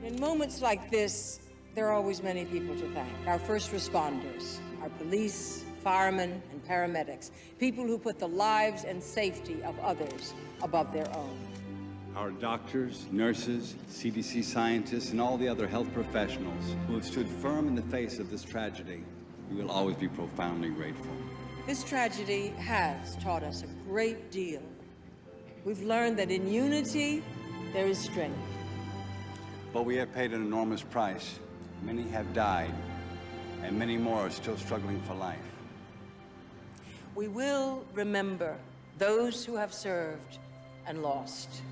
In moments like this, there are always many people to thank. Our first responders, our police, firemen, and paramedics, people who put the lives and safety of others above their own. Our doctors, nurses, CDC scientists, and all the other health professionals who have stood firm in the face of this tragedy, we will always be profoundly grateful. This tragedy has taught us a great deal. We've learned that in unity, there is strength. But we have paid an enormous price. Many have died, and many more are still struggling for life. We will remember those who have served and lost.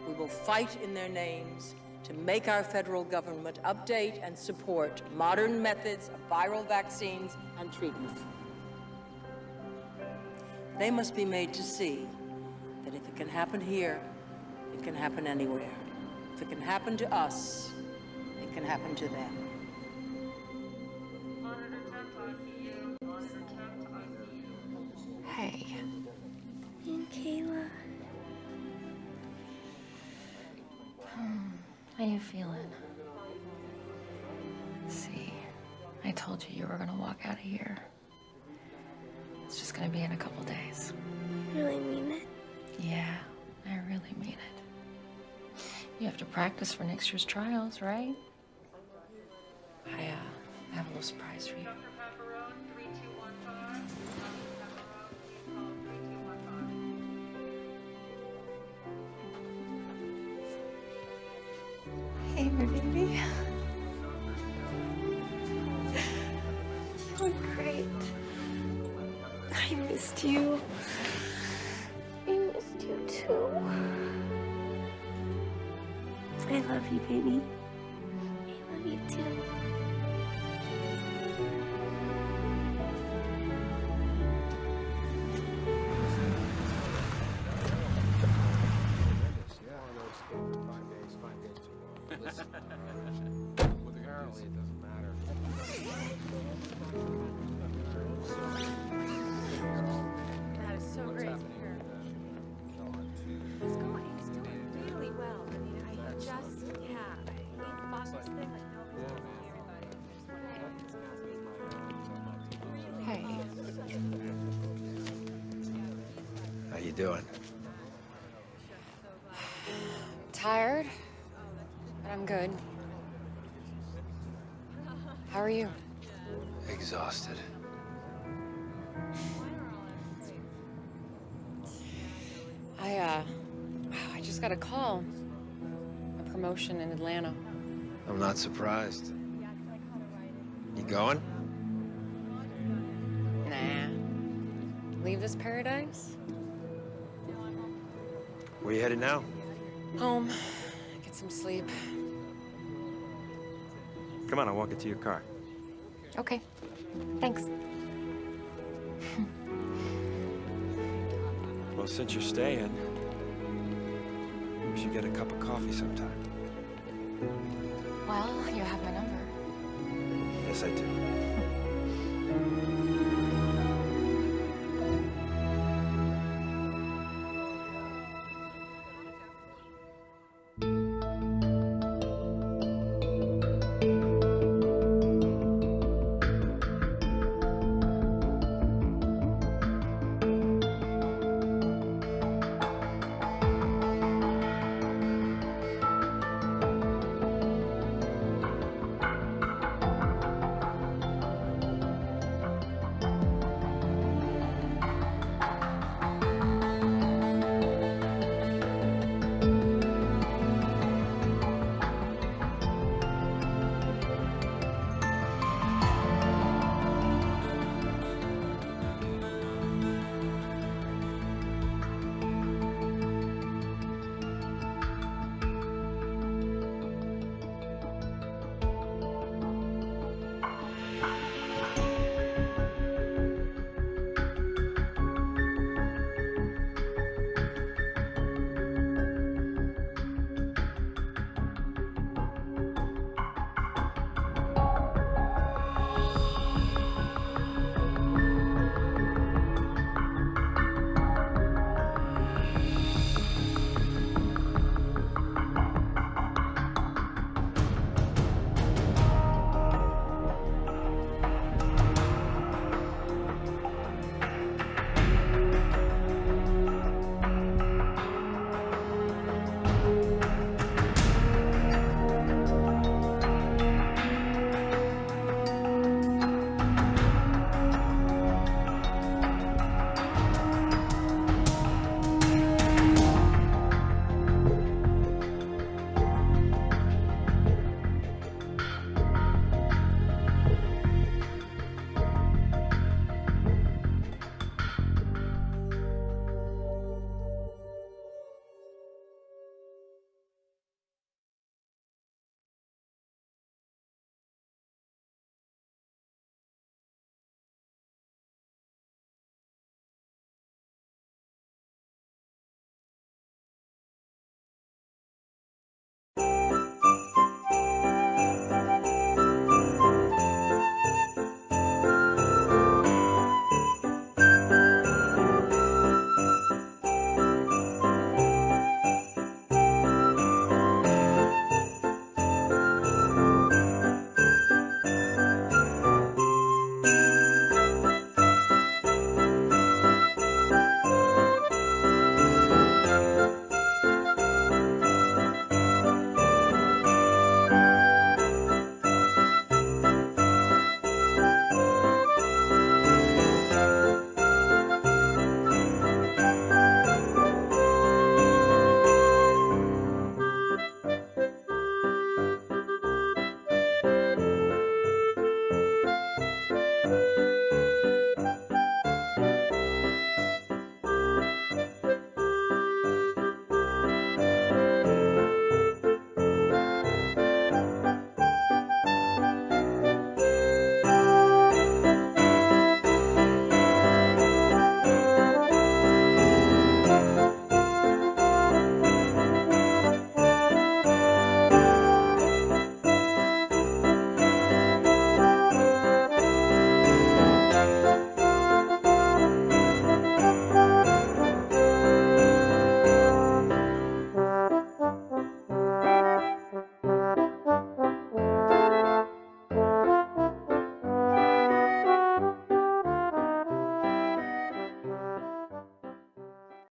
We will fight in their names to make our federal government update and support modern methods of viral vaccines and treatment. They must be made to see that if it can happen here, it can happen anywhere. If it can happen to us, it can happen to them. Hey. And Kayla. How you feeling? See, I told you were gonna walk out of here. It's just gonna be in a couple days. Really mean it? Yeah, I really mean it. You have to practice for next year's trials, right? I have a little surprise for you. Hey, my baby. You look great. I missed you. I missed you too. I love you, baby. I love you too. Apparently it doesn't matter. That is so great to hear. He's doing really well. I mean, I just, we fought this thing like no. you doing? Tired, but I'm good. How are you? Exhausted. I just got a call. A promotion in Atlanta. I'm not surprised. You going? Nah. Leave this paradise? Where you headed now? Home. Get some sleep. Come on, I'll walk you to your car. Okay. Thanks. Well, since you're staying, we should get a cup of coffee sometime. Well, you have my number. Yes, I do.